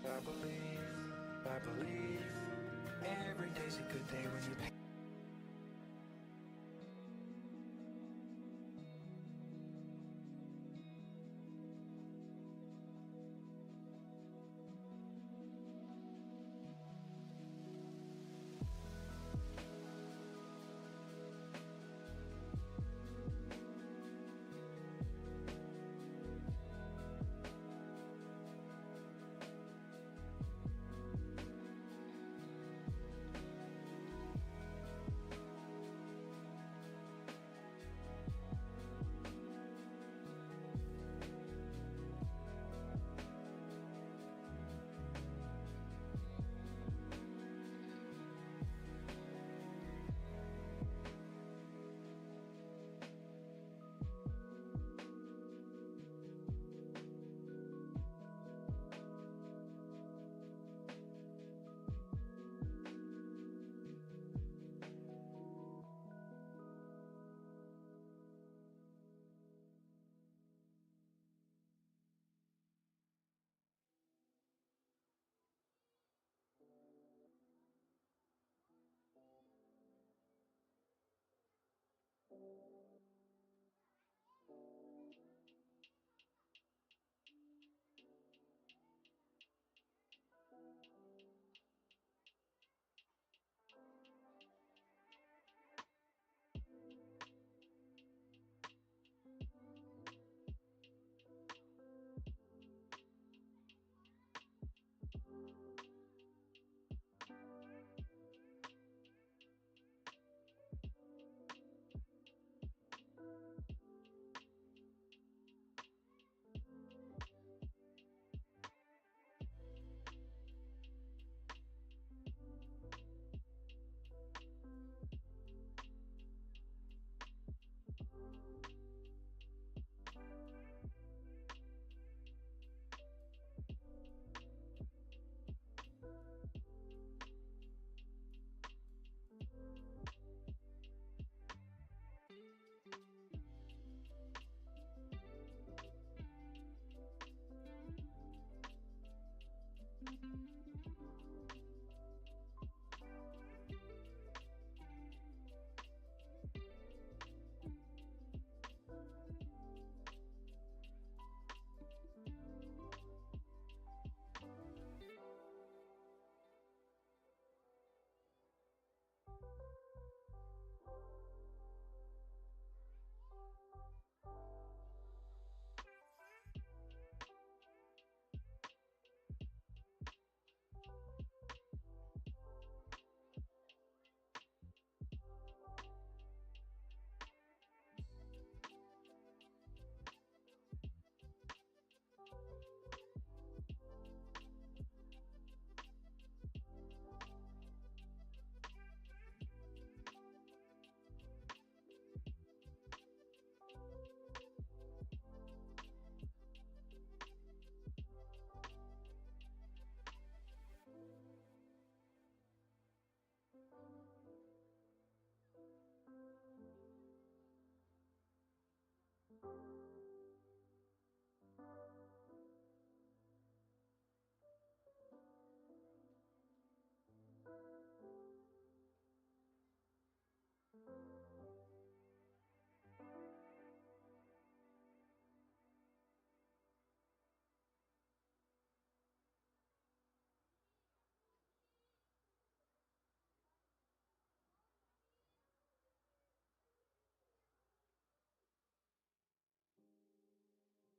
I believe every day's a good day when you pay.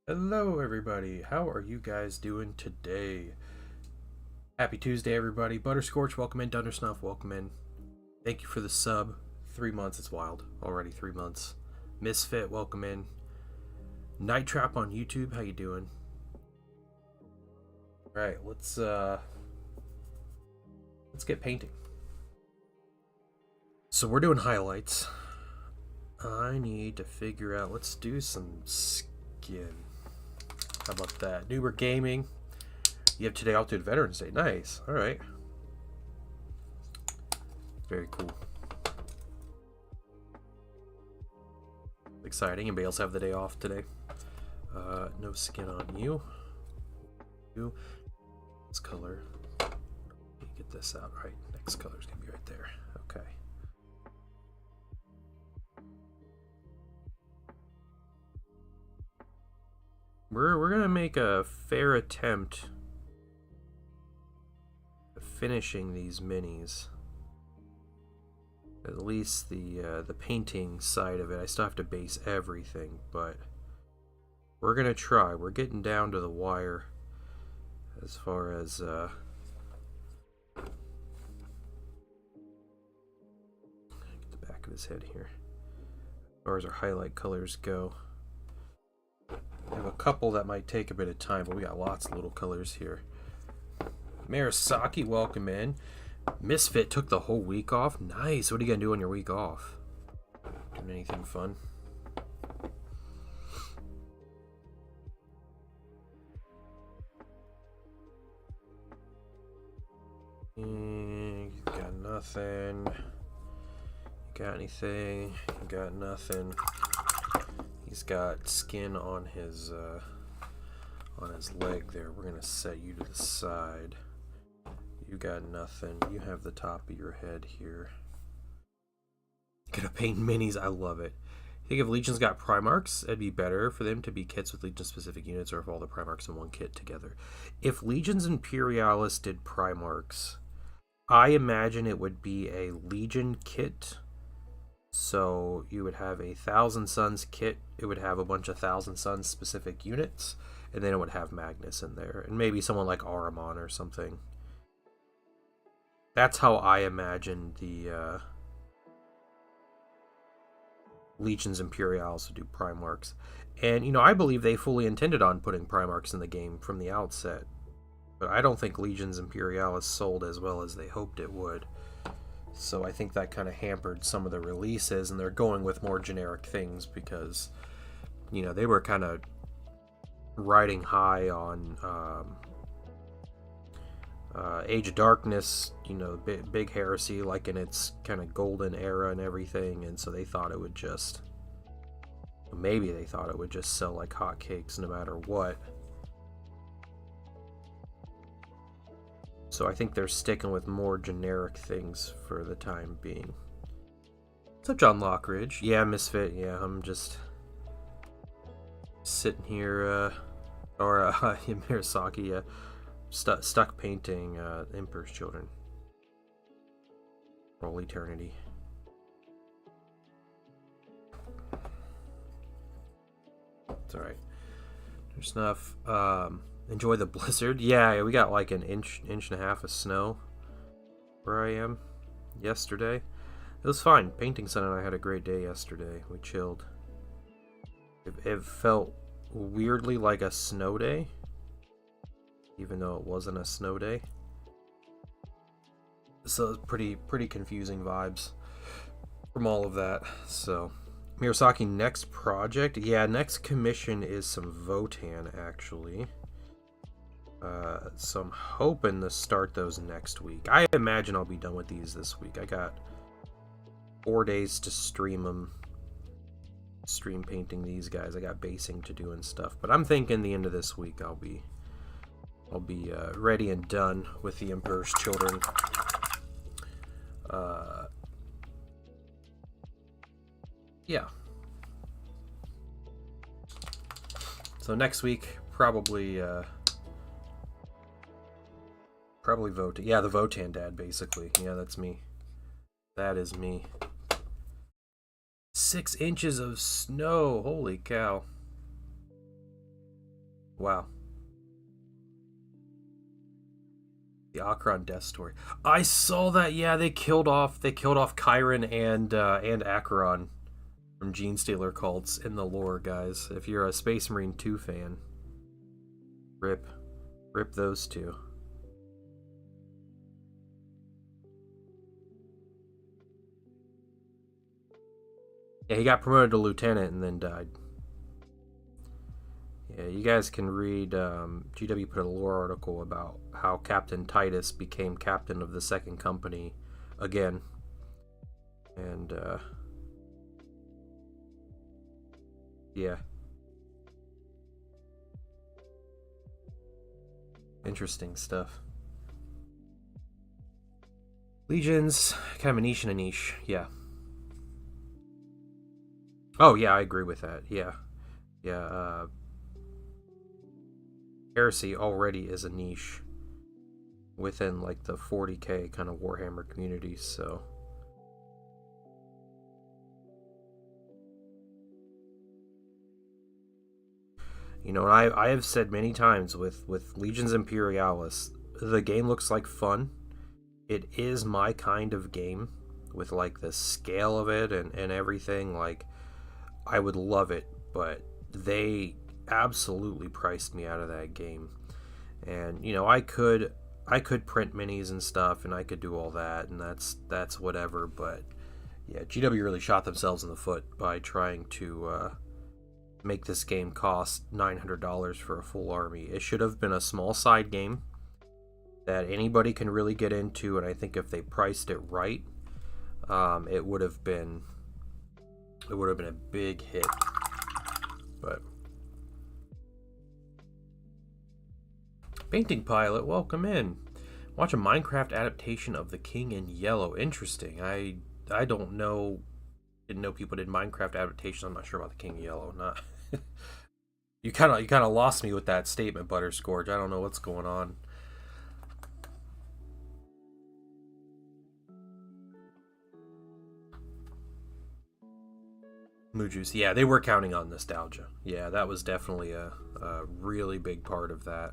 Hello, everybody. How are you guys doing today? Happy Tuesday, everybody. Butterscorch, welcome in. Dundersnuff, welcome in. Thank you for the sub. 3 months, it's wild. Already 3 months. Misfit, welcome in. Night Trap on YouTube, how you doing? All right, let's get painting. So we're doing highlights. I need to figure out. Let's do some skin. How about that? Newber Gaming. You have today off to Veterans Day. Nice. All right. Very cool. Exciting. Anybody else have the day off today? No skin on you. You. This color. Let me get this out right. Next color is gonna be right there. Okay. We're gonna make a fair attempt at finishing these minis. At least the painting side of it. I still have to base everything, but we're gonna try. We're getting down to the wire as far as get the back of his head here. As far as our highlight colors go. We have a couple that might take a bit of time, but we got lots of little colors here. Marasaki, welcome in. Misfit took the whole week off. Nice. What are you gonna do on your week off? Doing anything fun? You got nothing. You got anything? You got nothing. He's got skin on his leg there. We're gonna set you to the side. You got nothing. You have the top of your head here. Gonna paint minis. I love it. I think if Legion's got Primarchs, it'd be better for them to be kits with Legion specific units, or if all the Primarchs in one kit together. If Legion's Imperialis did Primarchs, I imagine it would be a Legion kit. So you would have a Thousand Suns kit. It would have a bunch of Thousand Suns specific units, and then it would have Magnus in there, and maybe someone like Ahriman or something. That's how I imagine the Legions Imperialis would do Primarchs. And, you know, I believe they fully intended on putting Primarchs in the game from the outset. But I don't think Legions Imperialis sold as well as they hoped it would. So I think that kind of hampered some of the releases, and they're going with more generic things because, you know, they were kind of riding high on Age of Darkness, you know, big heresy, like in its kind of golden era and everything, and so they thought it would just, maybe they thought it would just sell like hotcakes no matter what. So I think they're sticking with more generic things for the time being. What's up, John Lockridge? Yeah, Misfit. Yeah, I'm just sitting here, Mirasaki, stuck painting Emperor's Children for all eternity. It's alright. There's enough. Enjoy the blizzard. Yeah, we got like an inch and a half of snow where I am yesterday. It was fine. Painting Son and I had a great day yesterday. We chilled. It felt weirdly like a snow day, even though it wasn't a snow day. So it's pretty confusing vibes from all of that. So Mirasaki, next project, yeah, next commission is some Votann actually. So I'm hoping to start those next week. I imagine I'll be done with these this week. I got 4 days to stream them. Stream painting these guys. I got basing to do and stuff. But I'm thinking the end of this week I'll be ready and done with the Emperor's Children. Yeah. So next week probably Votann. Yeah, the Votann dad, basically. Yeah, that's me. That is me. 6 inches of snow. Holy cow. Wow. The Akron death story. I saw that. Yeah, they killed off Chiron and Acheron from Genestealer cults in the lore, guys. If you're a Space Marine 2 fan, rip those two. Yeah, he got promoted to lieutenant and then died. Yeah, you guys can read, GW put a lore article about how Captain Titus became captain of the Second Company again. And, yeah. Interesting stuff. Legions, kind of a niche and a niche. Yeah. Oh, yeah, I agree with that. Yeah. Yeah, Heresy already is a niche within, like, the 40k kind of Warhammer community, so... You know, I have said many times with Legions Imperialis, the game looks like fun. It is my kind of game with, like, the scale of it and everything. Like, I would love it, but they absolutely priced me out of that game. And, you know, I could print minis and stuff, and I could do all that, and that's whatever, but yeah, GW really shot themselves in the foot by trying to make this game cost $900 for a full army. It should have been a small side game that anybody can really get into, and I think if they priced it right, it would have been a big hit. But Painting Pilot, welcome in. Watch a Minecraft adaptation of The King in Yellow. Interesting. I don't know. Didn't know people did Minecraft adaptations. I'm not sure about The King in Yellow. Not. You kind of lost me with that statement, Butterscorch. I don't know what's going on. Mujuice. Yeah, they were counting on nostalgia. Yeah, that was definitely a really big part of that.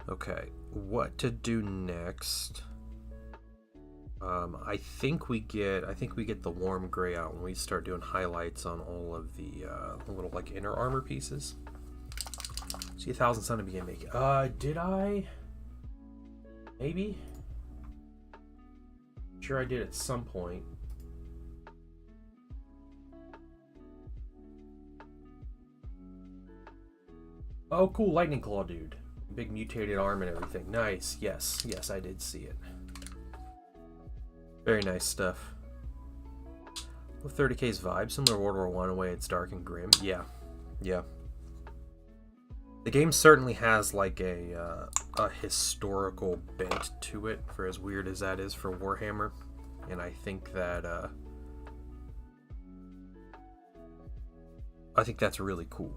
Okay, what to do next? I think we get the warm gray out when we start doing highlights on all of the little, like, inner armor pieces. See 1,000 Sun to begin making. Did I? Maybe. Sure, I did at some point. Oh, cool, Lightning Claw dude. Big mutated arm and everything. Nice. Yes, I did see it. Very nice stuff. With 30k's vibe, similar to World War I, way it's dark and grim. Yeah. The game certainly has, like, a historical bent to it, for as weird as that is for Warhammer. And I think that that's really cool.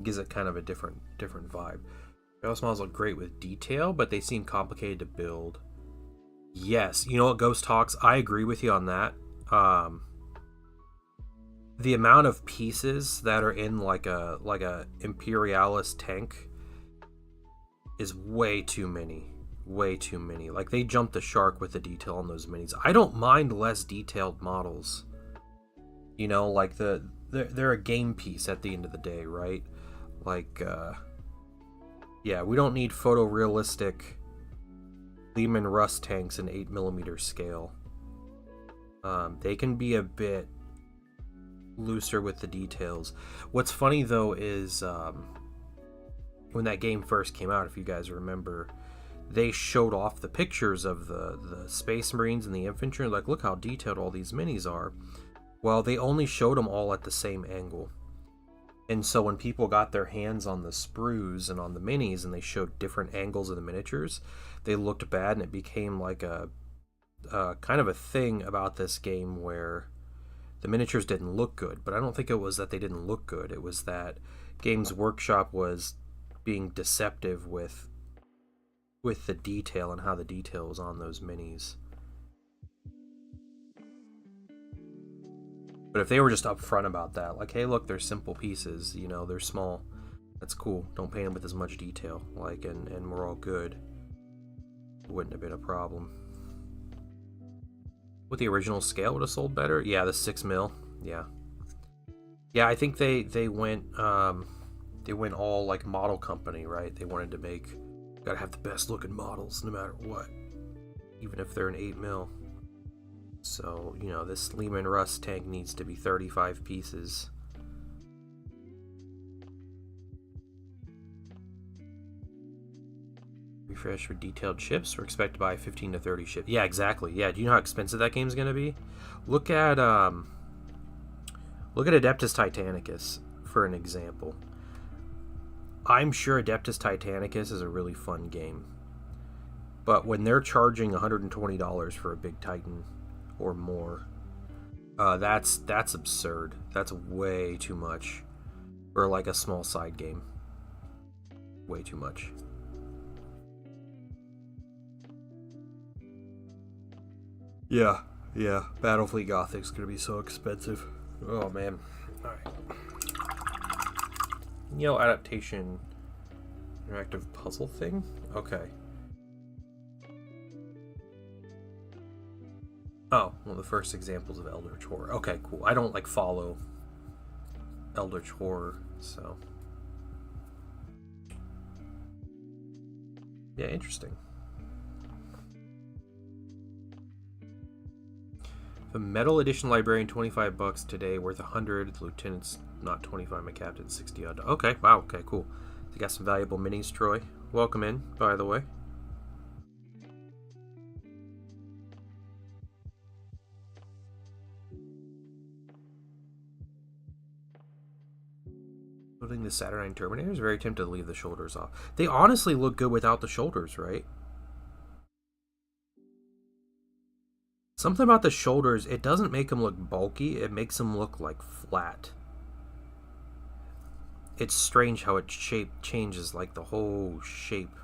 It gives it kind of a different vibe. Ghost models look great with detail, but they seem complicated to build. Yes, you know what, Ghost Talks, I agree with you on that. The amount of pieces that are in like a Imperialis tank is way too many. Like, they jumped the shark with the detail on those minis. I don't mind less detailed models. You know, like they're a game piece at the end of the day, right? Like, yeah, we don't need photorealistic Leman Russ tanks in 8mm scale. They can be a bit looser with the details. What's funny though is when that game first came out, if you guys remember, they showed off the pictures of the Space Marines and the infantry, like, look how detailed all these minis are. Well, they only showed them all at the same angle. And so when people got their hands on the sprues and on the minis and they showed different angles of the miniatures, they looked bad, and it became like a kind of a thing about this game where the miniatures didn't look good. But I don't think it was that they didn't look good. It was that Games Workshop was being deceptive with the detail and how the detail was on those minis. But if they were just upfront about that, like, hey, look, they're simple pieces, you know, they're small, that's cool, don't paint them with as much detail, like, and we're all good, it wouldn't have been a problem. With the original scale, would have sold better? Yeah, the 6mm, yeah. Yeah, I think they went all, like, model company, right? They wanted to make, gotta have the best looking models no matter what, even if they're an 8mm. So, you know, this Leman Russ tank needs to be 35 pieces. Refresh for detailed ships. We're expected to buy 15 to 30 ships. Yeah, exactly. Yeah, do you know how expensive that game's going to be? Look at Adeptus Titanicus. for an example. I'm sure Adeptus Titanicus is a really fun game. But when they're charging $120 for a big Titan or more, that's absurd. That's way too much for like a small side game. Way too much. Yeah. Battlefleet Gothic's gonna be so expensive. Oh man. Alright. Adaptation interactive puzzle thing? Okay. Oh, one of the first examples of Eldritch Horror. Okay, cool. I don't follow Eldritch Horror, so yeah, interesting. The Metal Edition Librarian, $25 today, worth $100. The Lieutenant's not 25. My Captain's 60 odd. Okay, wow. Okay, cool. They got some valuable minis, Troy. Welcome in, by the way. Building the Saturnine Terminators. Very tempted to leave the shoulders off. They honestly look good without the shoulders, right? Something about the shoulders, it doesn't make them look bulky, it makes them look like flat. It's strange how its shape changes, like the whole shape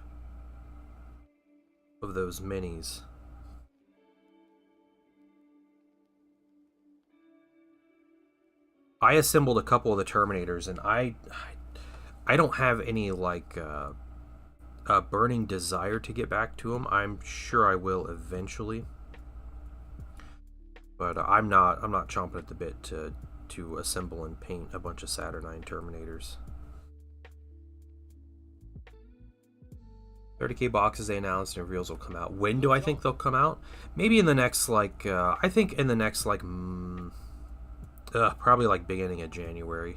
of those minis. I assembled a couple of the Terminators, and I don't have any a burning desire to get back to them. I'm sure I will eventually. But I'm not chomping at the bit to assemble and paint a bunch of Saturnine Terminators. 30k boxes they announced and reveals will come out. When do I think they'll come out? Maybe in the next I think in the next probably beginning of January.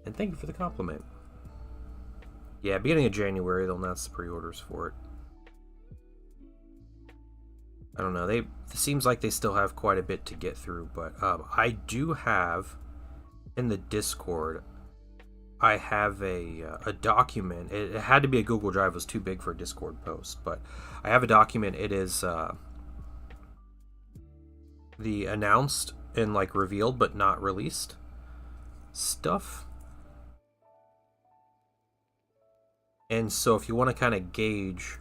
And thank you for the compliment. Yeah, beginning of January they'll announce the pre-orders for it. I don't know. It seems like they still have quite a bit to get through, but I do have in the Discord. I have a document. It had to be a Google Drive. It was too big for a Discord post, but I have a document. It is the announced and revealed but not released stuff. And so if you want to kind of gauge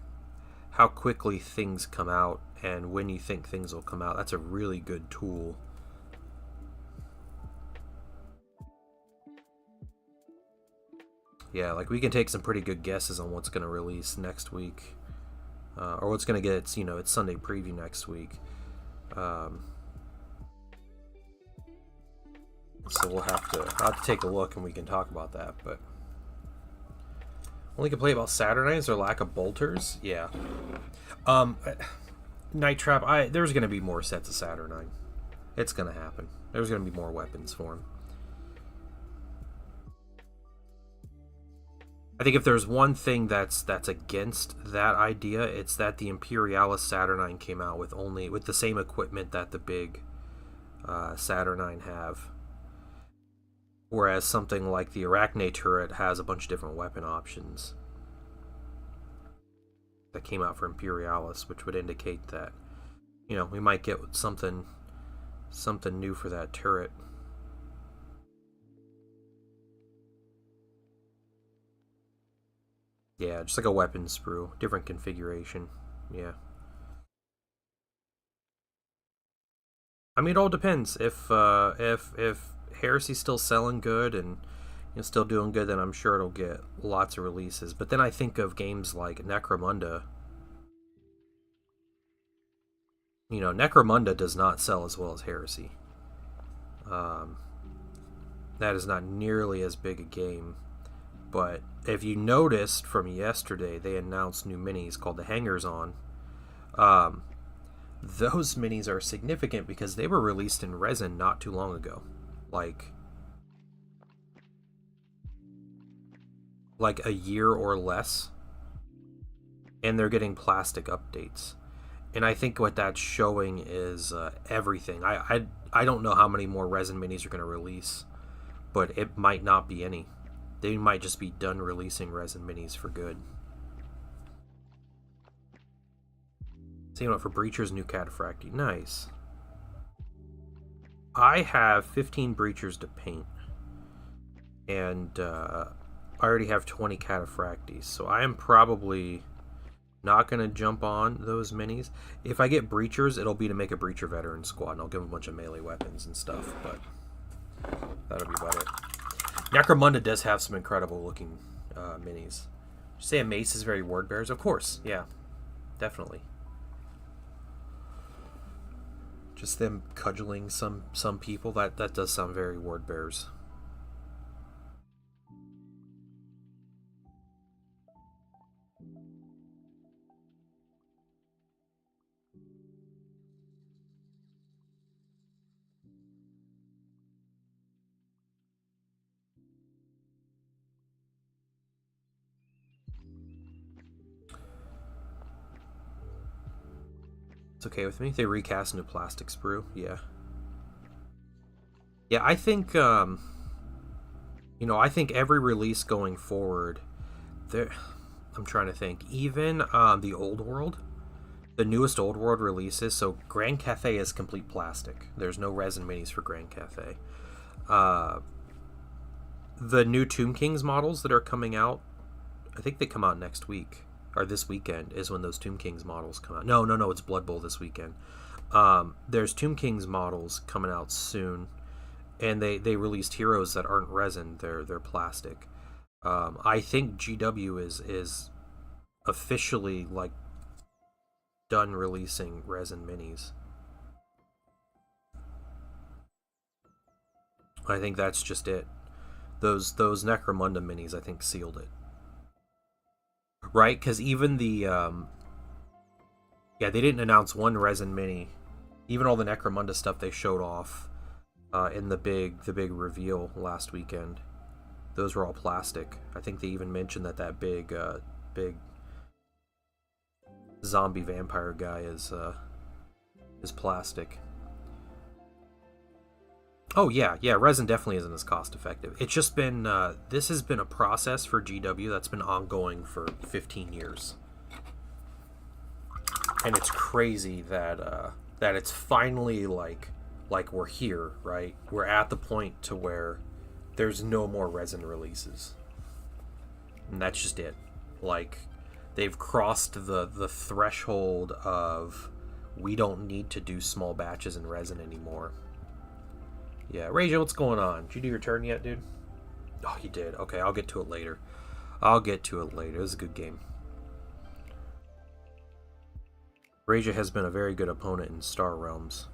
how quickly things come out and when you think things will come out, that's a really good tool. Yeah, we can take some pretty good guesses on what's going to release next week, or what's going to get its Sunday preview next week. So we'll have to take a look and we can talk about that. But only complaint about Saturnines or lack of bolters. Yeah. Night Trap. There's going to be more sets of Saturnine. It's going to happen. There's going to be more weapons for him. I think if there's one thing that's against that idea, it's that the Imperialis Saturnine came out with the same equipment that the big Saturnine have, whereas something like the Arachne turret has a bunch of different weapon options that came out for Imperialis, which would indicate that we might get something new for that turret. Yeah, just like a weapon sprue, different configuration. Yeah. I mean, it all depends. If Heresy's still selling good and still doing good, then I'm sure it'll get lots of releases. But then I think of games like Necromunda. Necromunda does not sell as well as Heresy. That is not nearly as big a game. But if you noticed from yesterday, they announced new minis called the Hangers On. Those minis are significant because they were released in resin not too long ago. Like a year or less. And they're getting plastic updates. And I think what that's showing is everything. I don't know how many more resin minis are going to release. but it might not be any. They might just be done releasing resin minis for good. Same up for Breacher's new Cataphractii. Nice. I have 15 Breachers to paint. And I already have 20 Cataphractis. So I am probably not going to jump on those minis. If I get Breachers, it'll be to make a Breacher Veteran squad. And I'll give them a bunch of melee weapons and stuff. But that'll be about it. Necromunda does have some incredible looking minis. Did you say a mace is very word bearers? Of course, yeah. Definitely. Just them cudgeling some people, that does sound very word bearers. It's okay with me. They recast into plastic sprue. Yeah. Yeah, I think, I think every release going forward, I'm trying to think. Even the Old World, the newest Old World releases, so Grand Cathay is complete plastic. There's no resin minis for Grand Cathay. The new Tomb Kings models that are coming out, I think they come out next week. Or this weekend is when those Tomb Kings models come out. No, it's Blood Bowl this weekend. There's Tomb Kings models coming out soon, and they released heroes that aren't resin. They're plastic. I think GW is officially like done releasing resin minis. I think that's just it. Those Necromunda minis, I think, sealed it. Right, because even the they didn't announce one resin mini. Even all the Necromunda stuff they showed off in the big reveal last weekend, those were all plastic. I think they even mentioned that big zombie vampire guy is plastic. Oh yeah, resin definitely isn't as cost effective. It's just been this has been a process for GW that's been ongoing for 15 years, and it's crazy that it's finally like we're here, right? We're at the point to where there's no more resin releases, and that's just it. Like, they've crossed the threshold of we don't need to do small batches in resin anymore. Yeah, Raja, what's going on? Did you do your turn yet, dude? Oh, you did. Okay, I'll get to it later. It was a good game. Raja has been a very good opponent in Star Realms.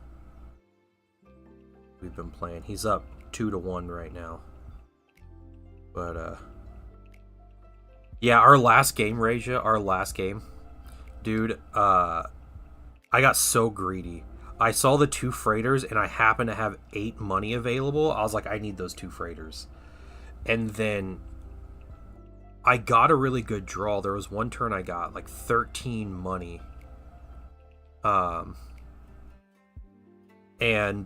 We've been playing. He's up 2-1 right now. But, yeah, our last game, dude, I got so greedy. I saw the 2 freighters, and I happened to have 8 money available. I was like, I need those 2 freighters. And then I got a really good draw. There was one turn I got like 13 money. Yeah, I'm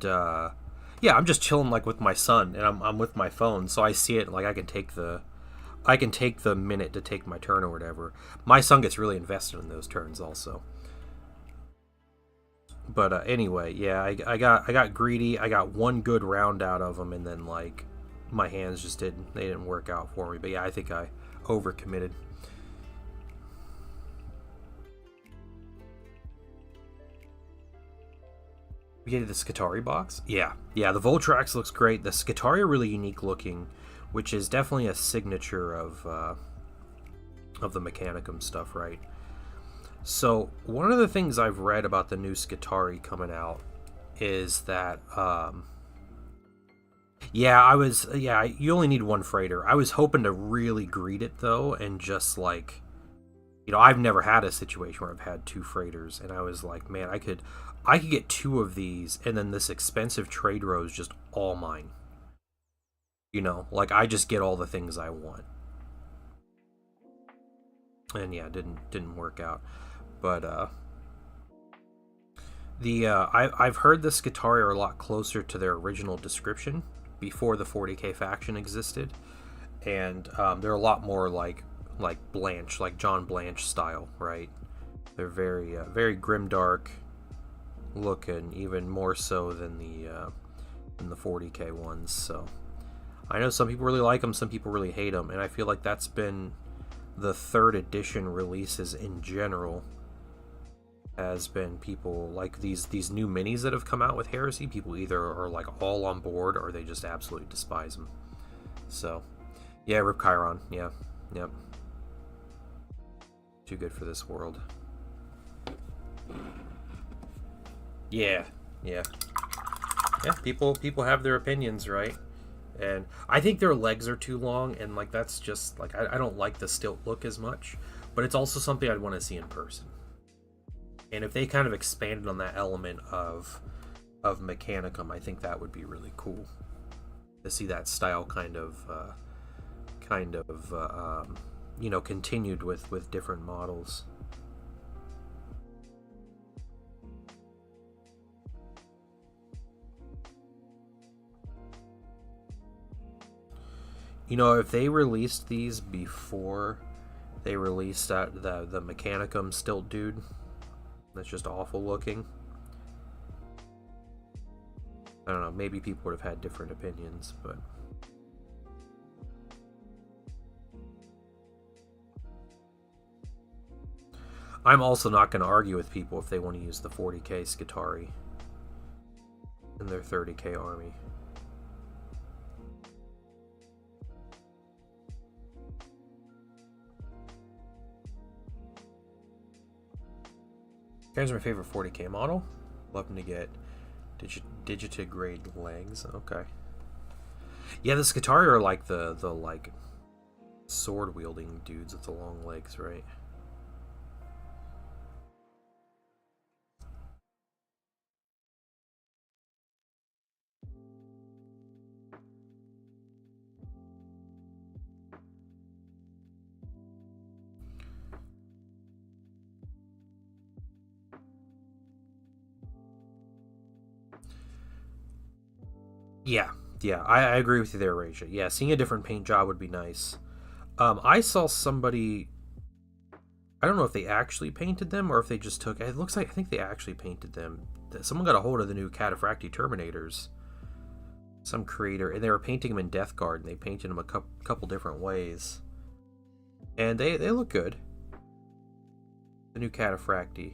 just chilling like with my son, and I'm with my phone, so I see it, like I can take the minute to take my turn or whatever. My son gets really invested in those turns also. But anyway, yeah, I got greedy. I got one good round out of them, and then like my hands just didn't work out for me. But yeah, I think I overcommitted. We get the Skitarii box. Yeah, the Voltrax looks great. The Skitarii are really unique looking, which is definitely a signature of the Mechanicum stuff, right? So, one of the things I've read about the new Skitarii coming out is that, you only need 1 freighter. I was hoping to really greed it, though, and just, like, I've never had a situation where I've had 2 freighters, and I was like, man, I could get 2 of these, and then this expensive trade row is just all mine. Like, I just get all the things I want. And yeah, didn't work out. But I've heard the Skitarii are a lot closer to their original description before the 40k faction existed, and they're a lot more like Blanche, like John Blanche style, right? They're very very grimdark looking, even more so than the 40k ones. So I know some people really like them, some people really hate them, and I feel like that's been the third edition releases in general. Has been people like these new minis that have come out with Heresy. People either are like all on board or they just absolutely despise them. So yeah, Rip Chiron. Yeah, yep. Too good for this world. Yeah, yeah, yeah. People have their opinions, right? And I think their legs are too long, and like that's just like I don't like the stilt look as much. But it's also something I'd want to see in person. And if they kind of expanded on that element of Mechanicum, I think that would be really cool to see that style kind of continued with different models. You know, if they released these before they released the Mechanicum stilt dude, that's just awful looking, I don't know, maybe people would have had different opinions, but I'm also not going to argue with people if they want to use the 40k Skitarii in their 30k army. Here's my favorite 40k model. Love them to get digitigrade legs. Okay. Yeah, the Skitarii are like the like sword wielding dudes with the long legs, right? Yeah, yeah, I agree with you there, Rachel. Yeah, seeing a different paint job would be nice. I saw somebody. I don't know if they actually painted them or if they just took. It looks like I think they actually painted them. Someone got a hold of the new Cataphractii Terminators. Some creator, and they were painting them in Death Guard, and they painted them a couple different ways, and they look good. The new Cataphractii.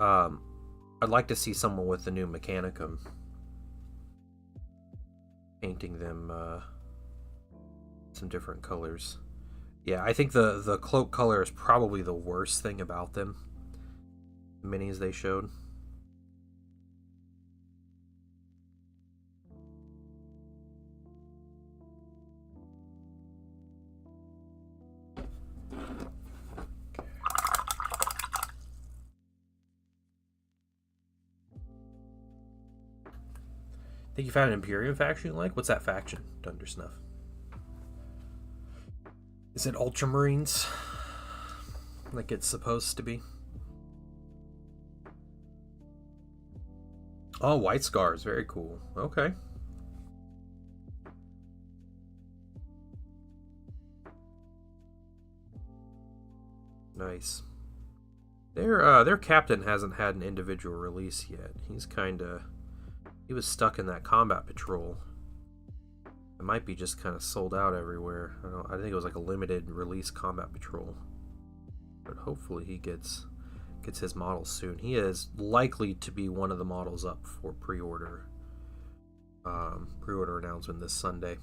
I'd like to see someone with the new Mechanicum painting them some different colors. Yeah, I think the cloak color is probably the worst thing about them. The minis they showed. Think you found an Imperium faction you like? What's that faction, Dundersnuff? Is it Ultramarines? Like it's supposed to be? Oh, White Scars. Very cool. Okay. Nice. Their captain hasn't had an individual release yet. He was stuck in that combat patrol. It might be just kind of sold out everywhere. I think it was like a limited release combat patrol. But hopefully he gets his model soon. He is likely to be one of the models up for pre-order. Pre-order announcement this Sunday.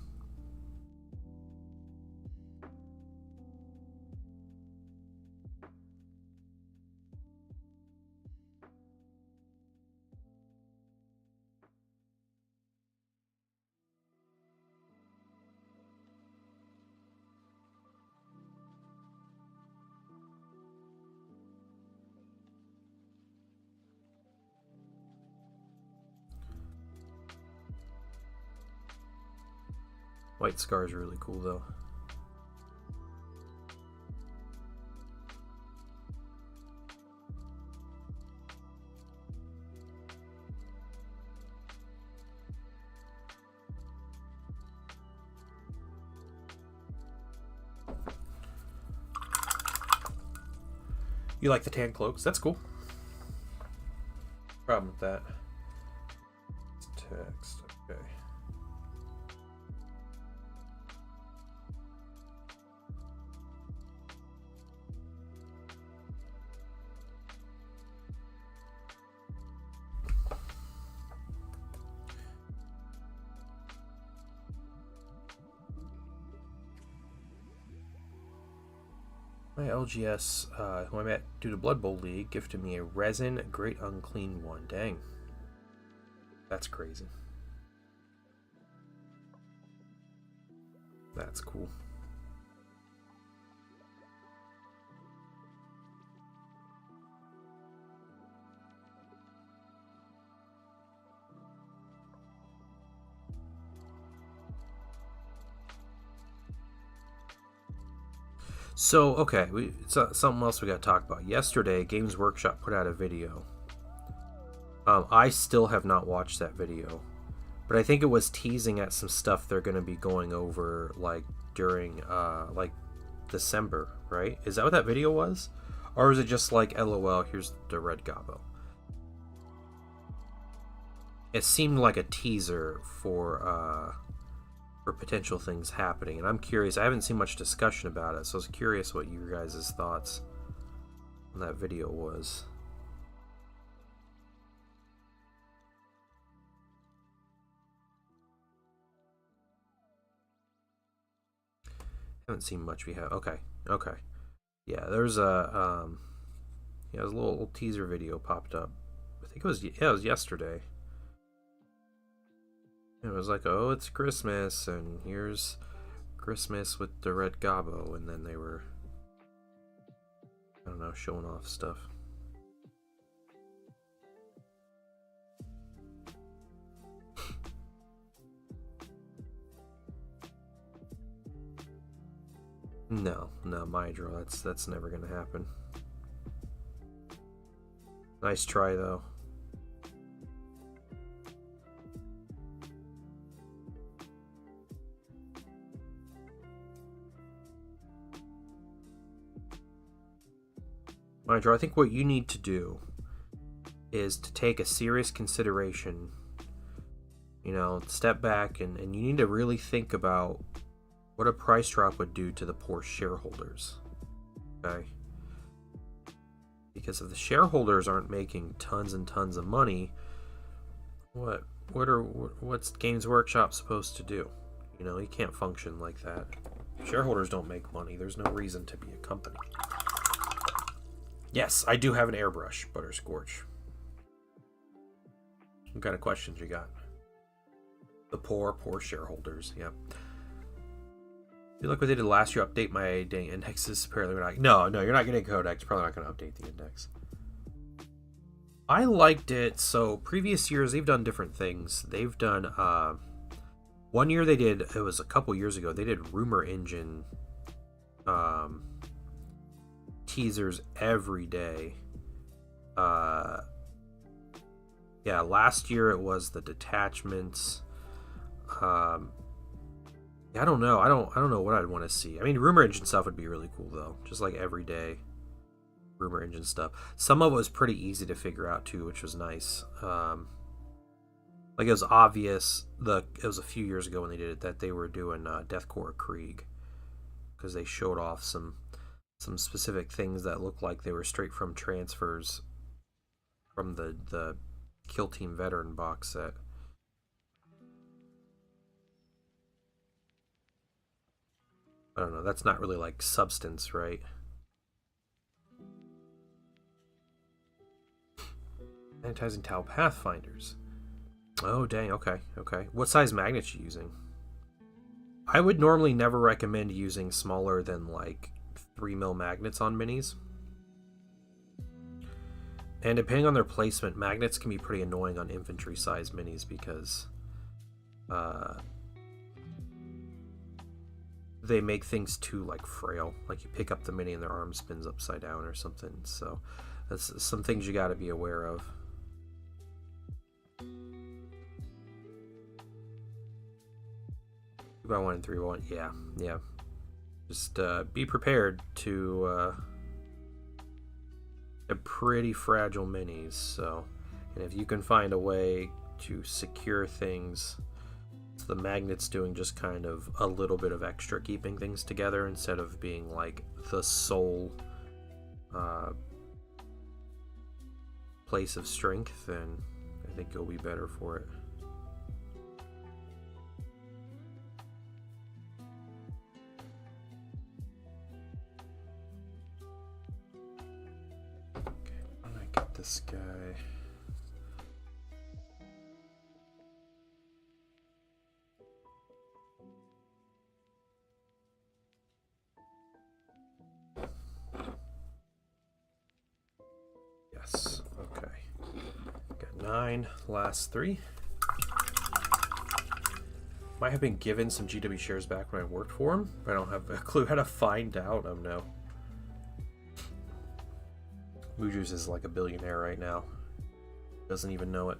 White Scar is really cool, though. You like the tan cloaks? That's cool. Problem with that. Text. Okay. My LGS, who I met due to Blood Bowl League, gifted me a resin Great Unclean One. Dang. That's crazy. That's cool. So, okay, something else we got to talk about. Yesterday, Games Workshop put out a video. I still have not watched that video, but I think it was teasing at some stuff they're going to be going over, like, during, like, December, right? Is that what that video was? Or is it just like, LOL, here's the Red Gobbo? It seemed like a teaser for potential things happening, and I'm curious. I haven't seen much discussion about it, so I was curious what you guys' thoughts on that video was. Haven't seen much. We have okay. Yeah, there's a yeah, there's a little teaser video popped up. I think it was yesterday. It was like, oh, it's Christmas, and here's Christmas with the Red Gobbo, and then they were, I don't know, showing off stuff. No, Mydro, that's never gonna happen. Nice try, though. Mydro, I think what you need to do is to take a serious consideration, you know, step back, and you need to really think about what a price drop would do to the poor shareholders. Okay? Because if the shareholders aren't making tons and tons of money, what's Games Workshop supposed to do? You know, you can't function like that. If shareholders don't make money, there's no reason to be a company. Yes, I do have an airbrush, Butterscorch. What kind of questions you got? The poor shareholders, yep. You look what they did last year, update my dang indexes. Apparently we're not. No, you're not getting a codex. Probably not going to update the index. I liked it. So previous years, they've done different things. They've done, one year they did, it was a couple years ago, they did Rumor Engine teasers every day. Yeah, last year it was the detachments. I don't know. I don't know what I'd want to see. I mean, Rumor Engine stuff would be really cool, though. Just like everyday Rumor Engine stuff. Some of it was pretty easy to figure out, too, which was nice. Like, it was obvious, it was a few years ago when they did it, that they were doing Deathcore Krieg. Because they showed off some specific things that looked like they were straight from transfers from the Kill Team Veteran box set. I don't know, that's not really like substance, right? Magnetizing Tau Pathfinders. Oh, dang, okay. What size magnets you using? I would normally never recommend using smaller than like 3mm magnets on minis. And depending on their placement, magnets can be pretty annoying on infantry size minis because they make things too like frail. Like you pick up the mini and their arm spins upside down or something. So that's some things you got to be aware of. By 1 and 3-1, yeah. Just be prepared to They're pretty fragile minis, so, and if you can find a way to secure things, so the magnet's doing just kind of a little bit of extra keeping things together instead of being like the sole place of strength, then I think you'll be better for it. Okay, I'm gonna get this guy. Yes, okay. Got 9, last 3. Might have been given some GW shares back when I worked for him, but I don't have a clue how to find out. Oh no. Moojus is like a billionaire right now. Doesn't even know it.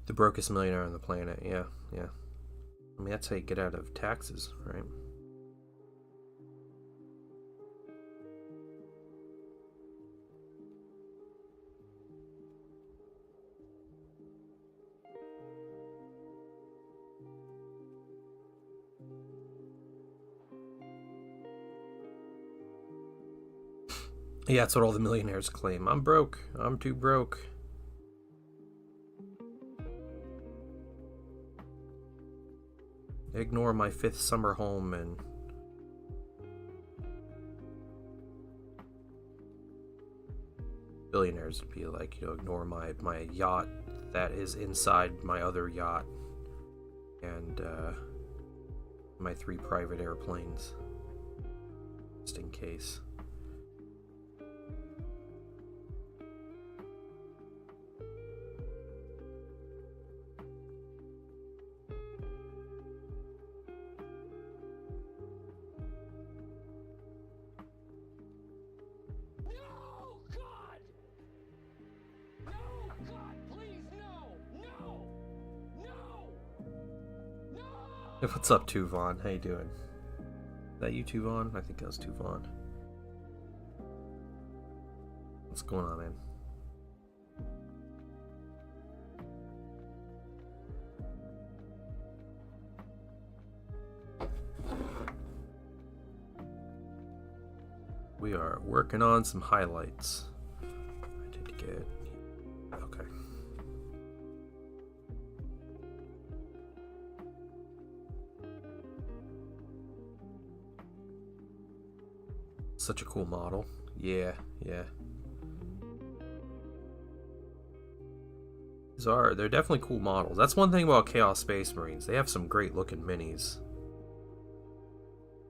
The brokest millionaire on the planet, yeah. I mean, that's how you get out of taxes, right? Yeah, that's what all the millionaires claim. I'm broke. I'm too broke. Ignore my 5th summer home and billionaires would be like, ignore my yacht that is inside my other yacht and my 3 private airplanes, just in case. What's up, Tuvon? How you doing? Is that you, Tuvon? I think that was Tuvon. What's going on, man? We are working on some highlights. I did get... Okay. Such a cool model. Yeah. They're definitely cool models. That's one thing about Chaos Space Marines. They have some great looking minis.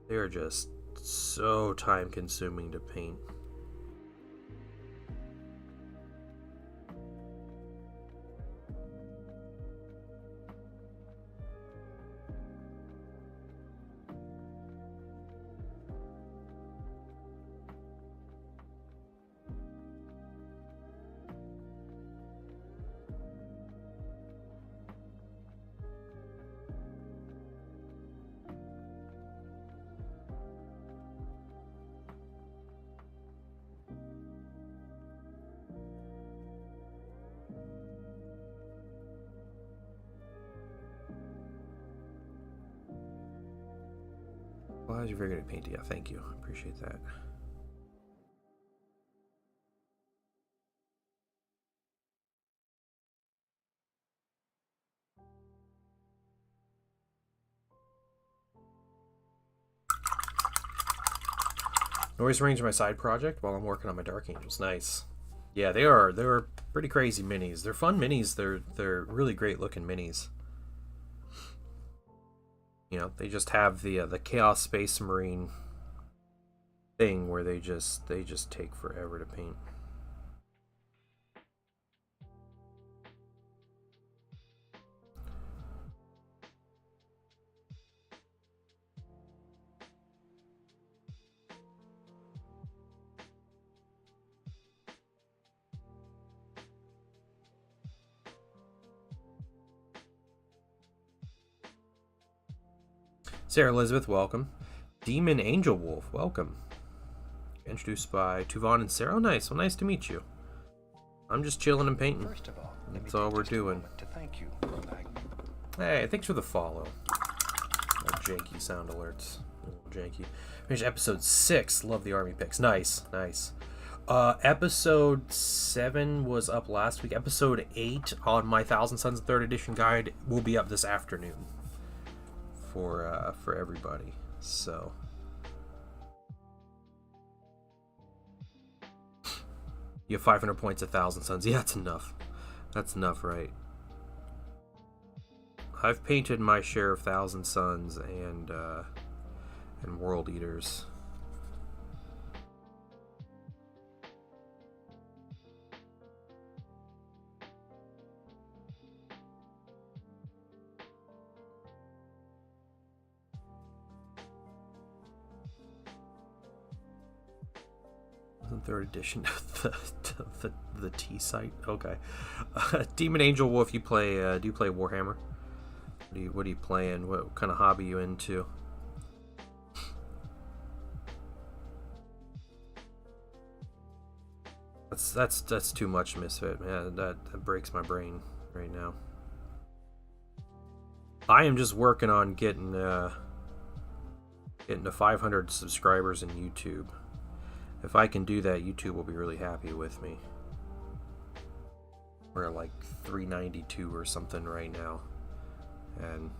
They're just so time consuming to paint. Well, you're very good at painting. Yeah, thank you. I appreciate that. Noise range my side project while I'm working on my Dark Angels. Nice. Yeah, they're pretty crazy minis. They're fun minis. They're really great looking minis. They just have the Chaos Space Marine thing where they just take forever to paint. Sarah Elizabeth, welcome. Demon Angel Wolf, welcome. Introduced by Tuvan and Sarah. Oh, nice. Well, nice to meet you. I'm just chilling and painting. First of all, that's all we're doing. To thank you, hey, thanks for the follow. Janky sound alerts. Janky. Finished episode 6. Love the army picks. Nice, nice. Episode 7 was up last week. Episode 8 on my Thousand Sons 3rd edition guide will be up this afternoon for everybody. So you have 500 points, 1,000 Sons. Yeah, that's enough. That's enough, right? I've painted my share of Thousand Sons and World Eaters. Third edition of the T site. Okay. Demon Angel Wolf, you play do you play Warhammer? What are you playing? What kind of hobby are you into? That's too much, Misfit, man. That breaks my brain right now. I am just working on getting to 500 subscribers in YouTube. If I can do that, YouTube will be really happy with me. We're at like 392 or something right now. And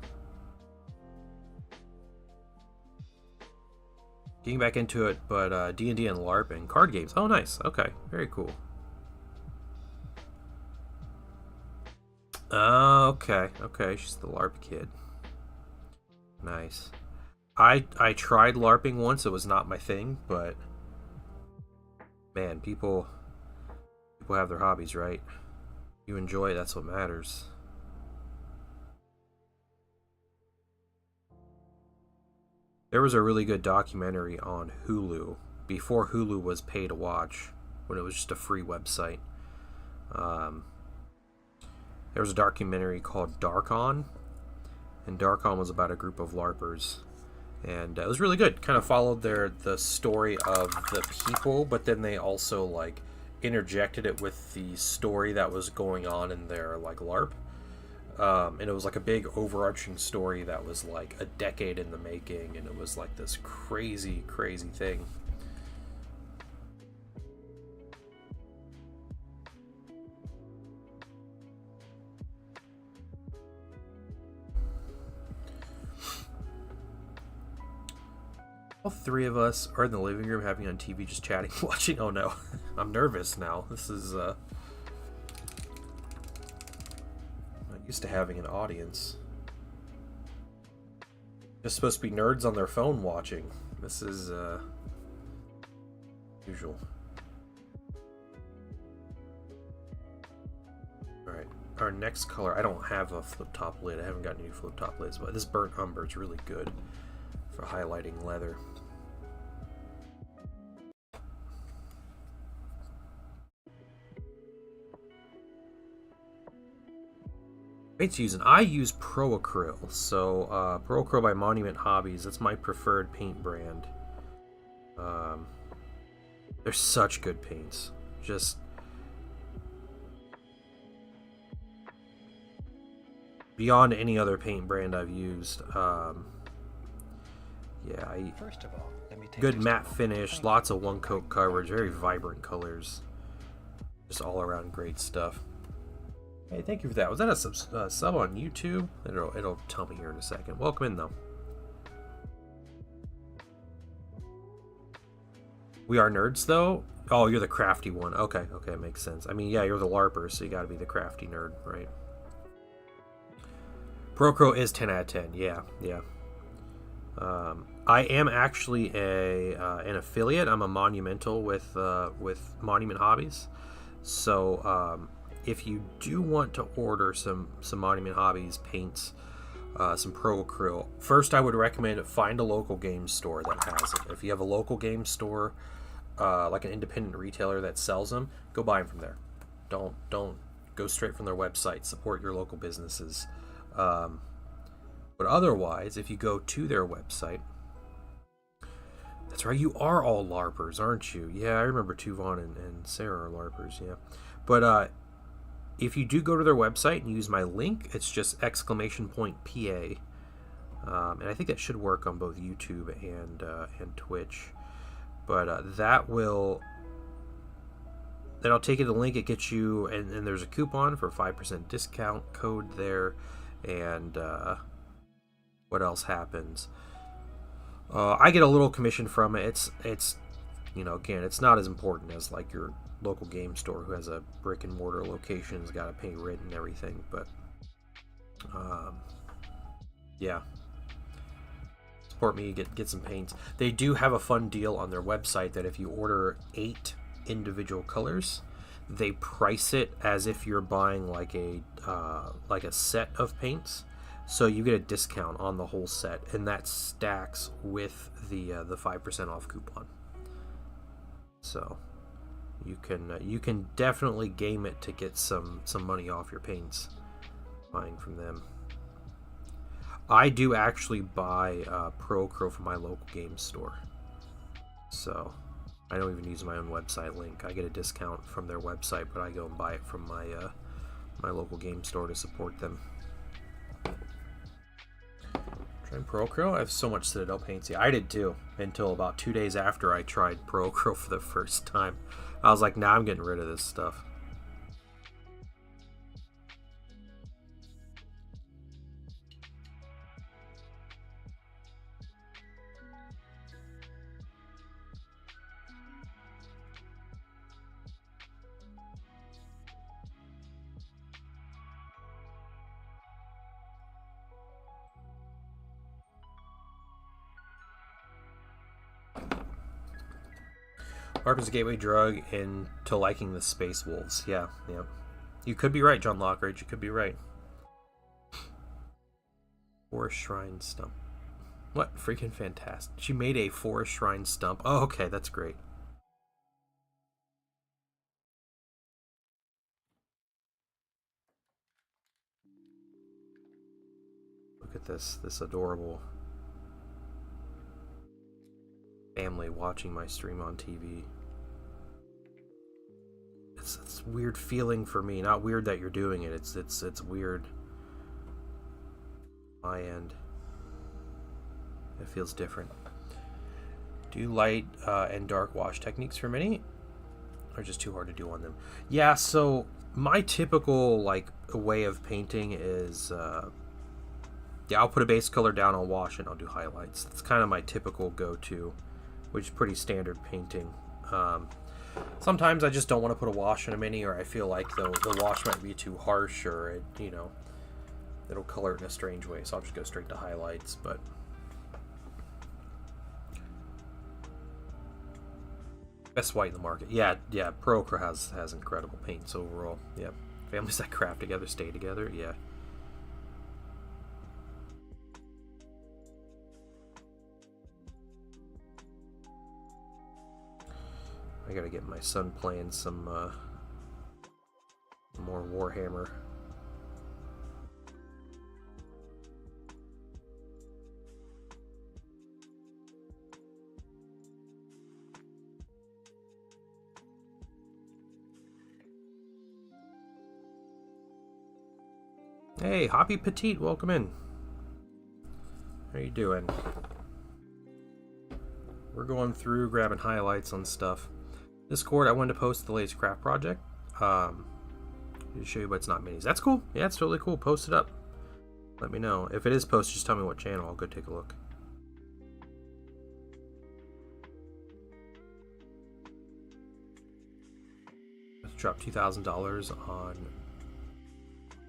getting back into it, but D&D and LARP and card games. Oh, nice. Okay, very cool. Okay, she's the LARP kid. Nice. I tried LARPing once. It was not my thing, but man, people have their hobbies, right? You enjoy it, that's what matters. There was a really good documentary on Hulu before Hulu was pay to watch, when it was just a free website. There was a documentary called Dark On, and Dark On was about a group of LARPers. And it was really good. Kind of followed the story of the people, but then they also like interjected it with the story that was going on in their like LARP. And it was like a big overarching story that was like a decade in the making, and it was like this crazy thing. All three of us are in the living room having on TV, just chatting, watching. Oh no, I'm nervous now. This is not used to having an audience. Just supposed to be nerds on their phone watching. This is usual. Alright, our next color. I don't have a flip top lid. I haven't got any flip top lids, but this burnt umber is really good for highlighting leather. I use Pro Acryl. So Pro Acryl by Monument Hobbies. That's my preferred paint brand. They're such good paints. Just beyond any other paint brand I've used. Yeah, First of all, let me take good matte finish, lots of one coat coverage, very vibrant colors, just all around great stuff. Hey, thank you for that. Was that a sub on YouTube? It'll tell me here in a second. Welcome in though. We are nerds though. Oh, you're the crafty one. Okay, it makes sense. I mean, yeah, you're the LARPer, so you got to be the crafty nerd, right? Pro Acryl is 10 out of 10. Yeah. I am actually an affiliate. I'm a Monumental with Monument Hobbies. So if you do want to order some Monument Hobbies paints, some Pro Acryl, first I would recommend find a local game store that has it. If you have a local game store, like an independent retailer that sells them, go buy them from there. Don't go straight from their website. Support your local businesses. But otherwise, if you go to their website, that's right, you are all LARPers, aren't you? Yeah, I remember Tuvon and Sarah are LARPers, yeah. But if you do go to their website and use my link, it's just !PA. And I think that should work on both YouTube and Twitch. But that'll take you to the link. It gets you, and there's a coupon for 5% discount code there. And what else happens? I get a little commission from it. It's again, it's not as important as like your local game store who has a brick and mortar location, has got to pay rent and everything. But yeah, support me, get some paints. They do have a fun deal on their website that if you order 8 individual colors, they price it as if you're buying like a set of paints. So you get a discount on the whole set, and that stacks with the 5% off coupon. So you can definitely game it to get some money off your paints buying from them. I do actually buy Pro Acryl from my local game store, so I don't even use my own website link. I get a discount from their website, but I go and buy it from my local game store to support them. Trying Pro Acryl? I have so much Citadel paints. Yeah, I did too, until about 2 days after I tried Pro Acryl for the first time. I was like, nah, I'm getting rid of this stuff. LARP is a gateway drug into liking the Space Wolves. Yeah. You could be right, John Lockridge. You could be right. Forest Shrine Stump. What? Freaking fantastic. She made a Forest Shrine Stump. Oh, okay. That's great. Look at this adorable family watching my stream on TV. It's a weird feeling for me. Not weird that you're doing it. It's weird. My end. It feels different. Do light and dark wash techniques for mini, or just too hard to do on them? Yeah. So my typical way of painting is I'll put a base color down, I'll wash it, and I'll do highlights. That's kind of my typical go-to, which is pretty standard painting. Sometimes I just don't want to put a wash in a mini, or I feel like the wash might be too harsh, or it'll color it in a strange way, so I'll just go straight to highlights. But best white in the market. Yeah, Pro Acryl has incredible paints overall. Yeah, families that craft together stay together. Yeah. I gotta get my son playing some more Warhammer. Hey, Hoppy Petite, welcome in. How you doing? We're going through, grabbing highlights on stuff. Discord, I wanted to post the latest craft project. To show you, but it's not minis. That's cool. Yeah, it's totally cool. Post it up. Let me know. If it is posted, just tell me what channel. I'll go take a look. Let's drop $2,000 on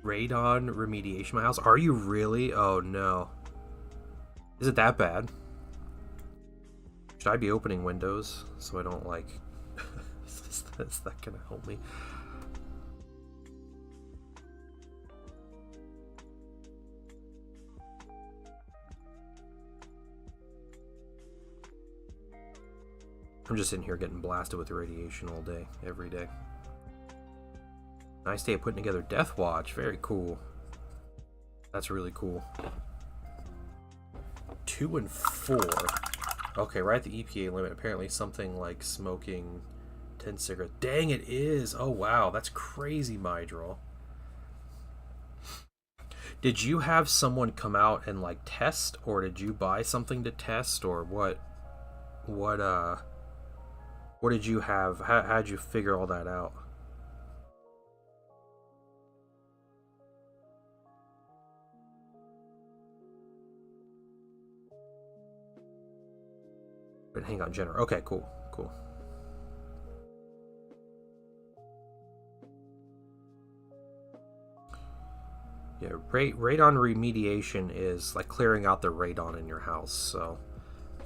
radon remediation my house. Are you really? Oh no. Is it that bad? Should I be opening windows so I don't like... is that gonna help me? I'm just in here getting blasted with radiation all day, every day. Nice day of putting together Death Watch. Very cool. That's really cool. 2 and 4. Okay, right at the EPA limit. Apparently something like smoking 10 cigarettes. Dang, it is! Oh, wow. That's crazy, Mydrall. Did you have someone come out and, like, test? Or did you buy something to test? Or what did you have? How'd you figure all that out? But hang on, Jenner. Okay, cool. Yeah, radon remediation is like clearing out the radon in your house. So,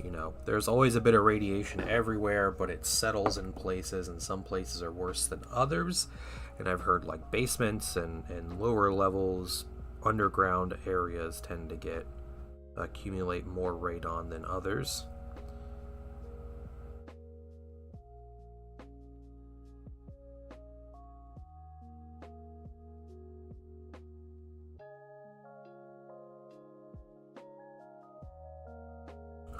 you know, there's always a bit of radiation everywhere, but it settles in places, and some places are worse than others. And I've heard like basements and lower levels, underground areas tend to accumulate more radon than others.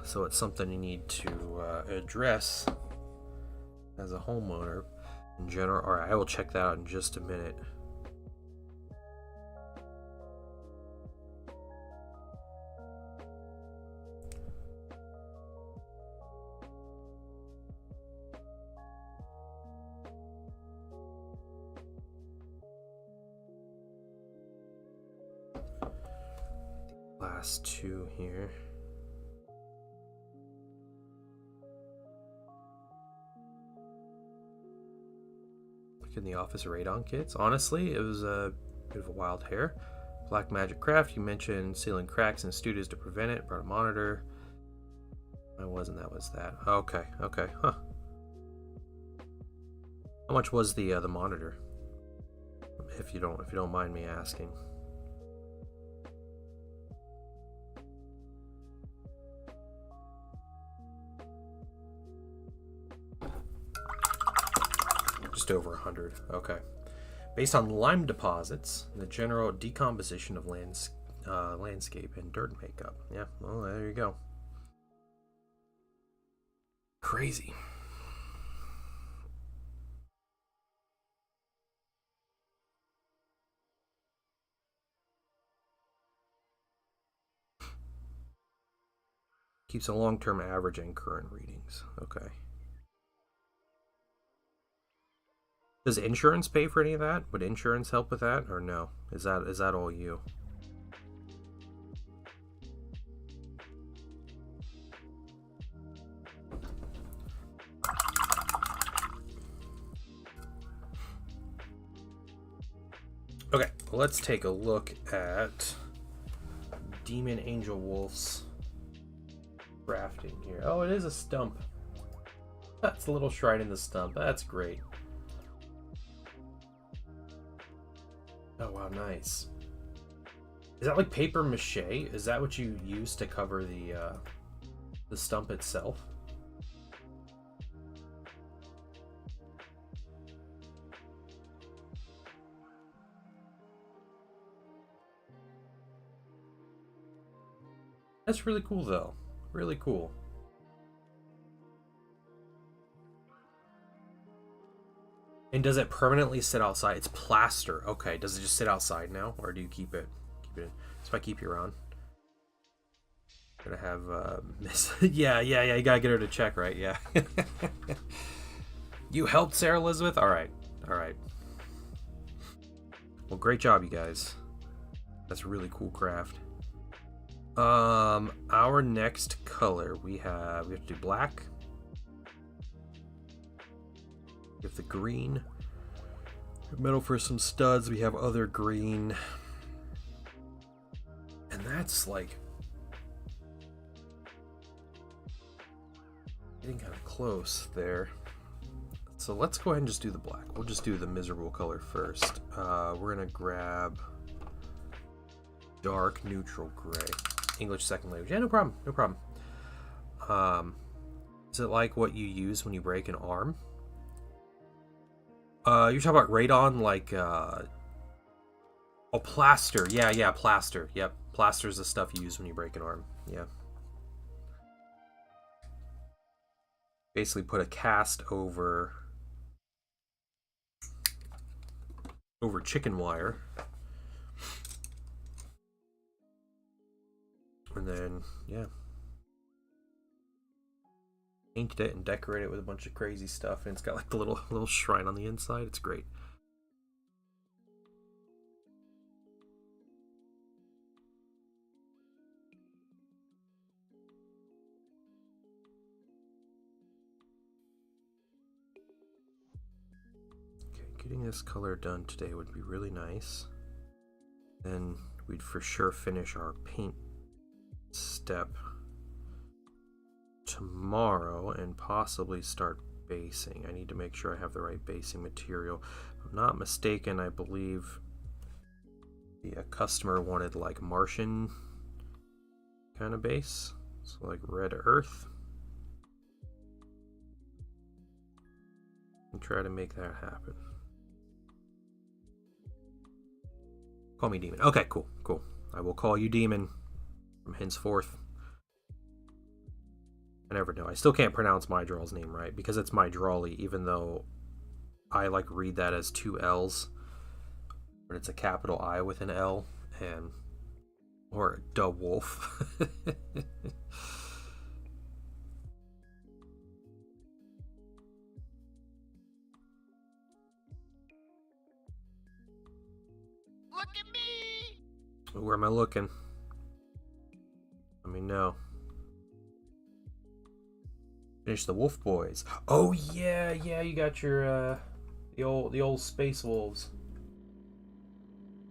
So it's something you need to address as a homeowner in general. Alright, I will check that out in just a minute. Last 2 here. In the office radon kits. Honestly, it was a bit of a wild hair. Black Magic Craft, you mentioned sealing cracks in studios to prevent it. Brought a monitor. I wasn't. That was that. Okay. Huh. How much was the monitor? If you don't mind me asking. Just over 100. Okay. Based on lime deposits, the general decomposition of landscape and dirt makeup. Yeah, well, there you go. Crazy. Keeps a long-term average and current readings. Okay. Does insurance pay for any of that? Would insurance help with that, or no? Is that all you? Okay, let's take a look at Demon Angel Wolf's crafting here. Oh, it is a stump. That's a little shrine in the stump. That's great. Oh wow, nice. Is that like paper mache? Is that what you use to cover the stump itself? That's really cool though. Really cool. And does it permanently sit outside? It's plaster. Okay. Does it just sit outside now, or do you keep it? Keep it in. So if I keep you around, I'm gonna have Miss. yeah. You gotta get her to check, right? Yeah. You helped Sarah Elizabeth. All right. Well, great job, you guys. That's a really cool craft. Our next color we have to do black. We have the green. Metal for some studs. We have other green. And that's like... Getting kind of close there. So let's go ahead and just do the black. We'll just do the miserable color first. We're gonna grab dark neutral gray. English second language. Yeah, no problem. No problem. Is it like what you use when you break an arm? You're talking about radon, like oh, plaster. Yeah, plaster. Yep, plaster is the stuff you use when you break an arm. Yeah. Basically, put a cast over chicken wire, and then yeah, painted it and decorated it with a bunch of crazy stuff, and it's got like the little shrine on the inside. It's great. Getting this color done today would be really nice. Then we'd for sure finish our paint step tomorrow and possibly start basing. I need to make sure I have the right basing material. If I'm not mistaken, I believe the customer wanted like Martian kind of base, so like red earth. And try to make that happen. Call me Demon. Okay, cool. I will call you Demon from henceforth. I never know. I still can't pronounce Mydral's name right because it's Mydrali, even though I like read that as two L's, but it's a capital I with an L, and or Da Wolf. Where am I looking? Let me know. Finish the Wolf Boys. Oh yeah, you got your the old Space Wolves.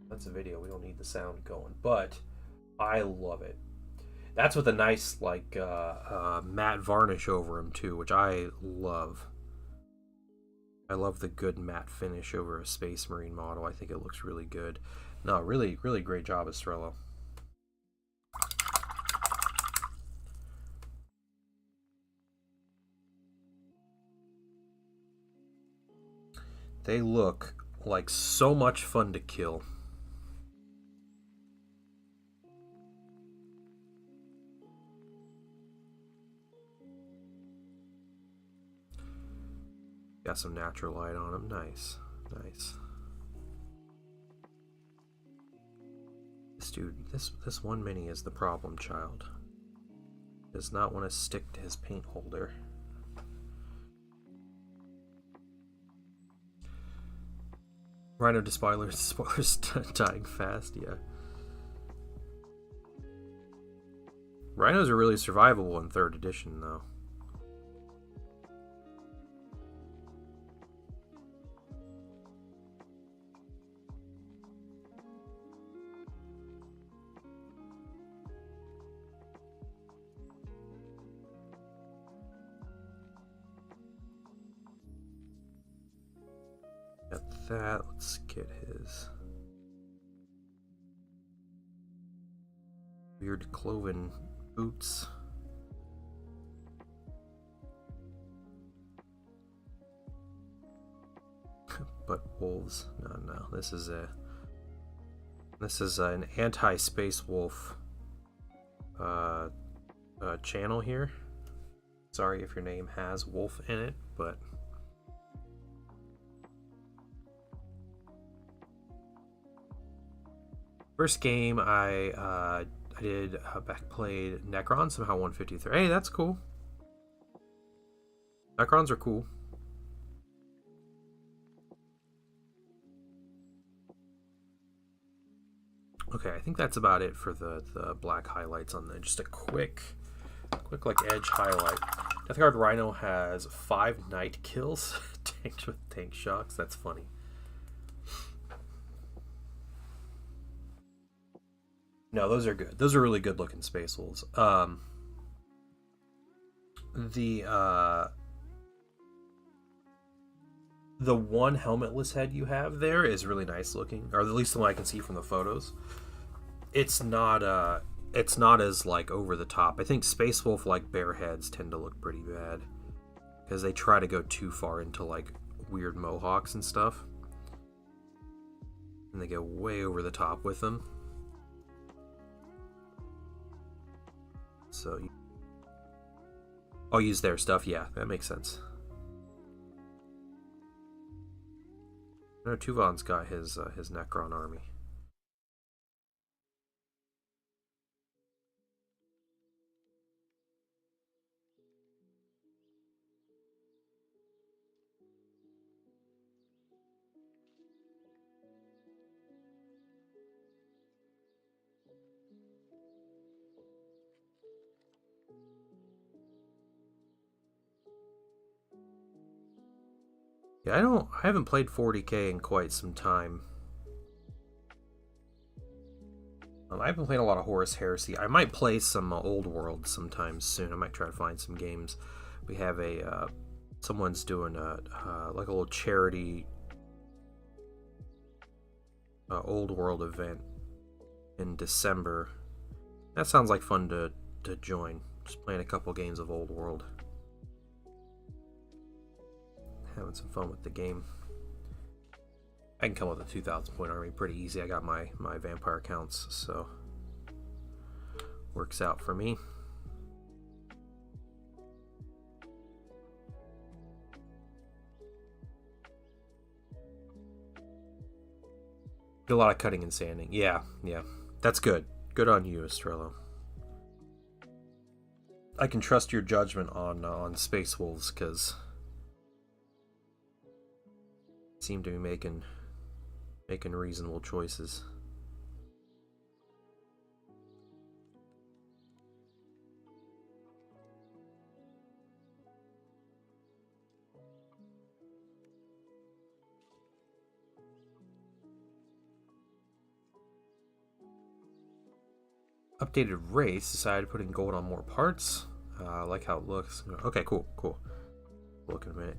That's a video. We don't need the sound going, but I love it. That's with a nice like matte varnish over them too, which I love. I love the good matte finish over a Space Marine model. I think it looks really good. No, really great job, Estrella. They look like so much fun to kill. Got some natural light on them. Nice. Dude, this one mini is the problem child. Does not want to stick to his paint holder. Rhino spoilers dying fast, yeah. Rhinos are really survivable in 3rd edition, though. That, let's get his weird cloven boots. But wolves, no. This is an anti-space wolf channel here. Sorry if your name has wolf in it, but first game I did backplayed Necron, somehow 153. Hey, that's cool. Necrons are cool. Okay, I think that's about it for the black highlights on the just a quick like edge highlight. Death Guard Rhino has 5 night kills tanked with tank shocks. That's funny. No, those are good. Those are really good looking Space Wolves. the one helmetless head you have there is really nice looking, or at least the one I can see from the photos. It's not as like over the top. I think Space Wolf like bear heads tend to look pretty bad because they try to go too far into like weird mohawks and stuff, and they go way over the top with them. So I'll use their stuff. Yeah, that makes sense. No, Tuvon's got his Necron army. Yeah, I haven't played 40k in quite some time. I've been playing a lot of Horus Heresy. I might play some Old World sometime soon. I might try to find some games. We have someone's doing like a little charity Old World event in December. That sounds like fun to join. Just playing a couple games of Old World. Having some fun with the game. I can come up with a 2,000 point army pretty easy. I got my vampire counts, so works out for me. A lot of cutting and sanding. Yeah. That's good. Good on you, Estrello. I can trust your judgment on Space Wolves because seem to be making reasonable choices. Updated race. Decided putting gold on more parts. I like how it looks. Okay, cool. Look in a minute.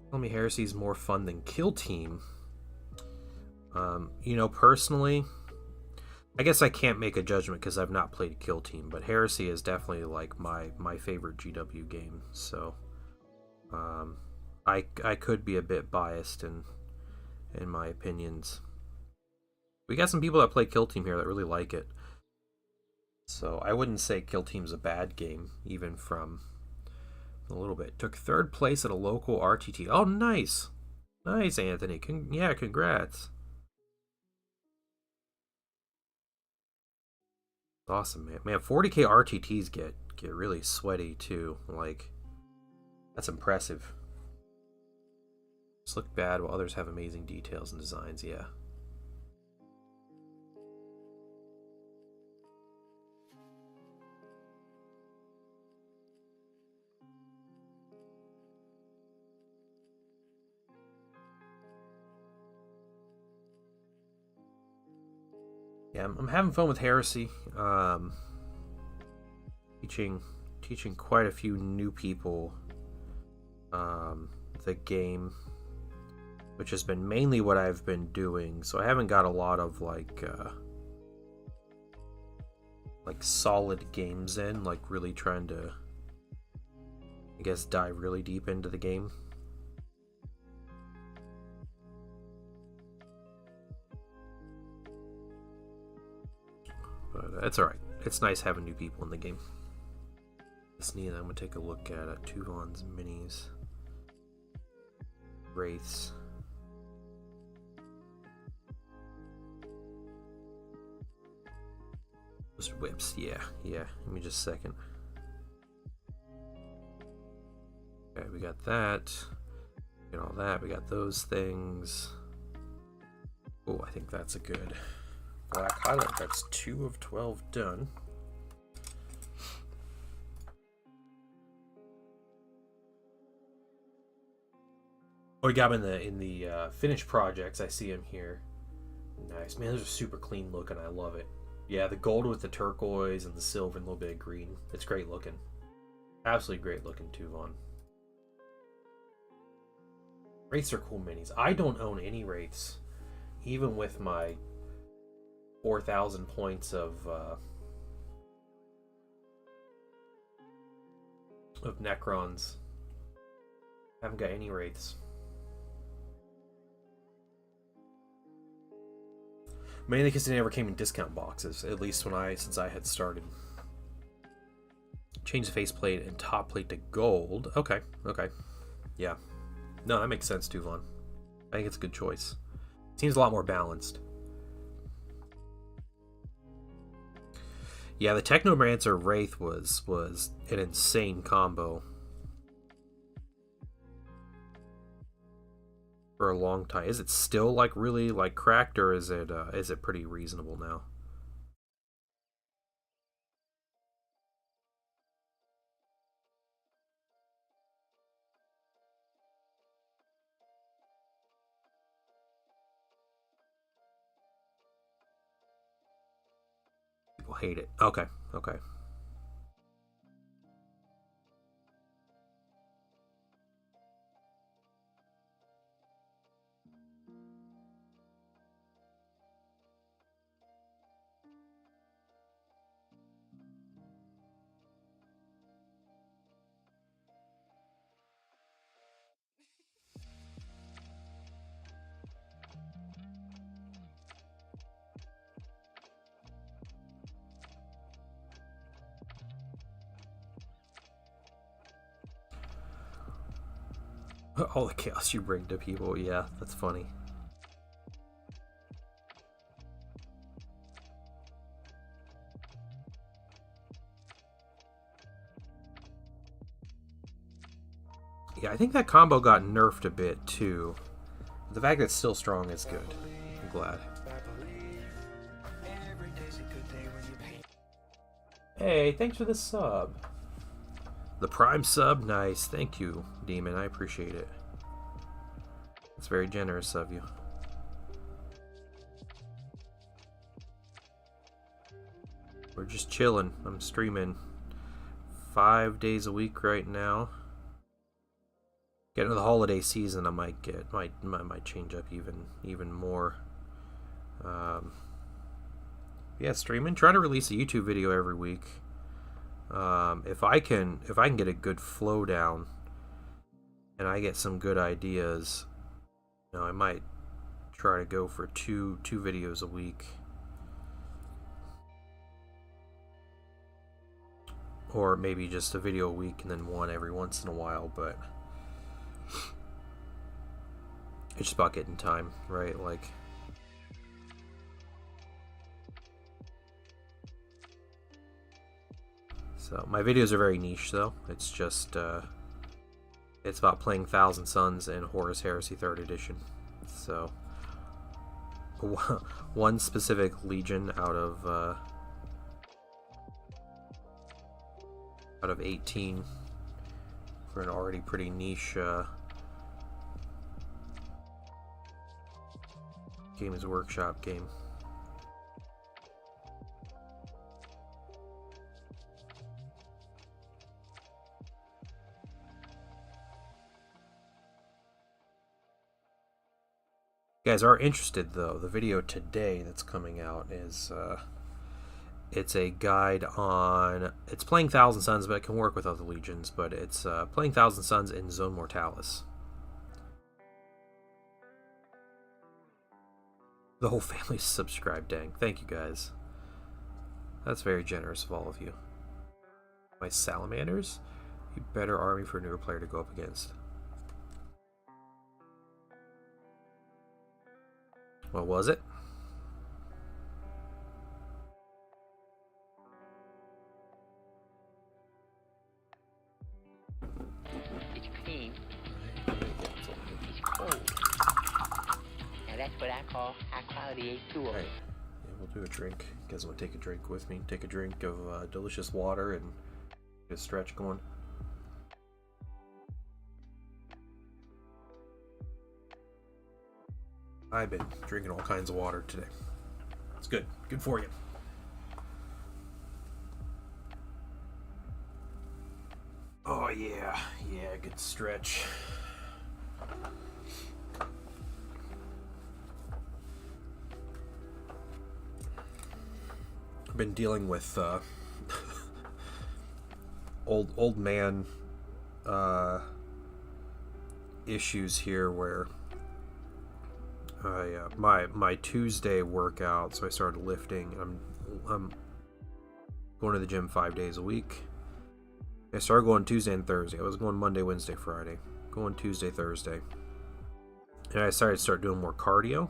Tell me Heresy's more fun than Kill Team. Personally, I guess I can't make a judgment because I've not played Kill Team, but Heresy is definitely like my favorite GW game. So, I could be a bit biased in my opinions. We got some people that play Kill Team here that really like it. So I wouldn't say Kill Team's a bad game, even from a little bit. Took third place at a local RTT. Oh, nice, Anthony. Congrats. Awesome, man. 40k RTTs get really sweaty too. Like, that's impressive. Just look bad while others have amazing details and designs. Yeah. Yeah, I'm having fun with Heresy. Teaching quite a few new people the game, which has been mainly what I've been doing. So I haven't got a lot of like solid games in, like really trying to, I guess, dive really deep into the game. But it's alright. It's nice having new people in the game. This neat. I'm gonna take a look at Tuvon's minis. Wraiths. Those whips, yeah. Give me just a second. Okay, we got that. We got all that. We got those things. Oh, I think that's a good black highlight. That's 2 of 12 done. Oh, we got him in the finished projects. I see him here. Nice, man. Those are super clean looking. I love it. Yeah, the gold with the turquoise and the silver and a little bit of green. It's great looking. Absolutely great looking too, Vaughn. Wraiths are cool minis. I don't own any Wraiths, even with my 4,000 points of Necrons. I haven't got any Wraiths. Mainly because they never came in discount boxes, at least since I had started. Change the faceplate and top plate to gold. Okay. Yeah. No, that makes sense too, Vaughn. I think it's a good choice. Seems a lot more balanced. Yeah, the Technomancer Wraith was an insane combo for a long time. Is it still like really like cracked, or is it pretty reasonable now? People hate it. Okay. All the chaos you bring to people, yeah, that's funny. Yeah, I think that combo got nerfed a bit too. The fact that it's still strong is good. I'm glad. Hey, thanks for the sub. The Prime sub, nice. Thank you, Demon. I appreciate it. It's very generous of you. We're just chilling. I'm streaming 5 days a week right now. Get into the holiday season, I might change up even more. Yeah, streaming. Trying to release a YouTube video every week. If I can get a good flow down, and I get some good ideas, I might try to go for two videos a week, or maybe just a video a week and then one every once in a while. But it's just about getting time, right? Like. So my videos are very niche, though. It's just it's about playing Thousand Suns and Horus Heresy 3rd Edition. So one specific legion out of 18 for an already pretty niche Games Workshop game. You guys are interested, though, the video today that's coming out is it's a guide on, it's playing Thousand Suns, but it can work with other legions, but it's playing Thousand Suns in Zone Mortalis. The whole family's subscribed, dang. Thank you, guys. That's very generous of all of you. My salamanders? You better army for a newer player to go up against. What was it? It's clean. It's cold. Now that's what I call high quality A2. Alright. Yeah, we'll do a drink. You guys want to take a drink with me? Take a drink of delicious water and get a stretch going. I've been drinking all kinds of water today. It's good. Good for you. Oh, yeah. Yeah, good stretch. I've been dealing with old man issues here where my Tuesday workout, so I started lifting. I'm going to the gym 5 days a week. I started going Tuesday and Thursday. I was going Monday, Wednesday, Friday. Going Tuesday, Thursday. And I decided to start doing more cardio.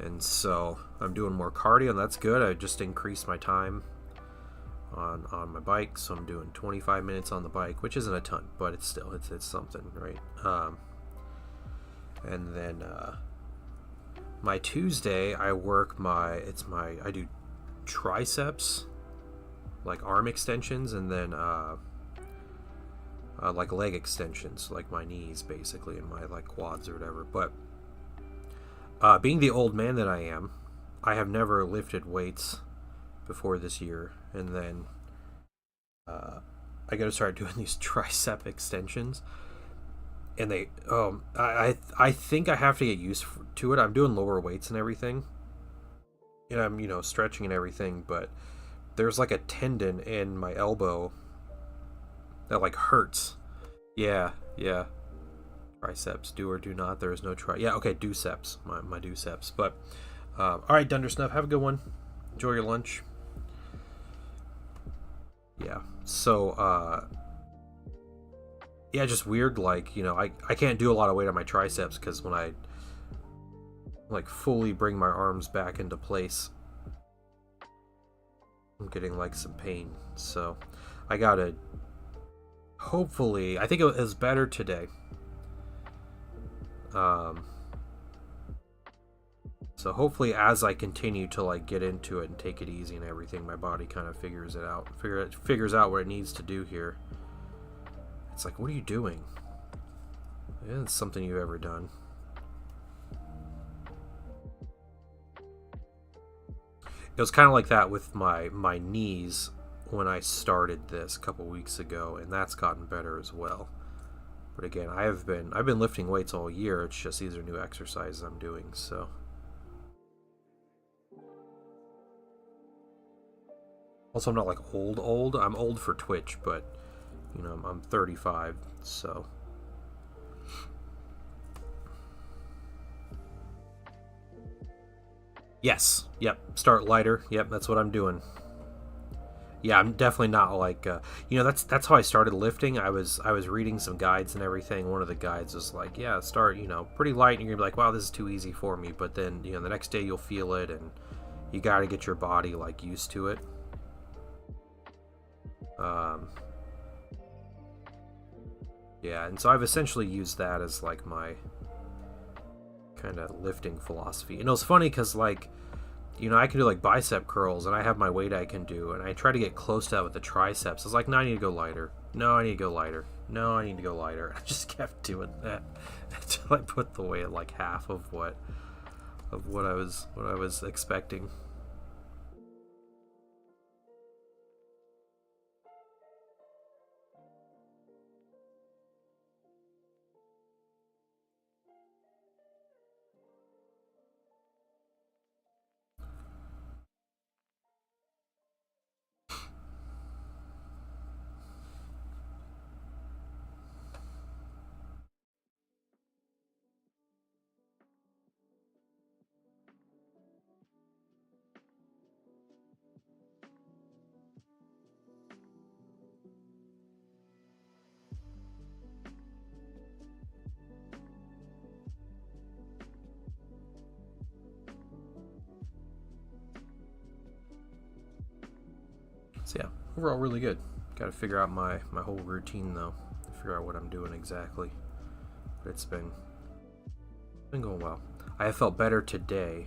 And so I'm doing more cardio, and that's good. I just increased my time on my bike, so I'm doing 25 minutes on the bike, which isn't a ton, but it's still it's something, right? And then my Tuesday I work I do triceps, like arm extensions, and then like leg extensions, like my knees basically, and my like quads or whatever. But being the old man that I am, I have never lifted weights before this year, and then I got to start doing these tricep extensions, and they I think I have to get used to it. I'm doing lower weights and everything, and I'm stretching and everything, but there's like a tendon in my elbow that like hurts. Yeah. Triceps, do or do not. There is no duceps. My duceps. But all right, Dunder Snuff, have a good one. Enjoy your lunch. Yeah. So just weird. Like I can't do a lot of weight on my triceps because when I like fully bring my arms back into place, I'm getting like some pain. So I gotta. Hopefully, I think it was better today. So hopefully as I continue to like get into it and take it easy and everything, my body kind of figures it out. Figures out what it needs to do here. It's like, what are you doing? It's something you've ever done. It was kind of like that with my knees when I started this a couple weeks ago, and that's gotten better as well. But again, I've been lifting weights all year. It's just these are new exercises I'm doing. So also, I'm not like old. I'm old for Twitch, but I'm 35. So yes, yep. Start lighter. Yep, that's what I'm doing. Yeah, I'm definitely not like that's how I started lifting. I was reading some guides and everything. One of the guides was like, yeah, start pretty light, and you're gonna be like, wow, this is too easy for me. But then the next day you'll feel it, and you got to get your body like used to it. Yeah, and so I've essentially used that as like my kind of lifting philosophy. And it was funny because like I can do like bicep curls, and I have my weight I can do, and I try to get close to that with the triceps. I was like, no, I need to go lighter. No, I need to go lighter. No, I need to go lighter. I just kept doing that until I put the weight at like half of what I was expecting. So yeah, overall really good. Got to figure out my whole routine though. Figure out what I'm doing exactly. But it's been going well. I have felt better today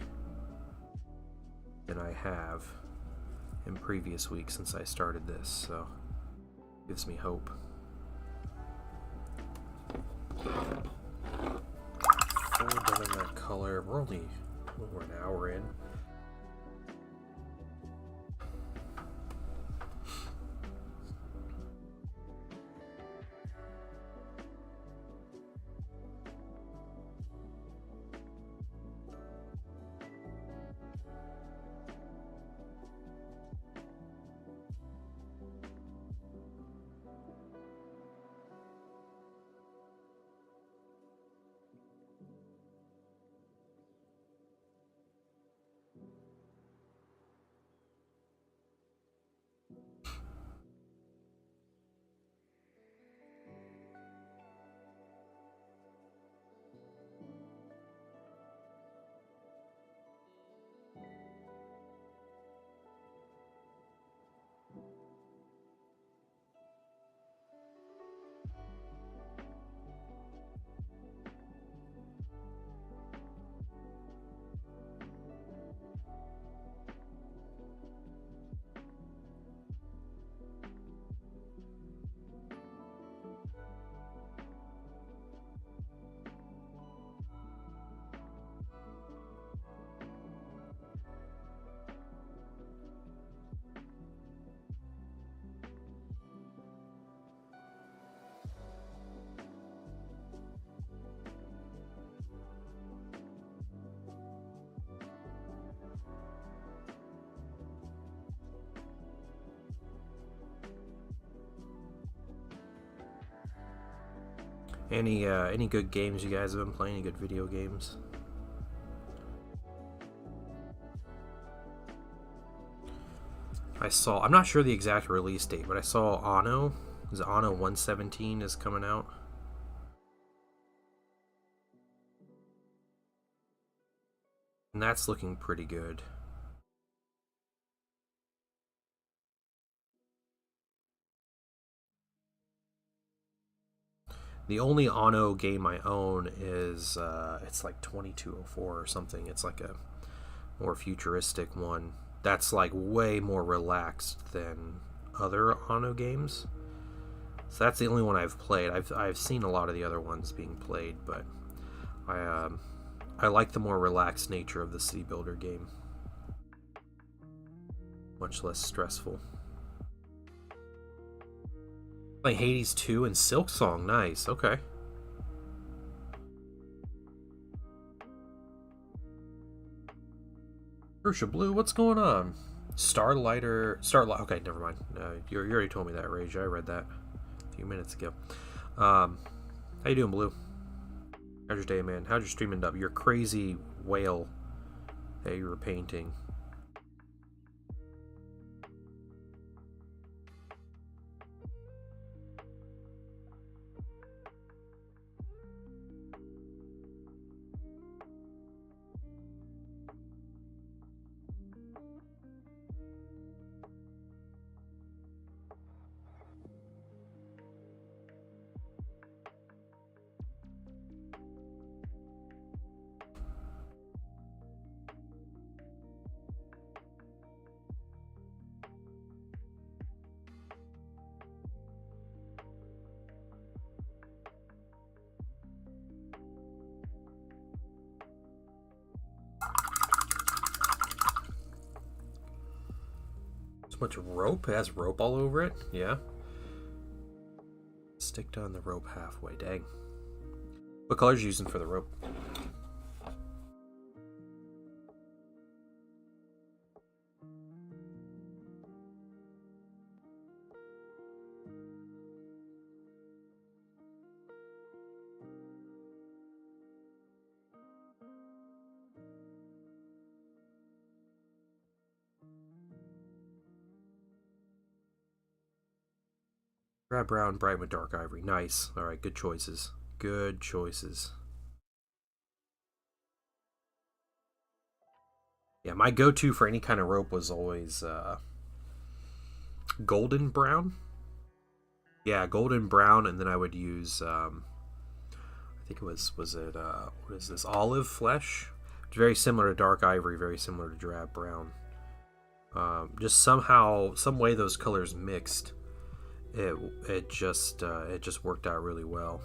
than I have in previous weeks since I started this, so gives me hope. we're done in that color. We're only over an hour in. Any good games you guys have been playing? Any good video games? I'm not sure the exact release date, but I saw Anno. Is it Anno 117 is coming out? And that's looking pretty good. The only Anno game I own is, it's like 2204 or something. It's like a more futuristic one. That's like way more relaxed than other Anno games. So that's the only one I've played. I've seen a lot of the other ones being played, but I like the more relaxed nature of the city builder game. Much less stressful. Playing Hades 2 and Silksong, nice, okay. Crucia Blue, what's going on? Starlight, okay, never mind. You already told me that, Rage. I read that a few minutes ago. How you doing, Blue? How's your day, man? How's your stream end up? Your crazy whale that you were painting. Much rope? It has rope all over it? Yeah. Stick down the rope halfway. Dang. What color are you using for the rope? Drab brown, bright with dark ivory. Nice. Alright, good choices. Good choices. Yeah, my go-to for any kind of rope was always golden brown. Yeah, golden brown, and then I would use I think it was it what is this, olive flesh? It's very similar to dark ivory, very similar to drab brown. Just somehow, some way those colors mixed, it just worked out really well.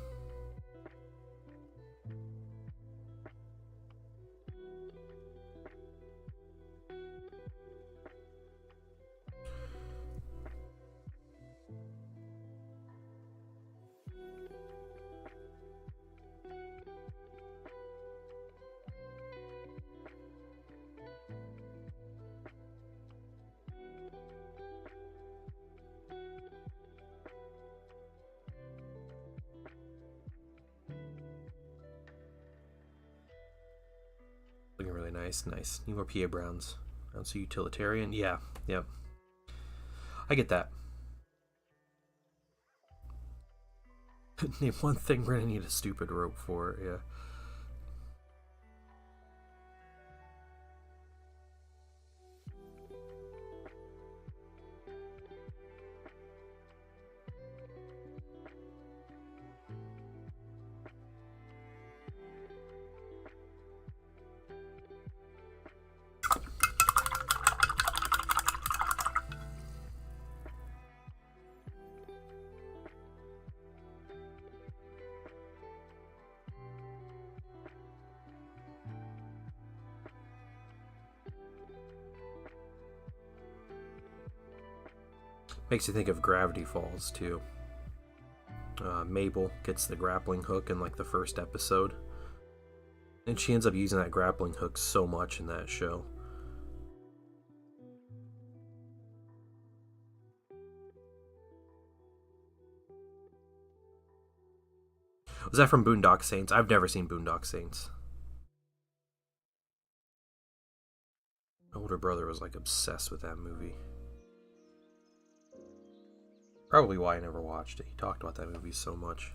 Nice. Need more PA Browns. So utilitarian. Yeah. Yep. I get that. Name one thing we're gonna need a stupid rope for. Yeah. Makes you think of Gravity Falls too. Mabel gets the grappling hook in like the first episode, and she ends up using that grappling hook so much in that show. Was that from Boondock Saints? I've never seen Boondock Saints. My older brother was like obsessed with that movie. Probably why I never watched it. He talked about that movie so much.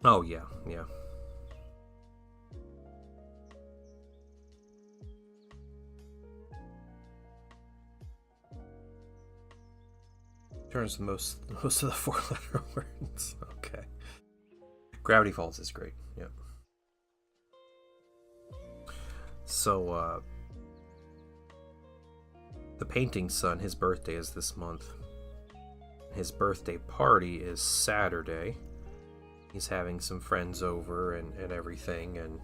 Oh, yeah. Turns most of the 4-letter words. Okay. Gravity Falls is great. Yep. So, the painting son, his birthday is this month. His birthday party is Saturday. He's having some friends over and everything, and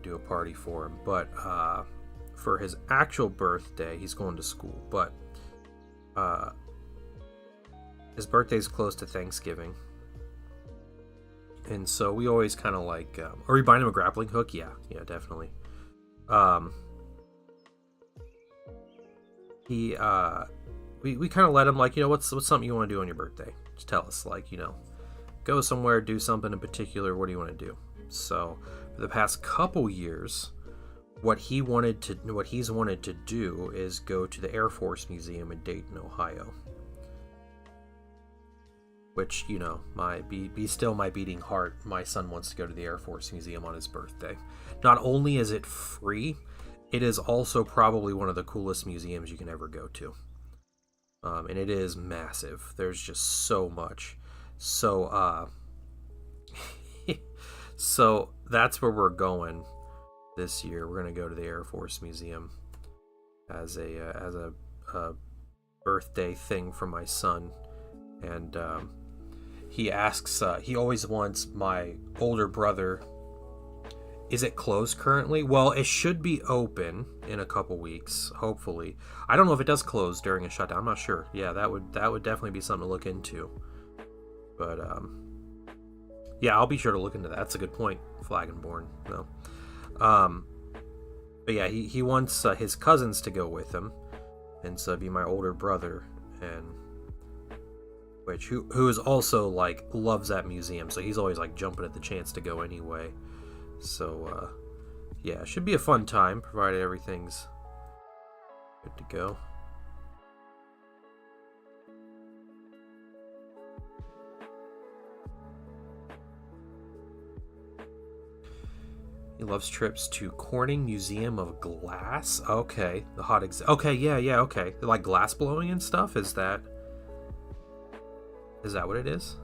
do a party for him. But for his actual birthday, he's going to school. But his birthday's close to Thanksgiving, and so we always kind of like, are we buying him a grappling hook? Yeah, definitely. We kind of let him, like, what's something you want to do on your birthday? Just tell us, like, go somewhere, do something in particular. What do you want to do? So for the past couple years, what he's wanted to do is go to the Air Force Museum in Dayton, Ohio. Which, be still my beating heart. My son wants to go to the Air Force Museum on his birthday. Not only is it free, it is also probably one of the coolest museums you can ever go to. And it is massive. There's just so much. So, so that's where we're going this year. We're going to go to the Air Force Museum as a birthday thing for my son. And he asks, he always wants my older brother. Is it closed currently? Well, it should be open in a couple weeks, hopefully. I don't know if it does close during a shutdown. I'm not sure. Yeah, that would definitely be something to look into. But yeah, I'll be sure to look into that. That's a good point, Flagonborn. No. But yeah, he wants his cousins to go with him, and so it'd be my older brother, and who is also like loves that museum, so he's always like jumping at the chance to go anyway. So yeah, it should be a fun time, provided everything's good to go. He loves trips to Corning Museum of Glass. Okay, the hot okay, yeah, okay. Like glass blowing and stuff. Is that what it is?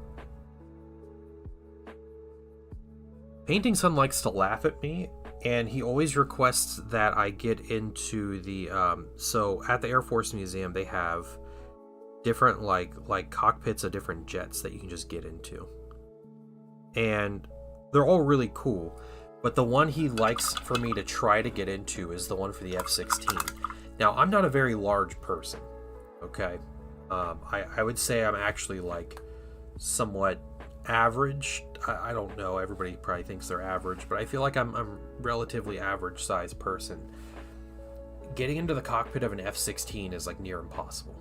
Painting Son likes to laugh at me, and he always requests that I get into the so at the Air Force Museum they have different like cockpits of different jets that you can just get into, and they're all really cool. But the one he likes for me to try to get into is the one for the F-16. Now, I'm not a very large person, okay? I would say I'm actually like somewhat average. I don't know. Everybody probably thinks they're average, but I feel like I'm relatively average sized person. Getting into the cockpit of an F-16 is like near impossible.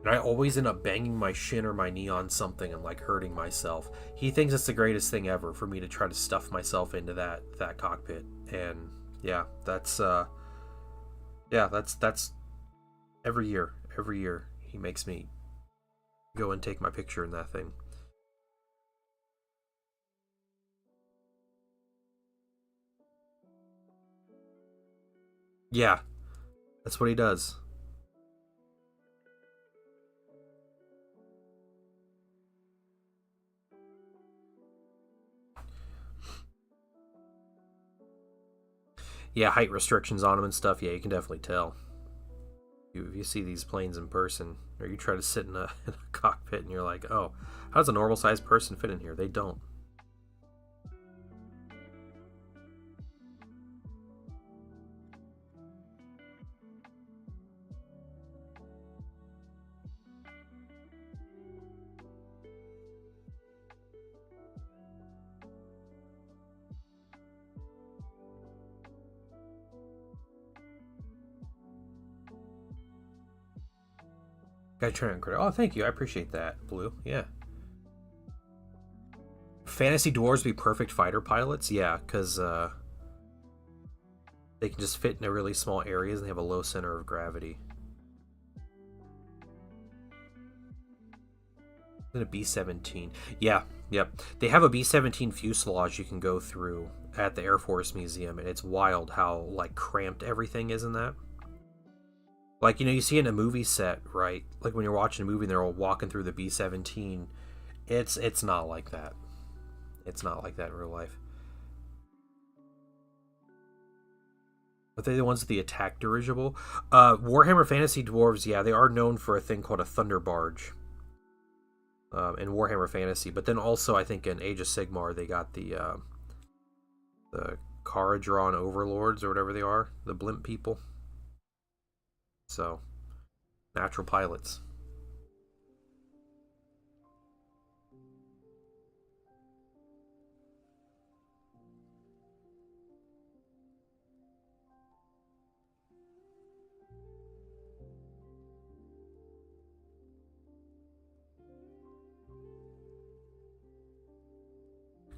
And I always end up banging my shin or my knee on something and like hurting myself. He thinks it's the greatest thing ever for me to try to stuff myself into that cockpit. And yeah, that's every year he makes me go and take my picture in that thing. Yeah, that's what he does. Yeah, height restrictions on them and stuff. Yeah, you can definitely tell. If you see these planes in person, or you try to sit in a cockpit and you're like, oh, how does a normal sized person fit in here? They don't. Guy trying credit. Oh, thank you. I appreciate that, Blue. Yeah. Fantasy dwarves be perfect fighter pilots. Yeah, because they can just fit in really small areas and they have a low center of gravity. Then a B-17. Yeah, yep. They have a B-17 fuselage you can go through at the Air Force Museum, and it's wild how like cramped everything is in that. Like, you see in a movie set, right? Like when you're watching a movie and they're all walking through the B-17. It's not like that. It's not like that in real life. Are they the ones with the attack dirigible? Warhammer Fantasy Dwarves, yeah, they are known for a thing called a Thunder Barge. In Warhammer Fantasy. But then also, I think in Age of Sigmar, they got the Kharadron Overlords, or whatever they are. The blimp people. So, natural pilots.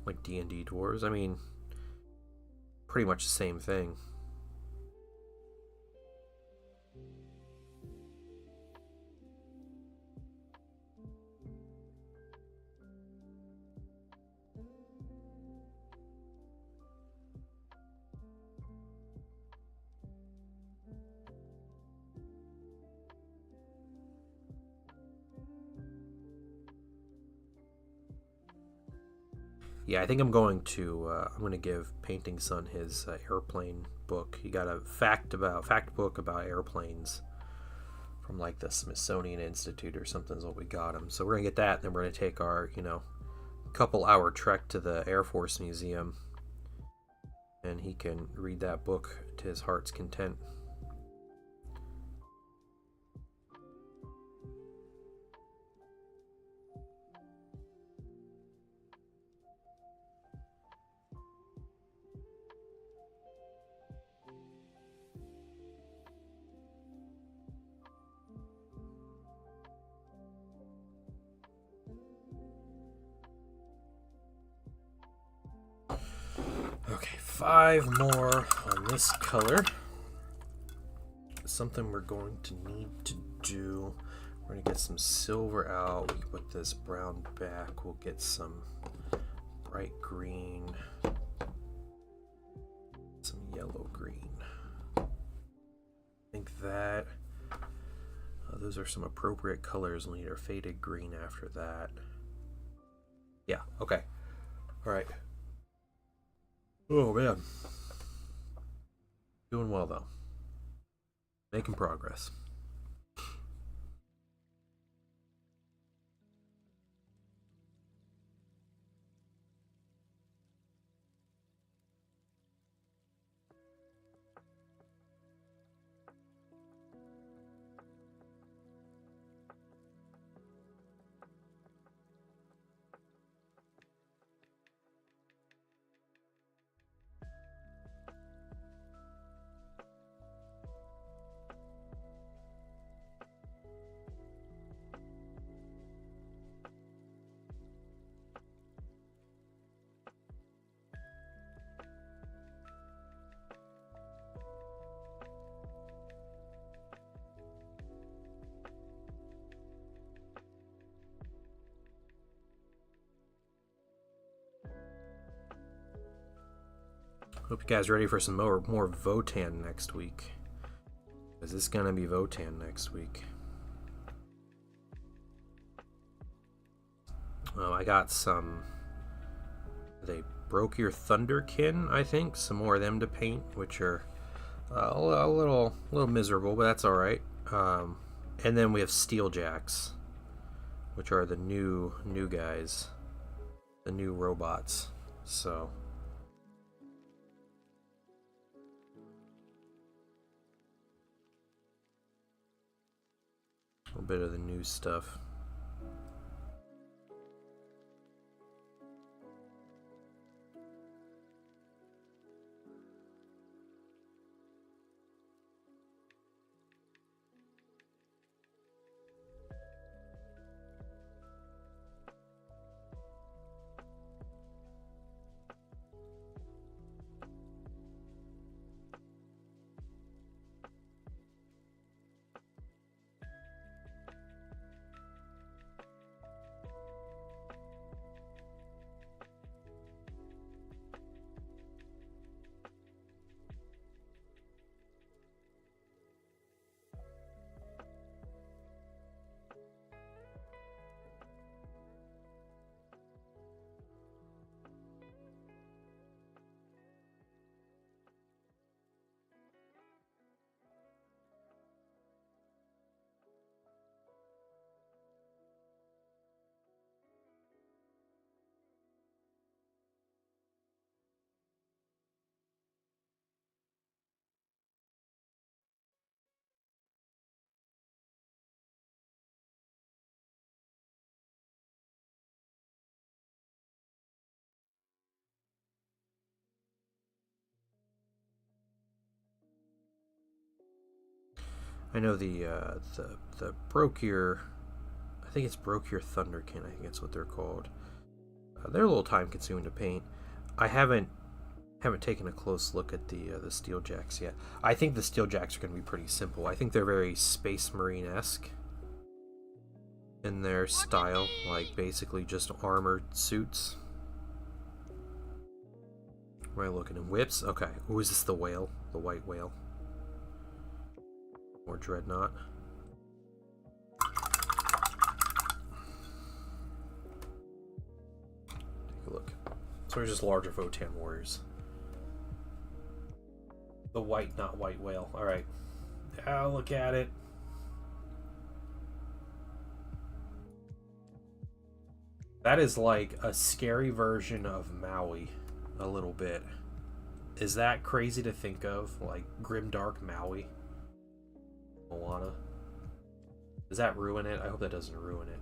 Like D&D dwarves. I mean, pretty much the same thing. Yeah, I think I'm going to give Painting Son his airplane book. He got a fact book about airplanes from like the Smithsonian Institute or something is what we got him. So we're gonna get that, and then we're gonna take our couple hour trek to the Air Force Museum, and he can read that book to his heart's content. Okay, 5 more on this color. Something we're going to need to do. We're going to get some silver out. We can put this brown back. We'll get some bright green. Some yellow green. I think that those are some appropriate colors. We'll need our faded green after that. Yeah, okay. Alright. Oh man. Doing well though. Making progress. Hope you guys are ready for some more Votann next week. Because it's going to be Votann next week. Oh, I got some... They Brokir Thunderkin, I think. Some more of them to paint, which are a little miserable, but that's alright. And then we have Steeljacks, which are the new guys. The new robots. So... a little bit of the new stuff. I know the Brokir, I think it's Brokir Thunderkin, I think that's what they're called. They're a little time consuming to paint. I haven't taken a close look at the Steeljacks yet. I think the Steeljacks are going to be pretty simple. I think they're very Space Marine-esque in their style, like basically just armored suits. Where am I looking at? Whips? Okay. Who is this? The whale? The white whale? Or Dreadnought. Take a look. So they're just larger Votann warriors. The white, not white whale. Alright. I'll look at it. That is like a scary version of Maui. A little bit. Is that crazy to think of? Like grimdark Maui? Moana. Does that ruin it? I hope that doesn't ruin it.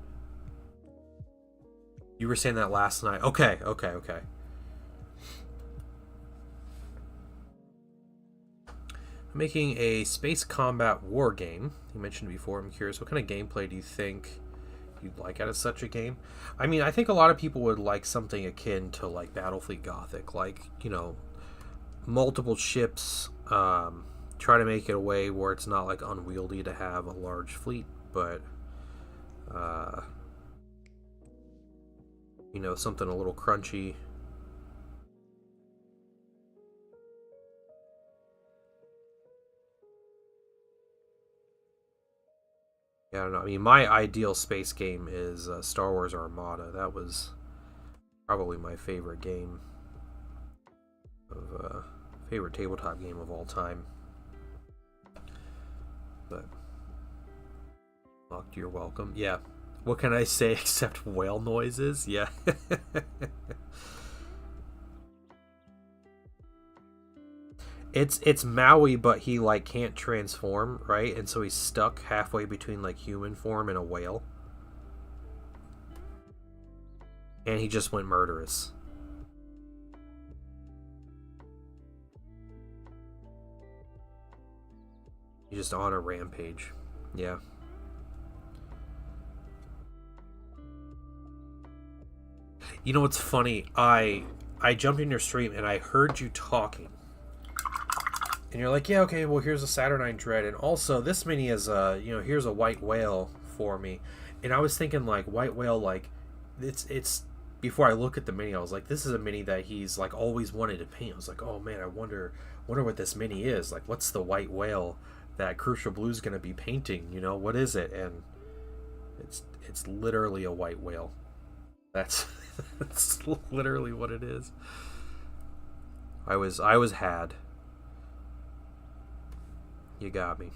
You were saying that last night. Okay. I'm making a space combat war game. You mentioned before. I'm curious, what kind of gameplay do you think you'd like out of such a game? I mean, I think a lot of people would like something akin to like Battlefleet Gothic, like, you know, multiple ships. Try to make it a way where it's not like unwieldy to have a large fleet, but you know, something a little crunchy. Yeah, I don't know. I mean, my ideal space game is Star Wars Armada. That was probably my favorite game of favorite tabletop game of all time. But locked, you're welcome. Yeah. What can I say except whale noises? Yeah. It's Maui, but he like can't transform, right? And so he's stuck halfway between like human form and a whale. And he just went murderous. He's just on a rampage. Yeah. You know what's funny? I jumped in your stream and I heard you talking. And you're like, yeah, okay, well, here's a Saturnine Dread. And also, this mini is here's a white whale for me. And I was thinking, like, white whale, like, it's before I look at the mini, I was like, this is a mini that he's like always wanted to paint. I was like, oh man, I wonder what this mini is. Like, what's the white whale that Crucial Blue's gonna be painting? You know, what is it? And it's literally a white whale. That's that's literally what it is. I was had. You got me.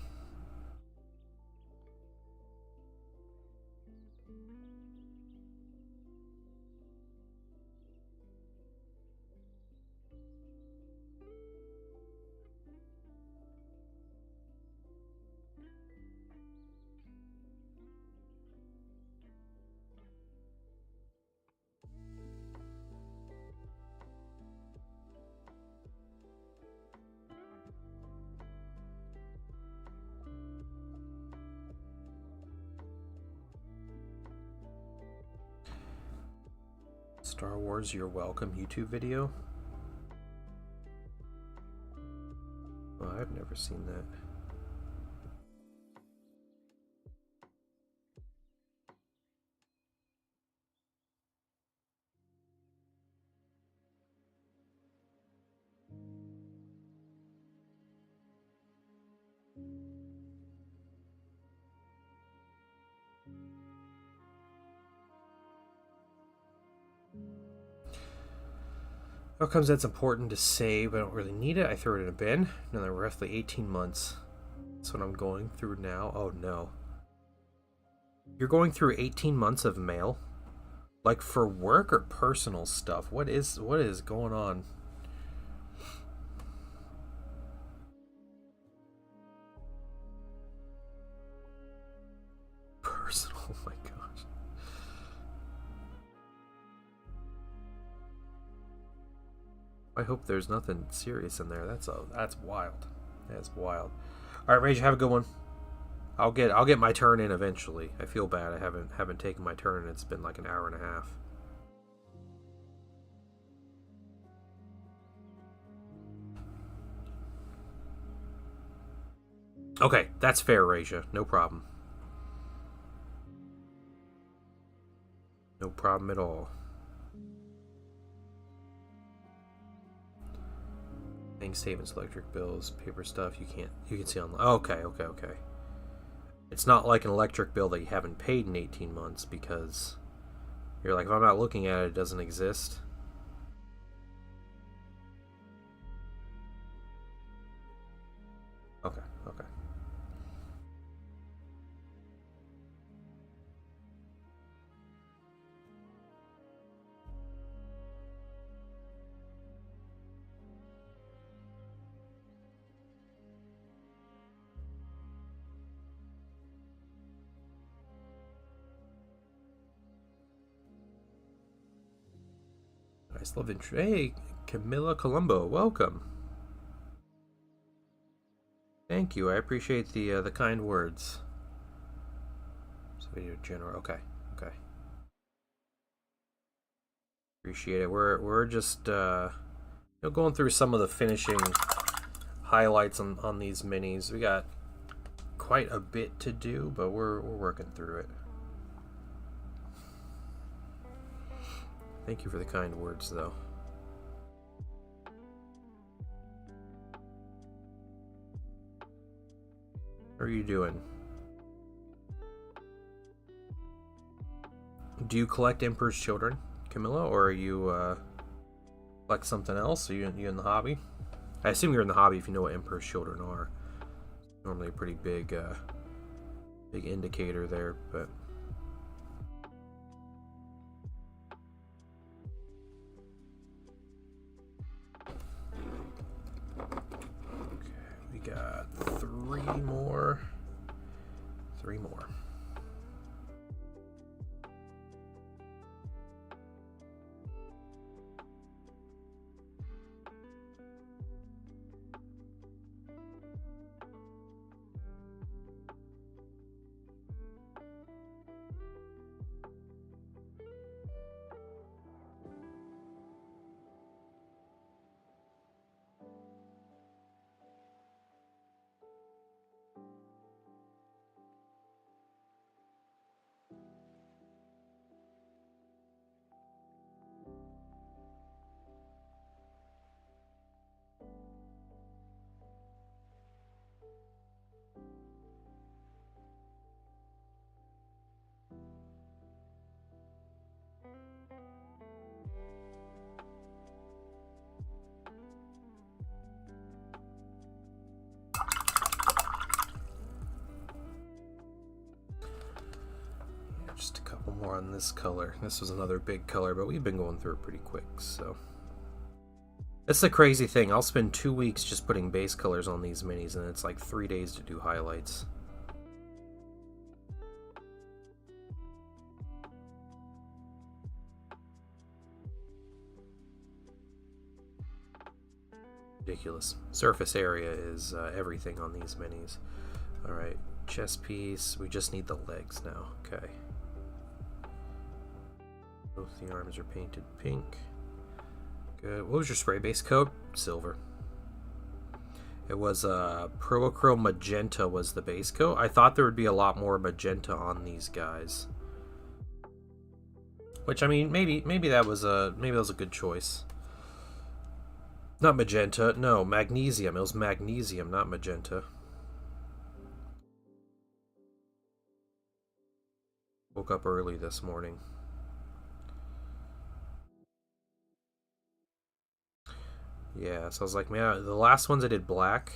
Star Wars You're Welcome YouTube video? Oh, I've never seen that. How comes that's important to save? I don't really need it. I throw it in a bin. Another roughly 18 months. That's what I'm going through now. Oh no. You're going through 18 months of mail? Like for work or personal stuff? What is going on? Personal, oh my gosh. I hope there's nothing serious in there. That's wild. That's wild. All right, Rage, have a good one. I'll get my turn in eventually. I feel bad. I haven't taken my turn. It's been like an hour and a half. Okay, that's fair, Raja. No problem. No problem at all. Bank statements, electric bills, paper stuff. You can see online. Okay. It's not like an electric bill that you haven't paid in 18 months because you're like, if I'm not looking at it, it doesn't exist. Okay. Nice love intro. Hey, Camilla Colombo, welcome. Thank you. I appreciate the kind words. So video general. Okay. Appreciate it. We're just going through some of the finishing highlights on these minis. We got quite a bit to do, but we're working through it. Thank you for the kind words, though. How are you doing? Do you collect Emperor's Children, Camilla, or are you collect something else? Are you in the hobby? I assume you're in the hobby if you know what Emperor's Children are. Normally a pretty big indicator there, but. Got three more. Just a couple more on this color. This was another big color, but we've been going through it pretty quick, so. That's the crazy thing. I'll spend 2 weeks just putting base colors on these minis, and it's like 3 days to do highlights. Ridiculous. Surface area is everything on these minis. Alright, chest piece. We just need the legs now. Okay. Both the arms are painted pink. Good. What was your spray base coat? Silver. It was Probachrome Magenta was the base coat. I thought there would be a lot more magenta on these guys. Which, I mean, maybe that was a good choice. Not magenta, no, magnesium. It was magnesium, not magenta. Woke up early this morning. Yeah, so I was like, man, the last ones I did black.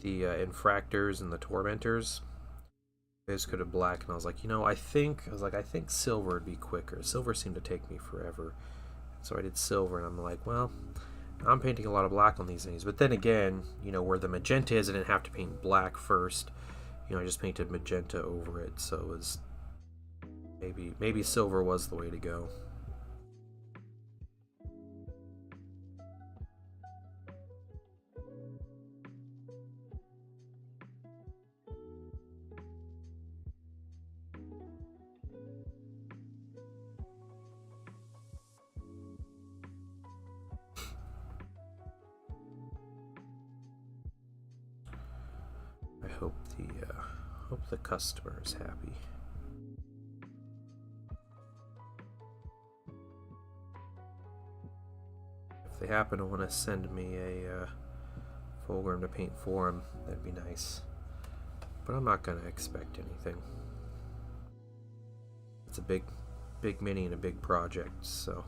The Infractors and the Tormentors. I just could have black, and I was like, you know, I think silver would be quicker. Silver seemed to take me forever. So I did silver, and I'm like, well, I'm painting a lot of black on these things. But then again, you know, where the magenta is, I didn't have to paint black first. You know, I just painted magenta over it, so it was maybe silver was the way to go. Hope the customer is happy. If they happen to want to send me a Fulgrim to paint for them, that'd be nice. But I'm not going to expect anything. It's a big mini and a big project, so.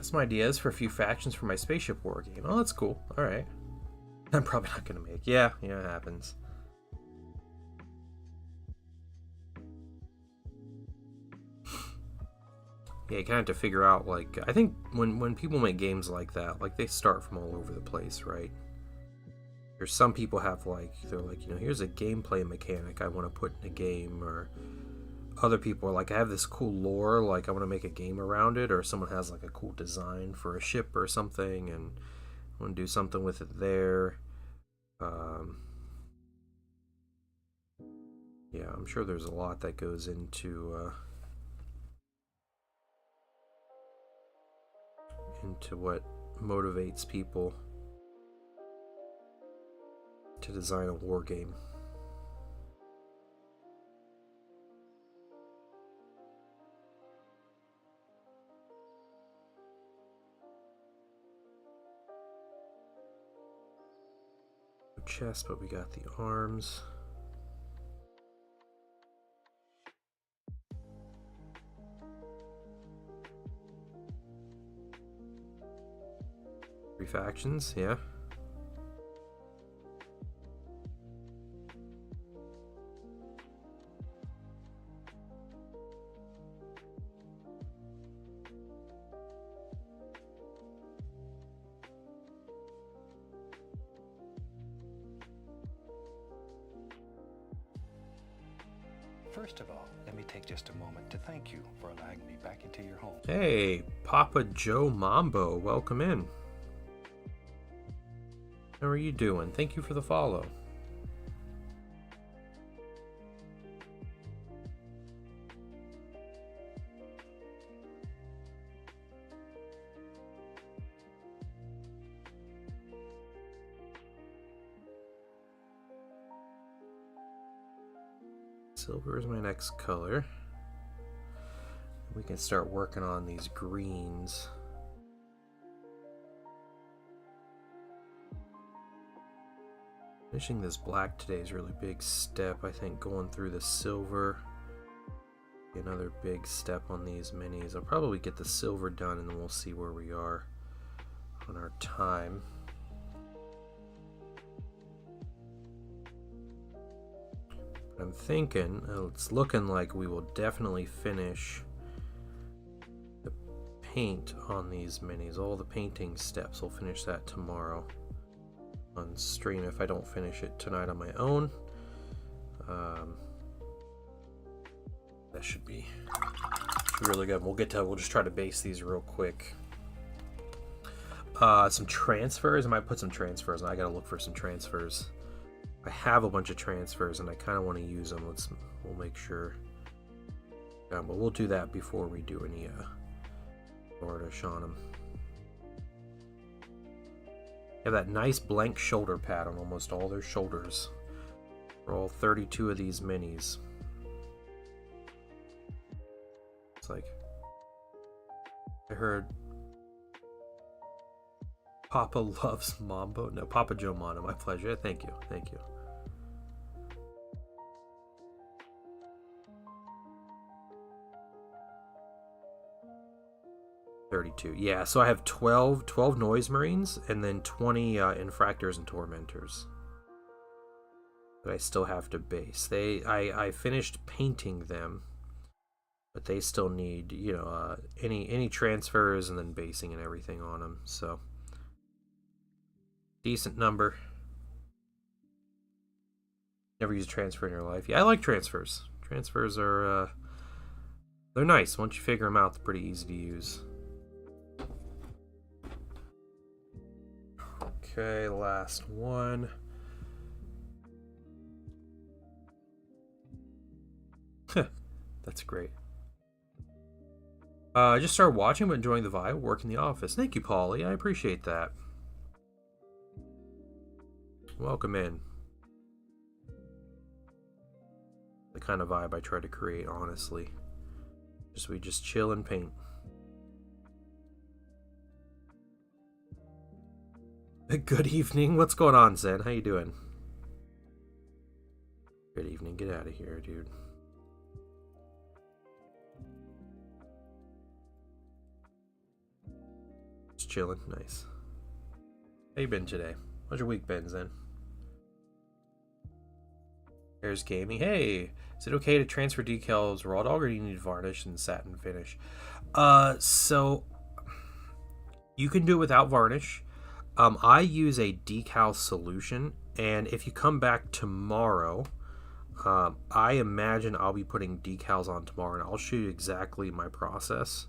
Some ideas for a few factions for my spaceship war game. Oh, that's cool. Alright. I'm probably not gonna make. Yeah, it happens. Yeah, you kind of have to figure out, like, I think when people make games like that, like, they start from all over the place, right? There's some people have, like, they're like, you know, here's a gameplay mechanic I want to put in a game, or other people are like, I have this cool lore, like I want to make a game around it, or someone has like a cool design for a ship or something and I want to do something with it there. Yeah, I'm sure there's a lot that goes into what motivates people to design a war game. Chest, but we got the arms. Three factions, yeah. First of all, let me take just a moment to thank you for allowing me back into your home. Hey, Papa Joe Mambo, welcome in. How are you doing? Thank you for the follow. Silver is my next color. We can start working on these greens. Finishing this black today is a really big step. I think going through the silver, another big step on these minis. I'll probably get the silver done and then we'll see where we are on our time. But I'm thinking, it's looking like we will definitely finish the paint on these minis. All the painting steps, we'll finish that tomorrow on stream if I don't finish it tonight on my own. That should be really good. We'll just try to base these real quick. Some transfers. I might put some transfers. I gotta look for some transfers. I have a bunch of transfers and I kind of want to use them. We'll make sure. But we'll do that before we do any varnish on them. Have that nice blank shoulder pad on almost all their shoulders for all 32 of these minis. It's like I heard Papa loves Mambo. No, Papa Joe Mono, my pleasure. Thank you. 32. Yeah, so I have 12 Noise Marines and then 20 Infractors and Tormentors that I still have to base. I finished painting them, but they still need, any transfers and then basing and everything on them. So decent number. Never used a transfer in your life? Yeah, I like transfers. Transfers are they're nice. Once you figure them out, they're pretty easy to use. Okay, last one. That's great. I just started watching but enjoying the vibe. Work in the office. Thank you, Paulie. I appreciate that. Welcome in. The kind of vibe I try to create, honestly. We just chill and paint. Good evening. What's going on, Zen? How you doing? Good evening. Get out of here, dude. Just chilling. Nice. How you been today? How's your week been, Zen? There's Gaming. Hey, is it okay to transfer decals raw dog, or do you need varnish and satin finish? So you can do it without varnish. I use a decal solution, and if you come back tomorrow, I imagine I'll be putting decals on tomorrow, and I'll show you exactly my process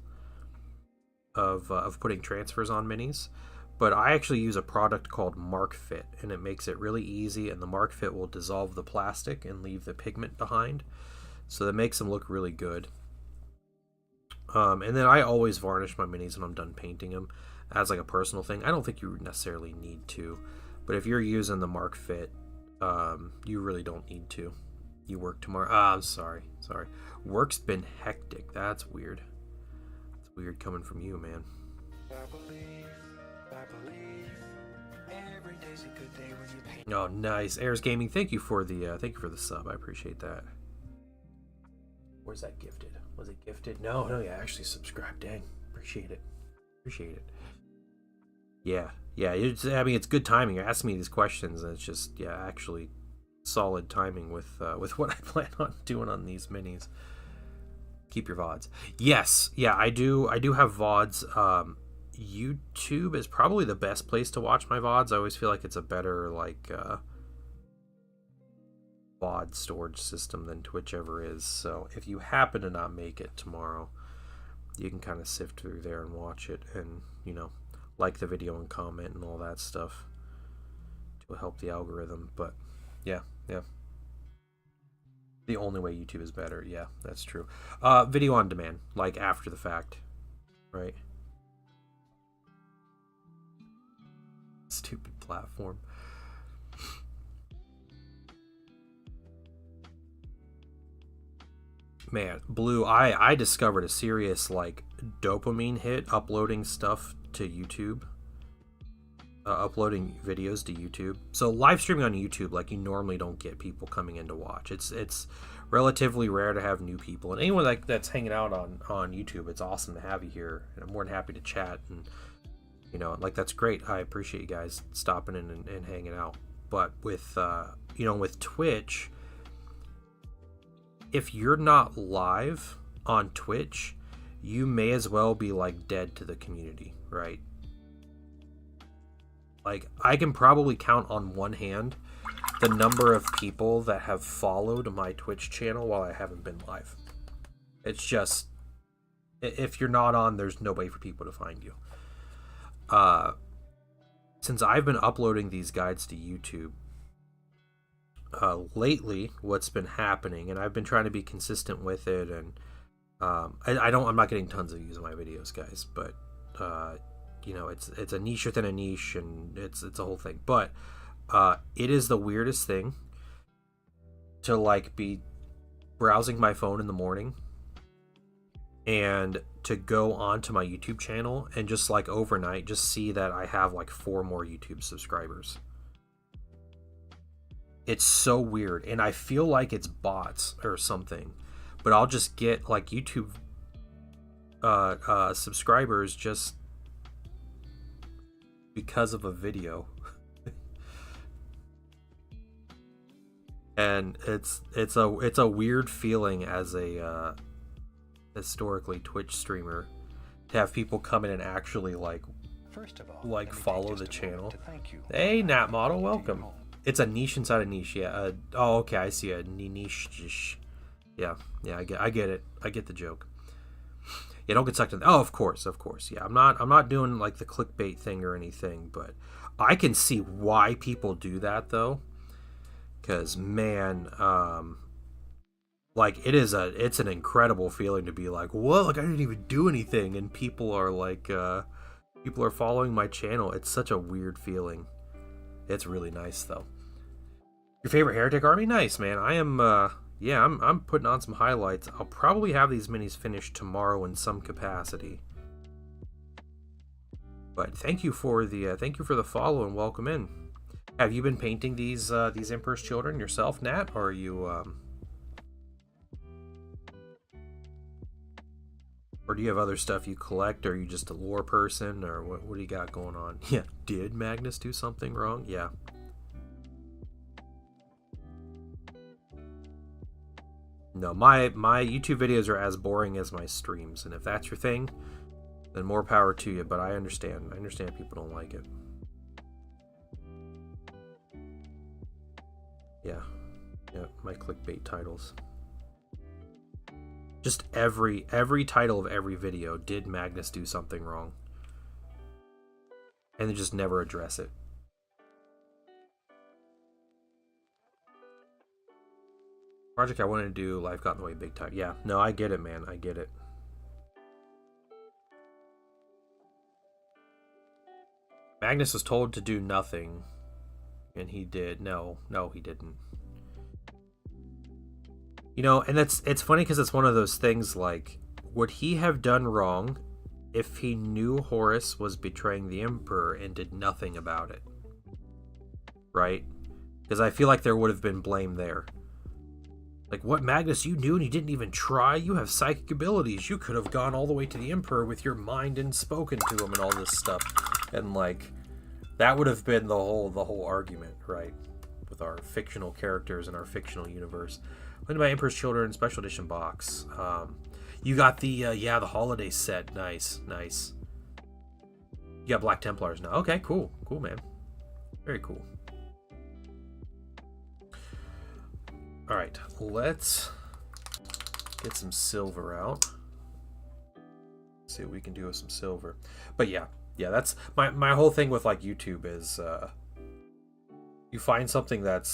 of putting transfers on minis. But I actually use a product called Mark Fit, and it makes it really easy, and the Mark Fit will dissolve the plastic and leave the pigment behind, so that makes them look really good. And then I always varnish my minis when I'm done painting them as like a personal thing. I don't think you necessarily need to, but if you're using the Mark Fit, you really don't need to. You work tomorrow. I'm sorry. Work's been hectic. That's weird. It's weird coming from you, man. I believe every day's a good day when you paint. Oh, nice. Airs Gaming, thank you for the sub. I appreciate that. Where's that gifted? Was it gifted? No, yeah, actually subscribed. Dang, appreciate it. Yeah. It's good timing. You're asking me these questions, and it's just, actually solid timing with what I plan on doing on these minis. Keep your VODs. Yes, I do have VODs. YouTube is probably the best place to watch my VODs. I always feel like it's a better VOD storage system than Twitch ever is. So if you happen to not make it tomorrow, you can kind of sift through there and watch it, and like the video and comment and all that stuff to help the algorithm. But yeah, the only way YouTube is better. Yeah, that's true. Video on demand, like after the fact, right? Stupid platform. Man, Blue, I discovered a serious dopamine hit uploading stuff to YouTube. uploading videos to YouTube. So live streaming on YouTube, like, you normally don't get people coming in to watch. It's relatively rare to have new people, and anyone that's hanging out on YouTube, it's awesome to have you here, and I'm more than happy to chat, and like, that's great. I appreciate you guys stopping in and hanging out. But with with Twitch, if you're not live on Twitch, you may as well be like dead to the community, right? Like, I can probably count on one hand the number of people that have followed my Twitch channel while I haven't been live. It's just, if you're not on, there's no way for people to find you. Since I've been uploading these guides to YouTube, lately, what's been happening, and I've been trying to be consistent with it, and I'm not getting tons of views on my videos, guys, but it's a niche within a niche, and it's a whole thing. But it is the weirdest thing to, like, be browsing my phone in the morning and to go onto my YouTube channel and just, like, overnight just see that I have like 4 more YouTube subscribers. It's so weird, and I feel like it's bots or something, but I'll just get like YouTube subscribers just because of a video. And it's a weird feeling as a historically Twitch streamer to have people come in and actually First of all, like follow the channel. Thank you. Hey, Nat Model, welcome. It's a niche inside a niche, yeah. Oh, okay, I see a niche. Yeah, I get it. I get the joke. Yeah, don't get sucked in. Oh, of course. Yeah, I'm not doing like the clickbait thing or anything, but I can see why people do that though. Because, man, like, it's an incredible feeling to be like, whoa, like, I didn't even do anything, and people are like, people are following my channel. It's such a weird feeling. It's really nice though. Your favorite Heretic army? Nice, man. I am, I'm putting on some highlights. I'll probably have these minis finished tomorrow in some capacity. But thank you for the follow and welcome in. Have you been painting these Emperor's Children yourself, Nat, or are you or do you have other stuff you collect, or are you just a lore person, or what do you got going on? Yeah, did Magnus do something wrong? Yeah. No, my YouTube videos are as boring as my streams, and if that's your thing, then more power to you, but I understand. I understand people don't like it. Yeah, my clickbait titles. Just every title of every video, did Magnus do something wrong? And they just never address it. Project I wanted to do, life got in the way big time. Yeah, no, I get it, man. I get it. Magnus was told to do nothing, and he did. No, he didn't. And it's funny because it's one of those things, like, would he have done wrong if he knew Horus was betraying the Emperor and did nothing about it? Right? Because I feel like there would have been blame there. Like, what, Magnus, you knew and you didn't even try? You have psychic abilities. You could have gone all the way to the Emperor with your mind and spoken to him and all this stuff. And, like, that would have been the whole argument, right? With our fictional characters and our fictional universe. Played by Emperor's Children Special Edition box. You got the holiday set. Nice. You got Black Templars now. Okay, cool, man. Very cool. All right, let's get some silver out. See what we can do with some silver. But yeah, that's my whole thing with like YouTube is you find something that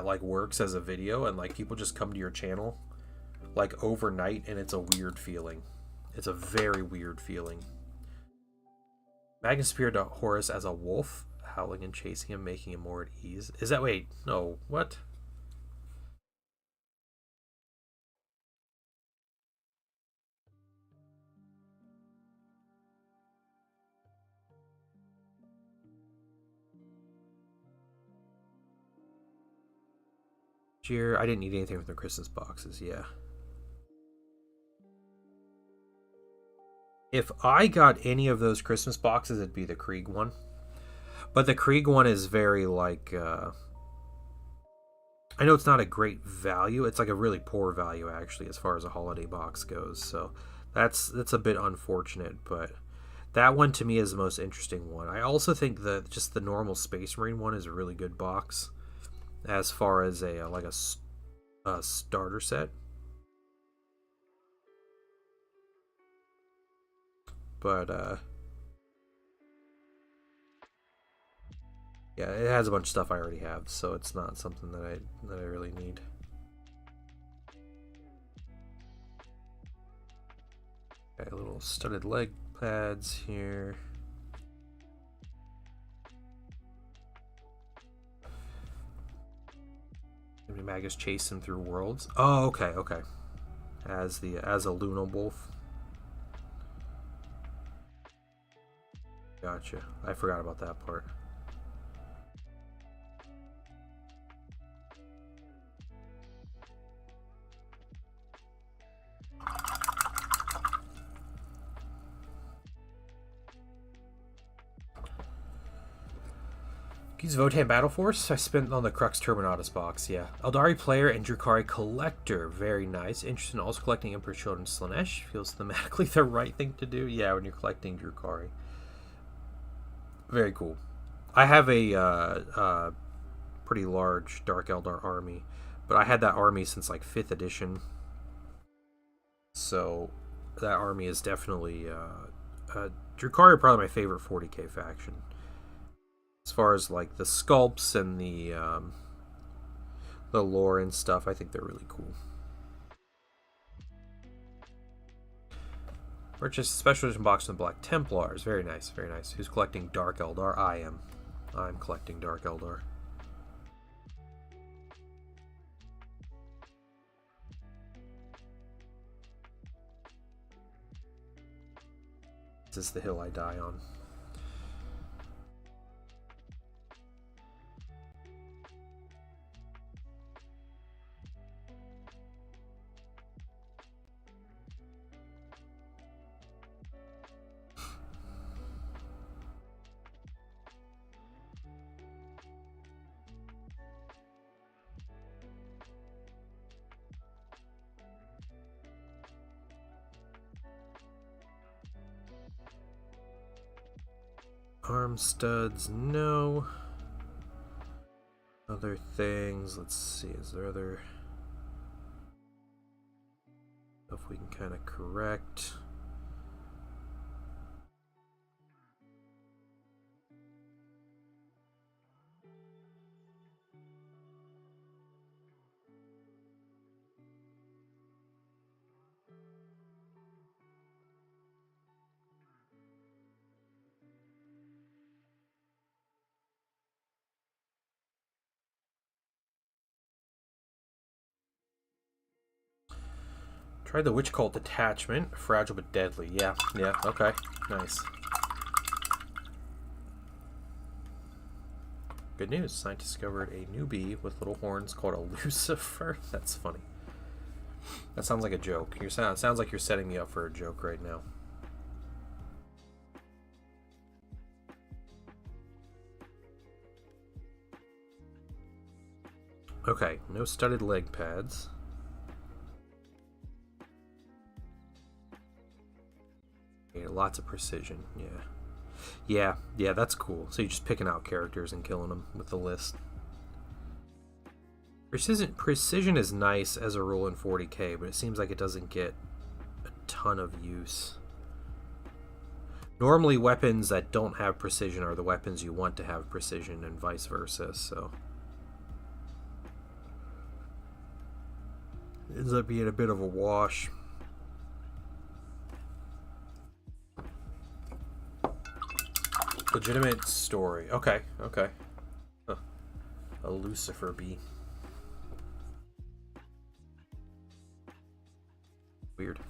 like works as a video, and like people just come to your channel like overnight, and it's a weird feeling. It's a very weird feeling. Magnus appeared to Horus as a wolf, howling and chasing him, making him more at ease. Is that, wait, no, what? year. I didn't need anything from the Christmas boxes, yeah. If I got any of those Christmas boxes, it'd be the Krieg one. But the Krieg one is very, like, I know it's not a great value. It's like a really poor value, actually, as far as a holiday box goes. So that's a bit unfortunate, but that one to me is the most interesting one. I also think that just the normal Space Marine one is a really good box as far as a starter set. But yeah, it has a bunch of stuff I already have, so it's not something that I really need. Got little studded leg pads here. Maybe Magus chasing through worlds. Oh, okay. As a Luna Wolf. Gotcha. I forgot about that part. Use Votann Battle Force. I spent on the Crux Terminatus box, yeah. Eldari Player and Drukhari Collector. Very nice. Interested in also collecting Emperor Children Slaanesh. Feels thematically the right thing to do. Yeah, when you're collecting Drukhari. Very cool. I have a pretty large Dark Eldar army, but I had that army since like 5th edition. So that army is definitely... Drukhari are probably my favorite 40k faction. As far as like the sculpts and the lore and stuff, I think they're really cool. Purchase special edition box from the Black Templars. Very nice, very nice. Who's collecting Dark Eldar? I am. I'm collecting Dark Eldar. This is the hill I die on. Arm studs, no. Other things, let's see, is there other stuff we can kind of correct? Try the Witch Cult Detachment. Fragile but deadly. Yeah, okay. Nice. Good news. Scientists discovered a newbie with little horns called a Lucifer. That's funny. That sounds like a joke. It sounds like you're setting me up for a joke right now. Okay, no studded leg pads. Yeah, lots of precision, yeah. Yeah, that's cool. So you're just picking out characters and killing them with the list. Precision is nice as a rule in 40k, but it seems like it doesn't get a ton of use. Normally weapons that don't have precision are the weapons you want to have precision and vice versa, so... it ends up being a bit of a wash. Legitimate story. Okay. Huh. A Lucifer bee. Weird.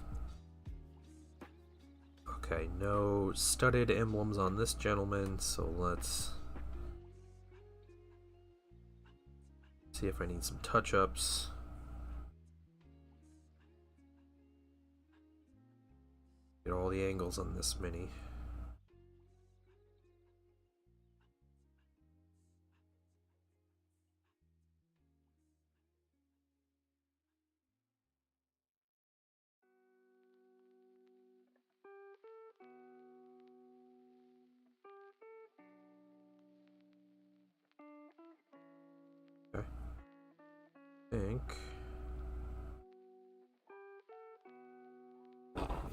Okay, no studded emblems on this gentleman, so let's See if I need some touch-ups. Get all the angles on this Mini. Okay. I think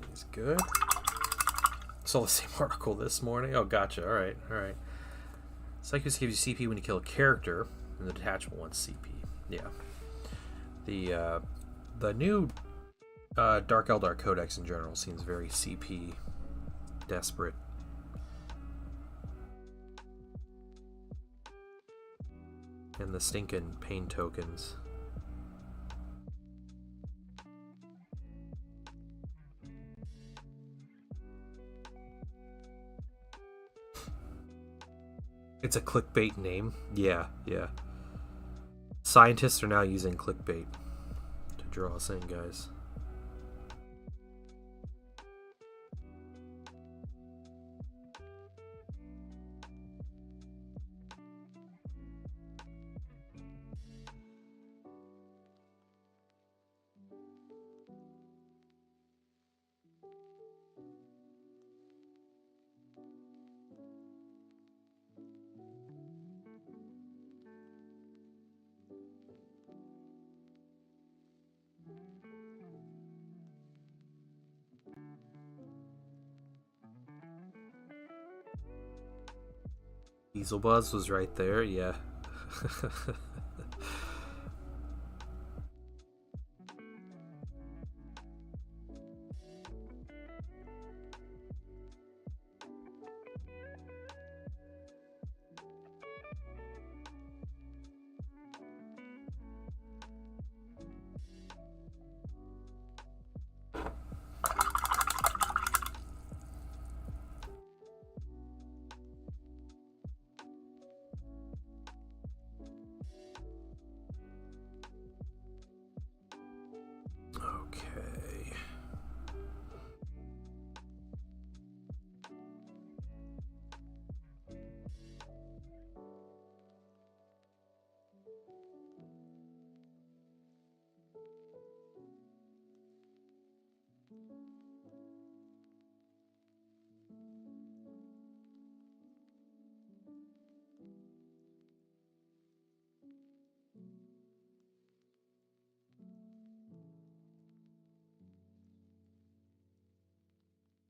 he's good. Saw the same article this morning. Oh, gotcha. All right, all right. Psychos gives you CP when you kill a character, and the detachable wants CP. Yeah. The new Dark Eldar Codex in general seems very CP desperate. And the stinking pain tokens. It's a clickbait name. Yeah, yeah. Scientists are now using clickbait to draw us in, guys. Diesel Buzz was right there, yeah. Okay.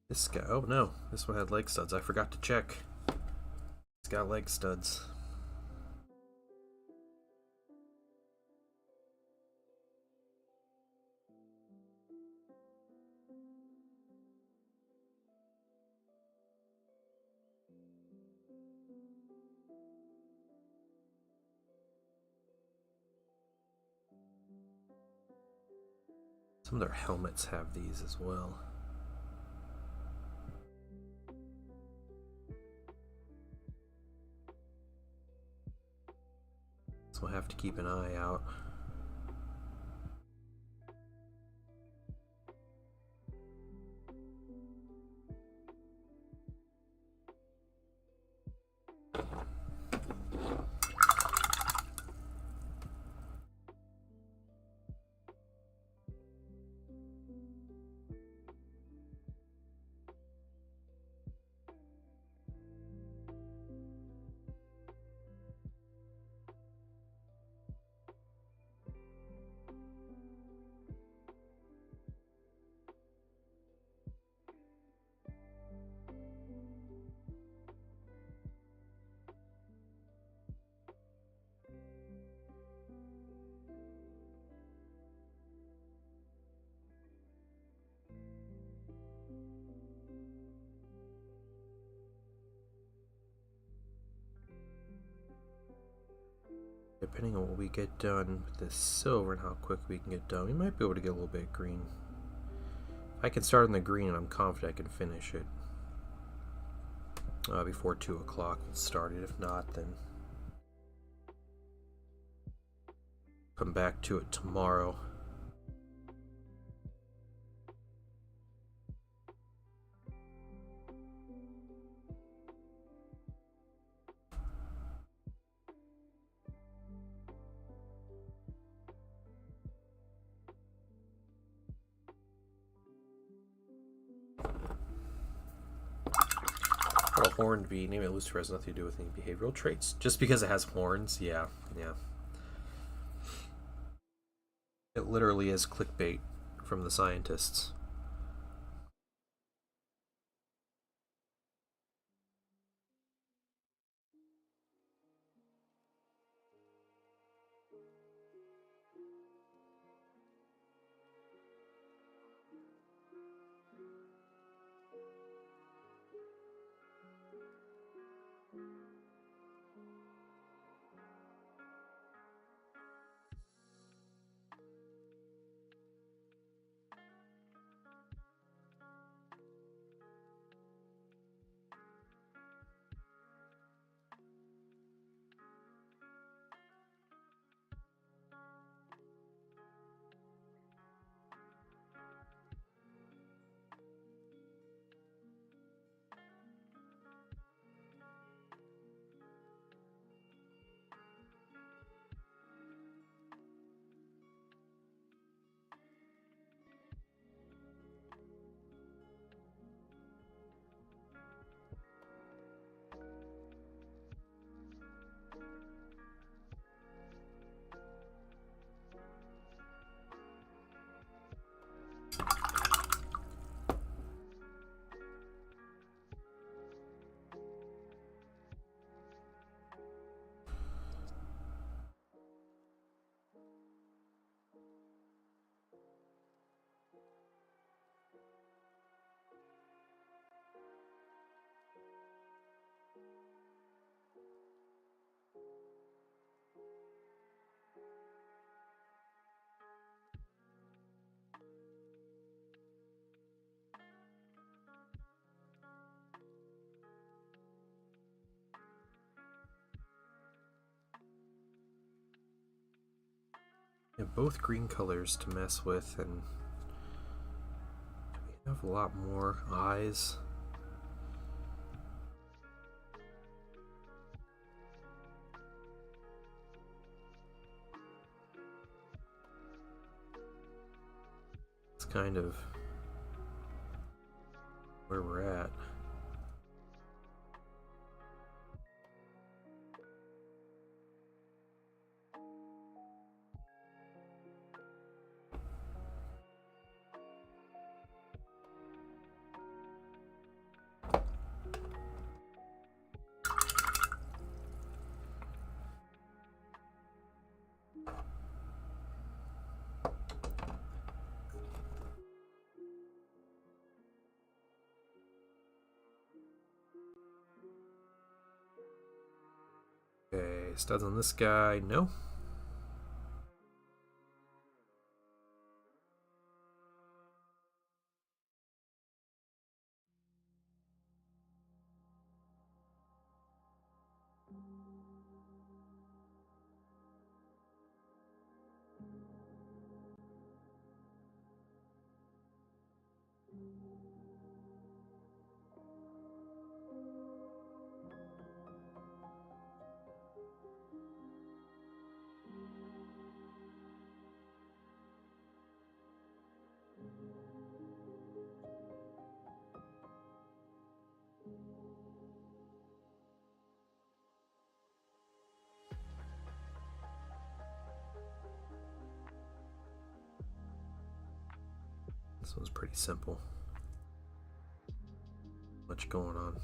This guy, oh no, this one had leg studs. I forgot to check. It's got leg studs. Some of their helmets have these as well. So we'll have to keep an eye out. Depending on what we get done with this silver and how quick we can get done, we might be able to get a little bit green. If I can start on the green, and I'm confident I can finish it before 2 o'clock. We'll start it. If not, then Come back to it tomorrow. A horned bee. Name it Lucifer has nothing to do with any behavioral traits. Just because it has horns, yeah. It literally is clickbait from the scientists. Yeah, both green colors to mess with, and we have a lot more eyes. It's kind of where we're at. Okay, studs on this guy, no. This one's pretty simple. Much going on.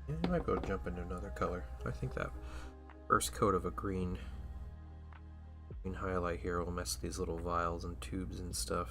Yeah, you might be able to jump into another color. I think that first coat of a green highlight here will mess with these little vials and tubes and stuff.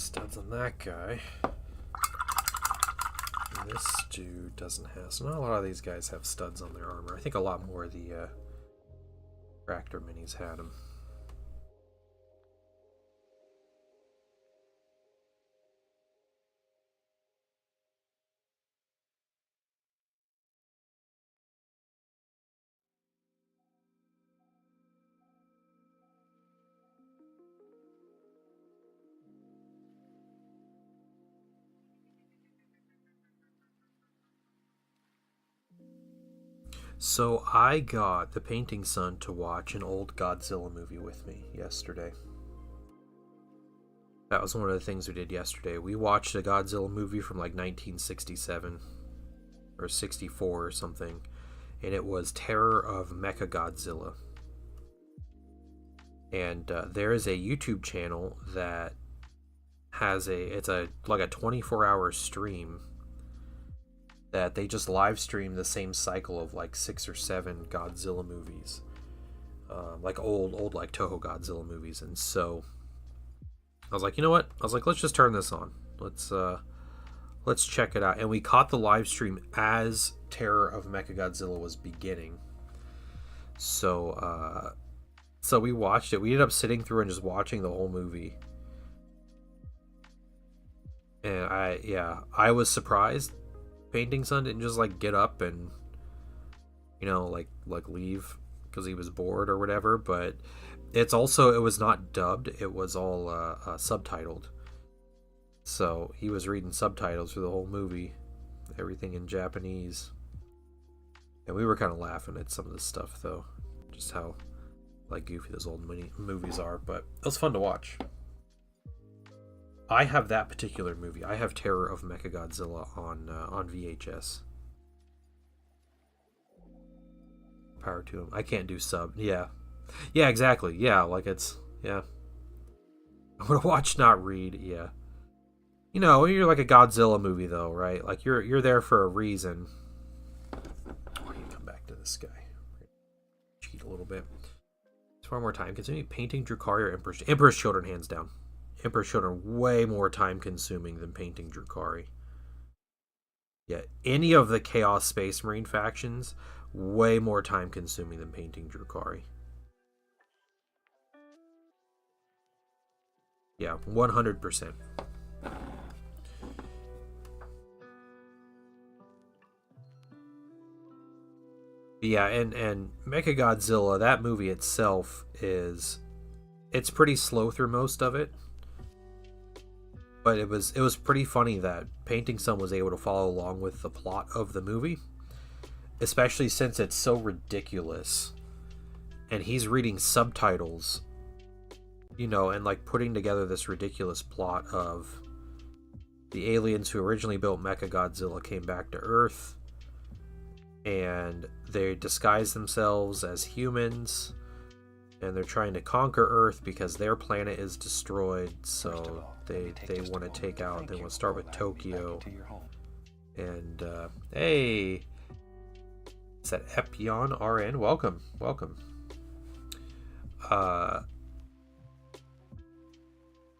studs on that guy. This dude doesn't have. So not a lot of these guys have studs on their armor. I think a lot more of the tractor minis had them. So I got the Painting Son to watch an old Godzilla movie with me yesterday. That was one of the things we did yesterday. We watched a Godzilla movie from like 1967 or 64 or something, and it was Terror of Mechagodzilla. And there is a YouTube channel that has it's like a 24-hour stream that they just live stream the same cycle of like 6 or 7 Godzilla movies, like old like Toho Godzilla movies. And so I was like, you know what? I was like, let's just turn this on. Let's check it out. And we caught the live stream as Terror of Mechagodzilla was beginning. So we watched it. We ended up sitting through and just watching the whole movie. And I was surprised Painting Son didn't just like get up and, you know, like leave because he was bored or whatever. But it was not dubbed, it was all subtitled. So he was reading subtitles for the whole movie, everything in Japanese. And we were kind of laughing at some of this stuff, though, just how like goofy those old movies are. But it was fun to watch. I have that particular movie. I have Terror of Mechagodzilla on VHS. Power to him. I can't do sub. Yeah, exactly. Yeah, like it's I would watch, not read. Yeah, you know, you're like a Godzilla movie though, right? Like you're there for a reason. We're gonna come back to this guy. Cheat a little bit. It's far more time consuming. Painting Drukhari or Emperor's Children, hands down. Emperor's Children, way more time consuming than painting Drukhari. Yeah, any of the Chaos Space Marine factions, way more time consuming than painting Drukhari. Yeah, 100%. Yeah, and Mechagodzilla, that movie itself it's pretty slow through most of it. But it was pretty funny that Painting Son was able to follow along with the plot of the movie, especially since it's so ridiculous, and he's reading subtitles, you know, and like putting together this ridiculous plot of the aliens who originally built Mechagodzilla came back to Earth, and they disguise themselves as humans, and they're trying to conquer Earth because their planet is destroyed, so they want to take out, they want to start with Tokyo. And hey, is that Epion RN? Welcome.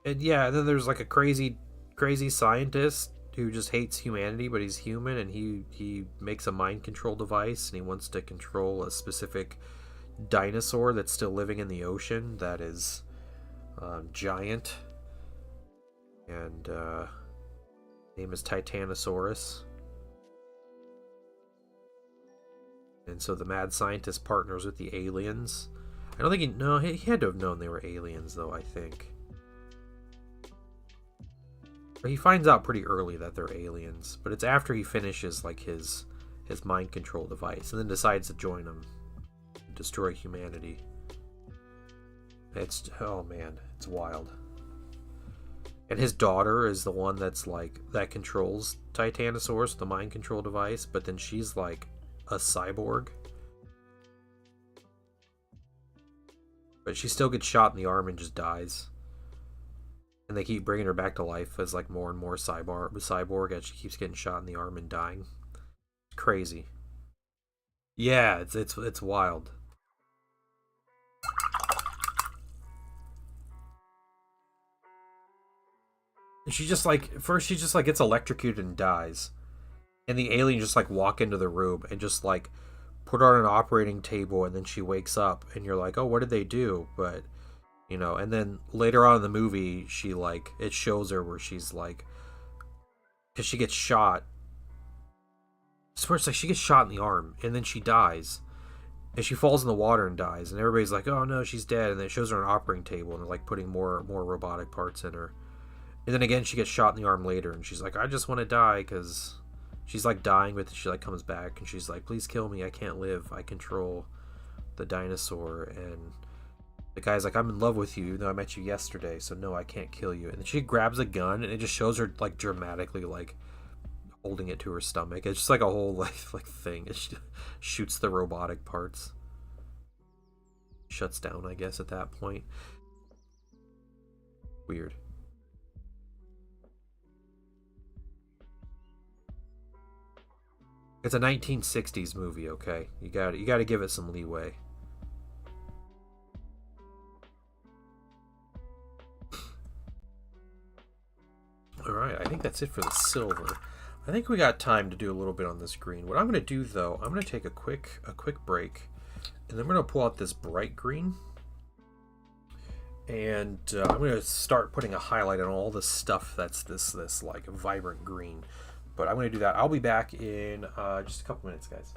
And yeah, then there's like a crazy scientist who just hates humanity, but he's human, and he makes a mind control device, and he wants to control a specific dinosaur that's still living in the ocean that is giant, and name is Titanosaurus. And so the mad scientist partners with the aliens. I don't think he had to have known they were aliens, though, I think. But he finds out pretty early that they're aliens, but it's after he finishes like his mind control device and then decides to join them, destroy humanity. Oh man, it's wild. And his daughter is the one that controls Titanosaurus, the mind control device, but then she's like a cyborg. But she still gets shot in the arm and just dies. And they keep bringing her back to life as like more and more cyborg as she keeps getting shot in the arm and dying. It's crazy. Yeah, it's wild. And she just like first she just like gets electrocuted and dies. And the alien just like walk into the room and just like put her on an operating table, and then she wakes up and you're like, oh, what did they do? But and then later on in the movie, she like it shows her where she's like, because she gets shot. So it's like she gets shot in the arm and then she dies. And she falls in the water and dies, and everybody's like, oh no, she's dead. And then it shows her on an operating table, and they're like putting more robotic parts in her. And then again she gets shot in the arm later, and she's like, I just want to die, because she's like dying, but she like comes back and she's like, please kill me, I can't live, I control the dinosaur. And the guy's like, I'm in love with you even though I met you yesterday, so no, I can't kill you. And then she grabs a gun, and it just shows her like dramatically like holding it to her stomach. It's just like a whole like thing. It shoots the robotic parts, shuts down, I guess, at that point. Weird. It's a 1960s movie, okay? You got to give it some leeway. All right, I think that's it for the silver. I think we got time to do a little bit on this green. What I'm going to do though, I'm going to take a quick break, and then we're going to pull out this bright green, and I'm going to start putting a highlight on all the stuff that's this like vibrant green. But I'm going to do that. I'll be back in just a couple minutes, guys.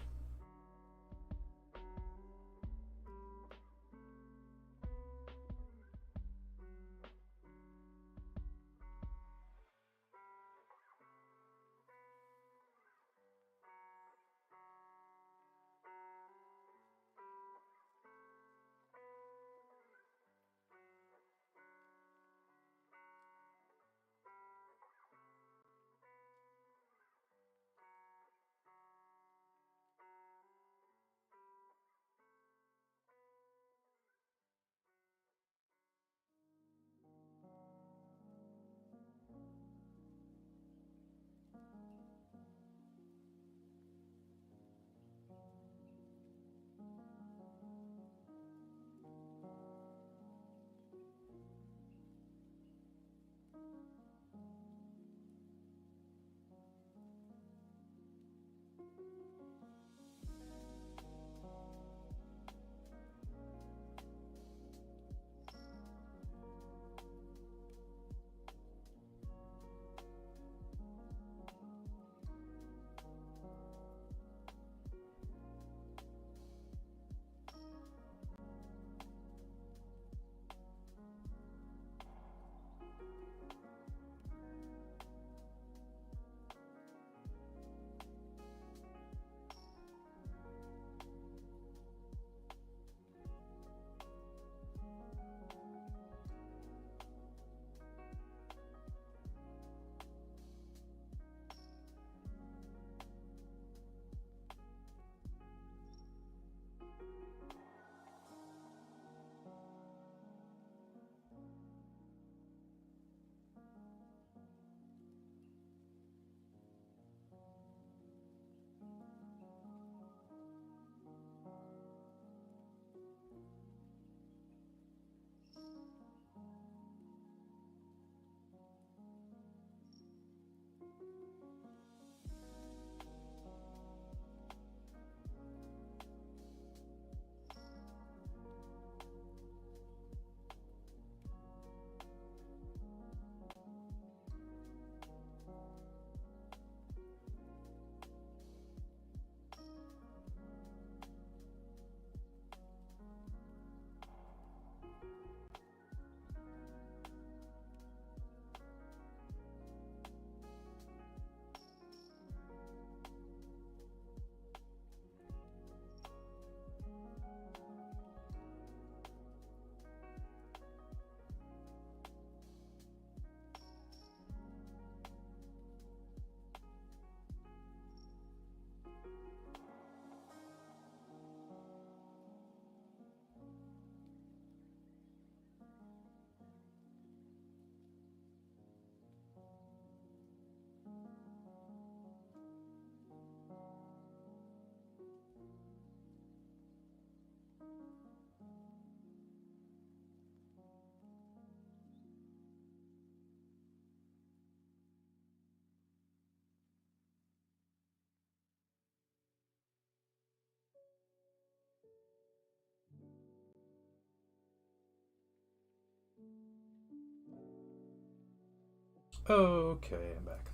Okay, I'm back.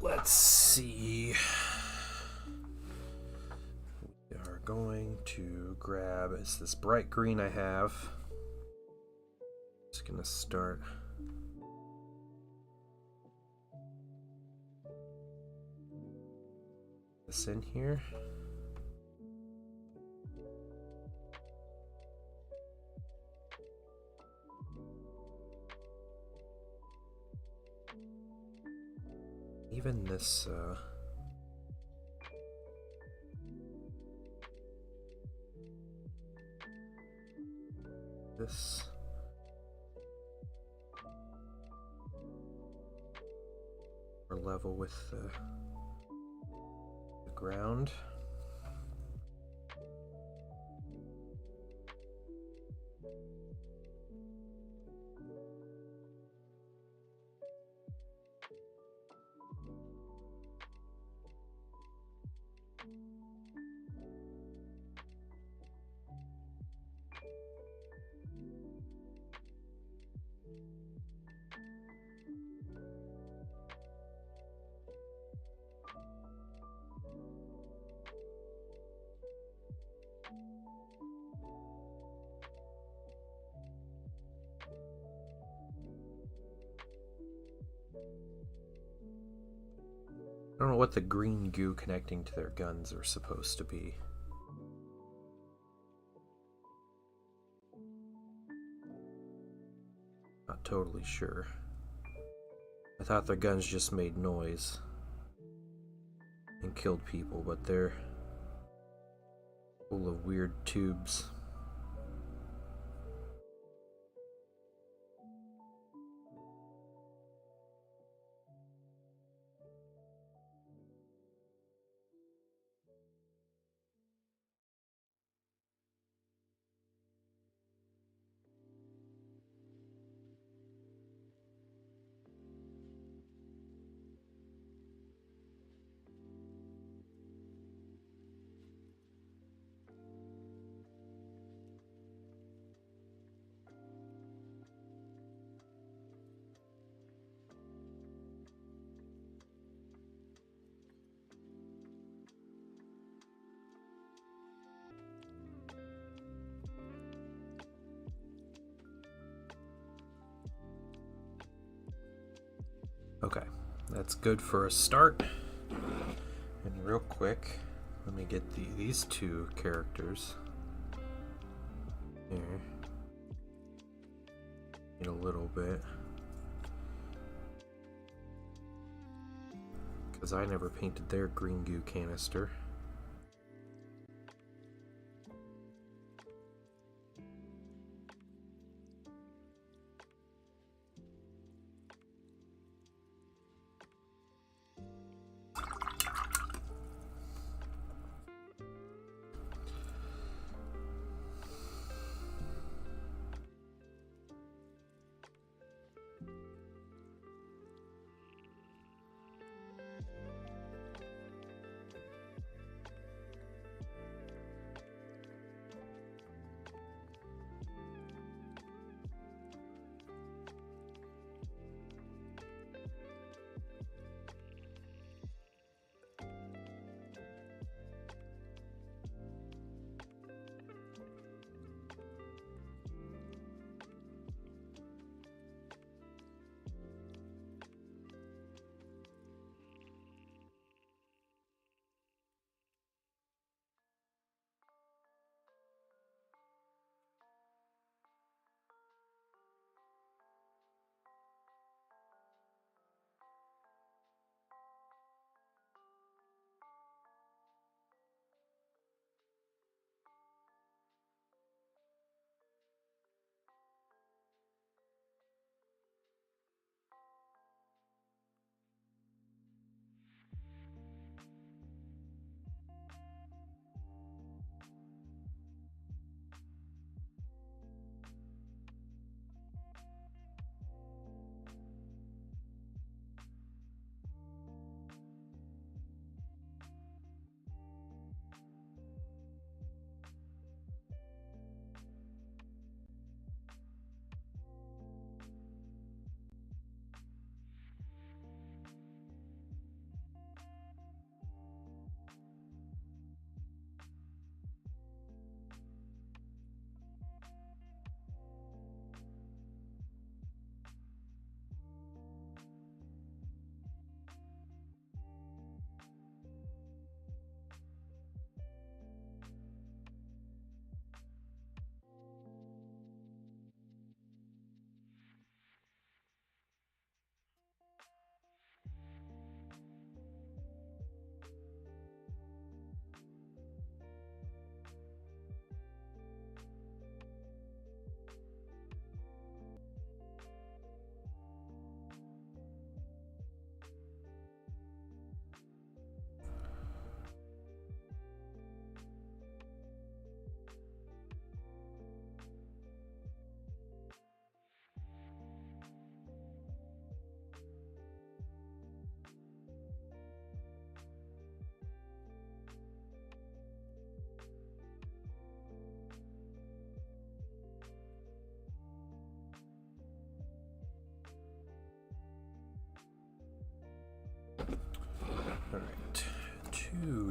Let's see. We are going to grab, it's this bright green I have. Just gonna start. This in here. Even this, this are level with the ground. I don't know what the green goo connecting to their guns are supposed to be. Not totally sure. I thought their guns just made noise and killed people, but they're full of weird tubes. Okay, that's good for a start. And real quick, let me get these two characters here. Need a little bit, because I never painted their green goo canister.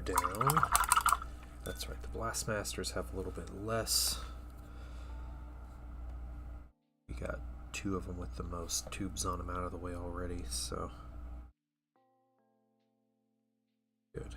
down. That's right, the Blastmasters have a little bit less. We got 2 of them with the most tubes on them out of the way already, so good.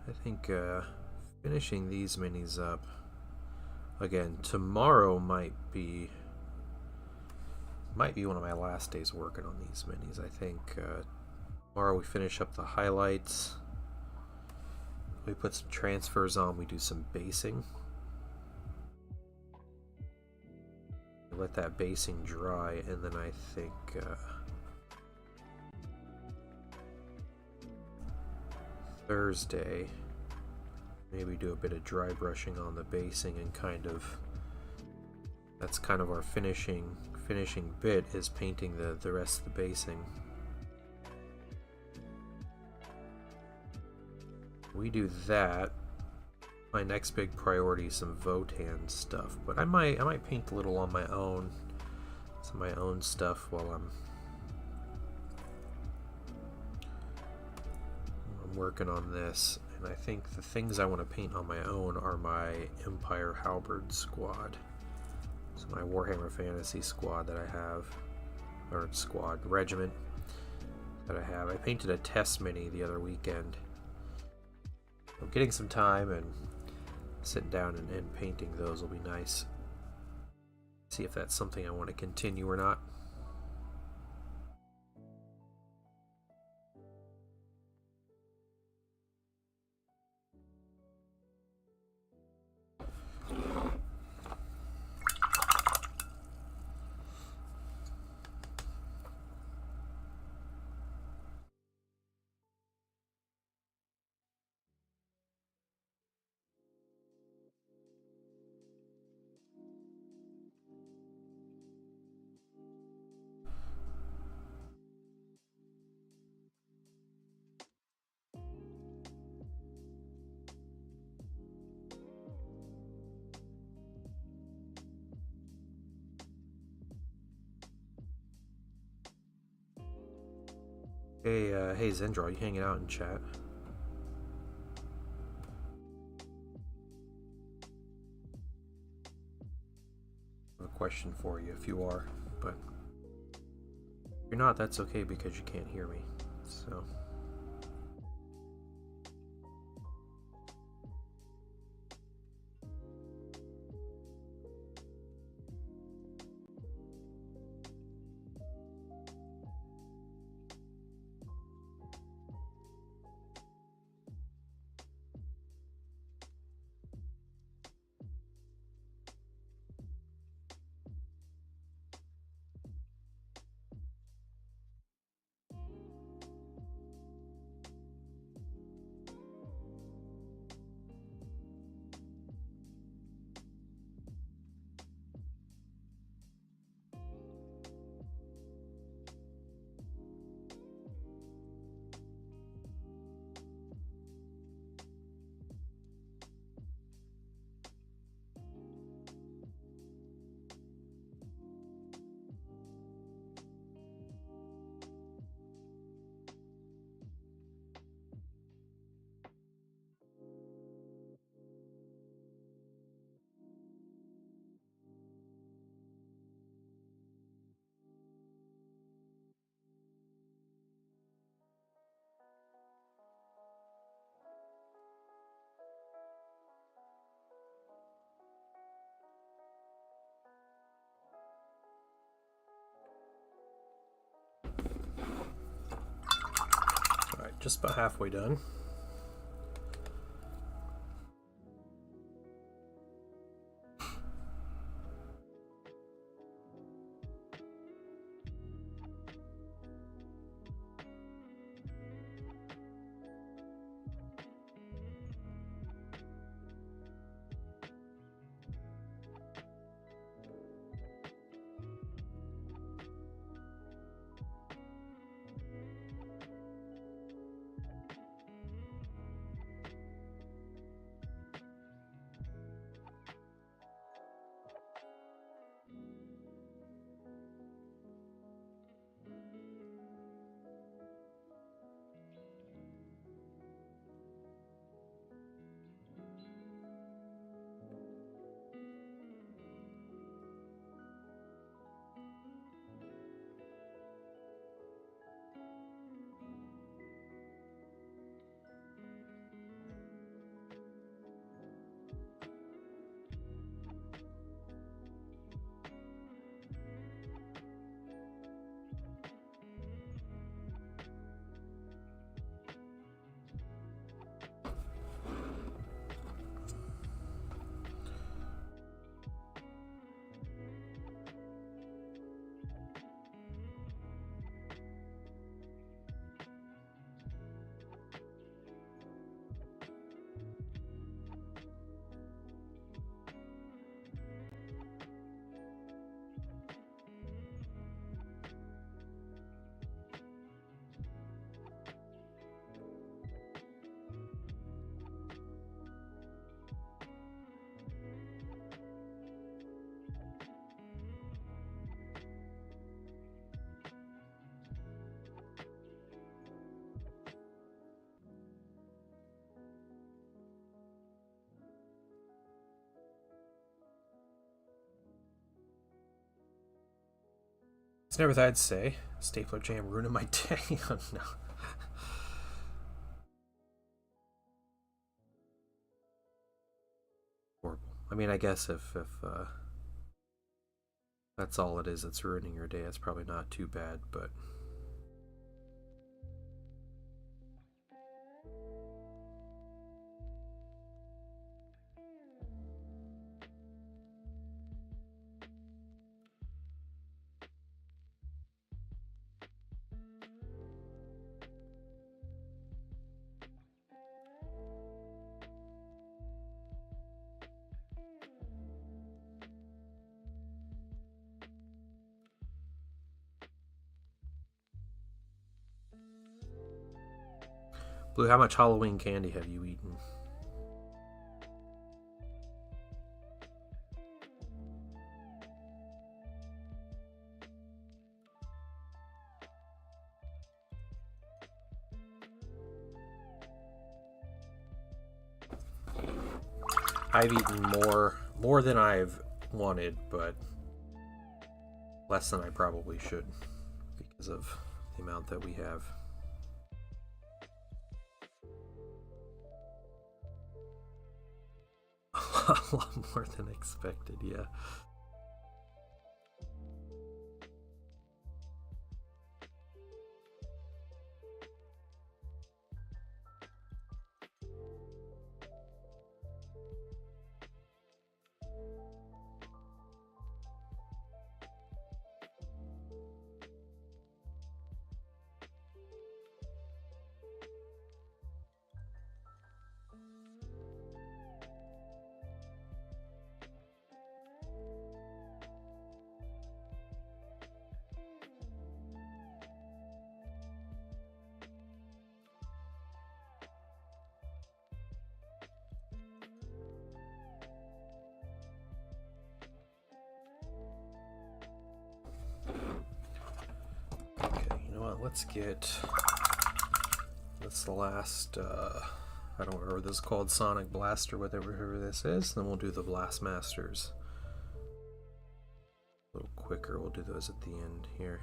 I think finishing these minis up again tomorrow might be one of my last days working on these minis. I think tomorrow we finish up the highlights, we put some transfers on, we do some basing, let that basing dry, and then I think Thursday maybe do a bit of dry brushing on the basing, and that's kind of our finishing bit, is painting the rest of the basing. We do that. My next big priority is some Votan stuff, but I might paint a little on my own, some of my own stuff while I'm working on this. And I think the things I want to paint on my own are my Empire Halberd squad. So my Warhammer Fantasy squad that I have, or regiment that I have. I painted a test mini the other weekend. I'm getting some time, and sitting down and painting those will be nice. See if that's something I want to continue or not. Hey Zendra, you hanging out in chat? I have a question for you if you are, but if you're not, that's okay because you can't hear me. So just about halfway done. It's never thought I'd say stapler jam ruining my day. Oh, no. Horrible. I mean, I guess if that's all it is, it's ruining your day, it's probably not too bad, but Blue, how much Halloween candy have you eaten? I've eaten more than I've wanted, but less than I probably should because of the amount that we have. A lot more than expected, yeah. Let's get the last I don't remember what this is called, Sonic Blast or whatever this is, then we'll do the Blast Masters a little quicker. We'll do those at the end here.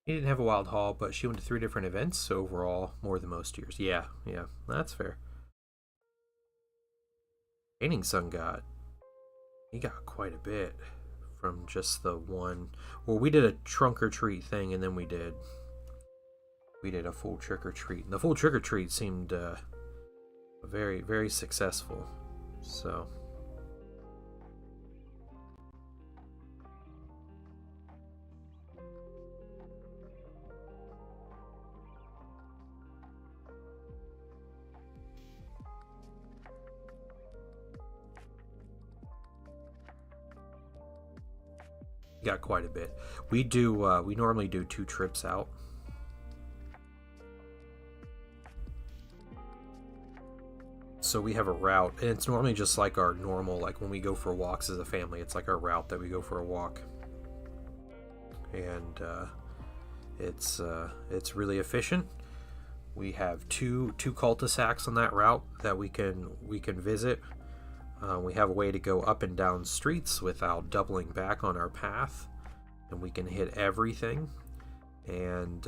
He didn't have a wild haul, but she went to 3 different events, so overall more than most years. Yeah, that's fair. Painting Son he got quite a bit from just the one. Well, we did a trunk or treat thing, and then we did a full trick or treat. And the full trick or treat seemed very, very successful. So. Got quite a bit. We normally do 2 trips out. So we have a route, and it's normally just like our normal, like when we go for walks as a family, it's like our route that we go for a walk. And it's really efficient. We have two cul-de-sacs on that route that we can visit. We have a way to go up and down streets without doubling back on our path, and we can hit everything. And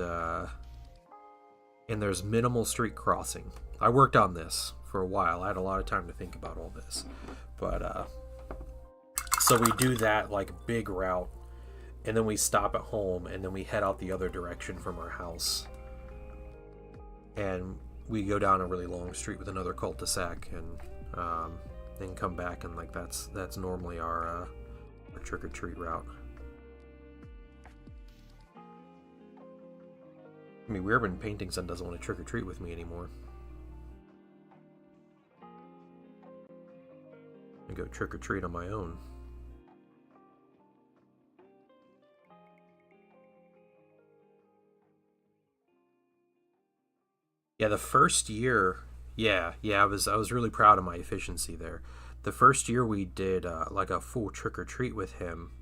there's minimal street crossing. I worked on this for a while. I had a lot of time to think about all this, but so we do that like big route, and then we stop at home, and then we head out the other direction from our house, and we go down a really long street with another cul-de-sac, and then come back, and like that's normally our trick-or-treat route. I mean, weird when Painting Son doesn't want to trick-or-treat with me anymore. I go trick-or-treat on my own. Yeah, the first year, I was really proud of my efficiency there. The first year we did like a full trick or treat with him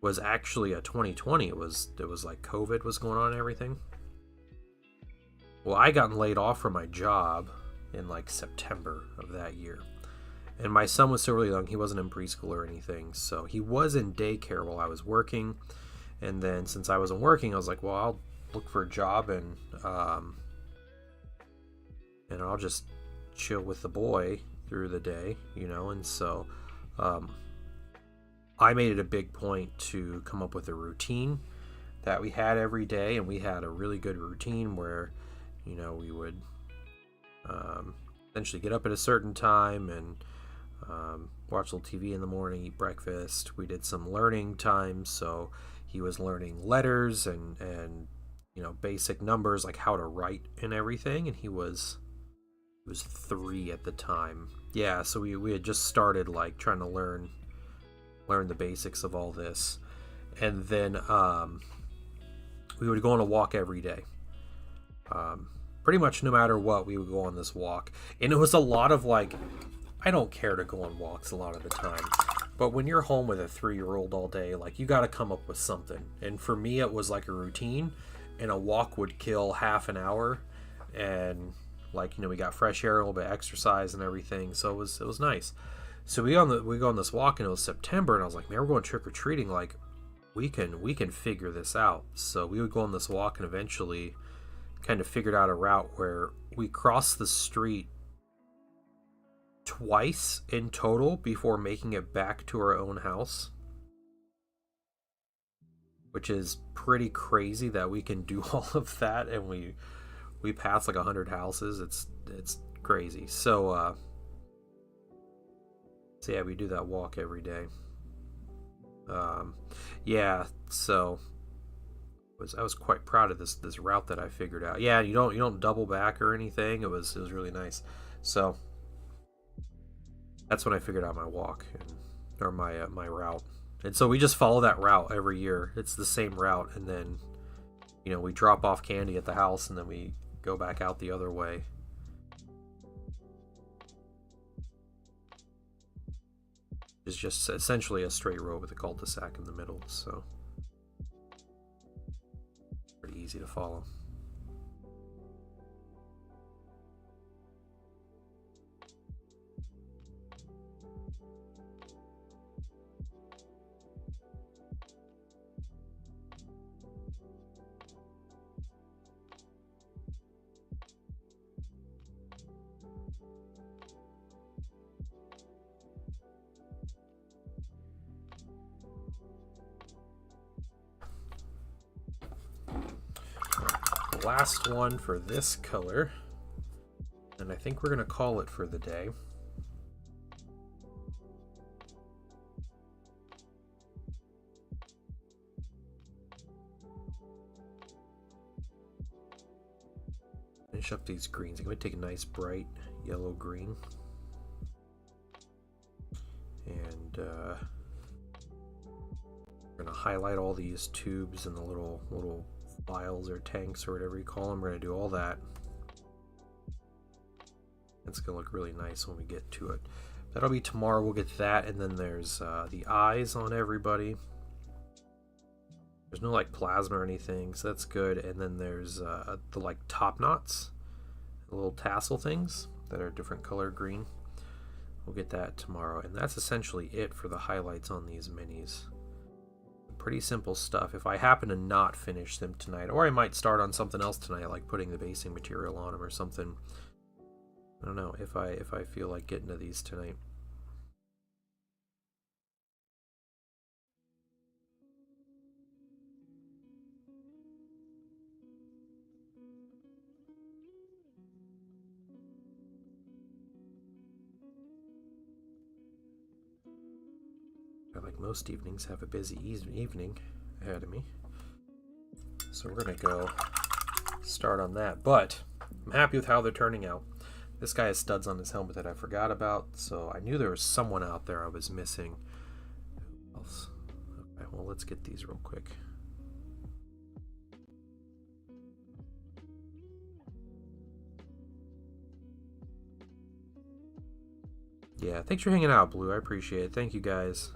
was actually a 2020. It was like COVID was going on and everything. Well, I got laid off from my job in like September of that year, and my son was still really young. He wasn't in preschool or anything, so he was in daycare while I was working. And then since I wasn't working, I was like, well, I'll look for a job, and I'll just chill with the boy through the day, you know. And so I made it a big point to come up with a routine that we had every day, and we had a really good routine where, you know, we would essentially get up at a certain time and watch a little TV in the morning, eat breakfast. We did some learning time, so he was learning letters and you know, basic numbers like how to write and everything, and he was 3 at the time. Yeah, so we had just started like trying to learn the basics of all this. And then we would go on a walk every day. Pretty much no matter what, we would go on this walk. And it was a lot of like, I don't care to go on walks a lot of the time, but when you're home with a 3-year-old all day, like, you got to come up with something. And for me, it was like a routine, and a walk would kill half an hour, and like, you know, we got fresh air, a little bit of exercise and everything, so it was nice. So we go on this walk, and it was September, and I was like, man, we're going trick-or-treating, like, we can figure this out. So we would go on this walk, and eventually kind of figured out a route where we crossed the street twice in total before making it back to our own house, which is pretty crazy that we can do all of that. And we passed like 100 houses. It's crazy. So yeah, we do that walk every day. Yeah, so I was quite proud of this route that I figured out. Yeah, you don't double back or anything. It was really nice. So that's when I figured out my walk, or my route. And so we just follow that route every year. It's the same route, and then, you know, we drop off candy at the house, and then we go back out the other way. It's just essentially a straight road with a cul-de-sac in the middle, so pretty easy to follow. last one for this color. And I think we're going to call it for the day. Finish up these greens. I'm going to take a nice bright yellow green. And we're going to highlight all these tubes and the little vials or tanks or whatever you call them. We're going to do all that. It's going to look really nice when we get to it. That'll be tomorrow. We'll get that. And then there's the eyes on everybody. There's no like plasma or anything, so that's good. And then there's the like top knots, the little tassel things that are different color green. We'll get that tomorrow. And that's essentially it for the highlights on these minis. Pretty simple stuff. If I happen to not finish them tonight, or I might start on something else tonight, like putting the basing material on them or something. I don't know if I feel like getting to these tonight. Like most evenings, have a busy evening ahead of me. So we're gonna go start on that. But I'm happy with how they're turning out. This guy has studs on his helmet that I forgot about, so I knew there was someone out there I was missing. Who else? Okay, well, let's get these real quick. Yeah, thanks for hanging out, Blue. I appreciate it. Thank you, guys.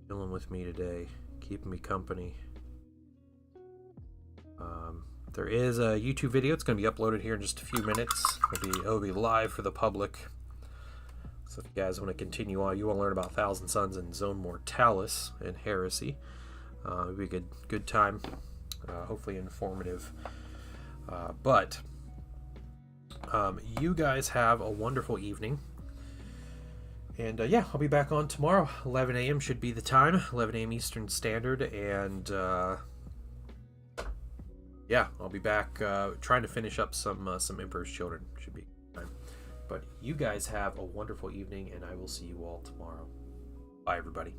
Chilling with me today, keeping me company. There is a YouTube video. It's going to be uploaded here in just a few minutes. It'll be live for the public. So if you guys want to continue on, you want to learn about Thousand Suns and Zone Mortalis and Heresy. It'll be a good time. Hopefully informative. But you guys have a wonderful evening. And yeah, I'll be back on tomorrow. 11 a.m. should be the time. 11 a.m. Eastern Standard. And yeah, I'll be back trying to finish up some Emperor's Children. Should be time. But you guys have a wonderful evening, and I will see you all tomorrow. Bye, everybody.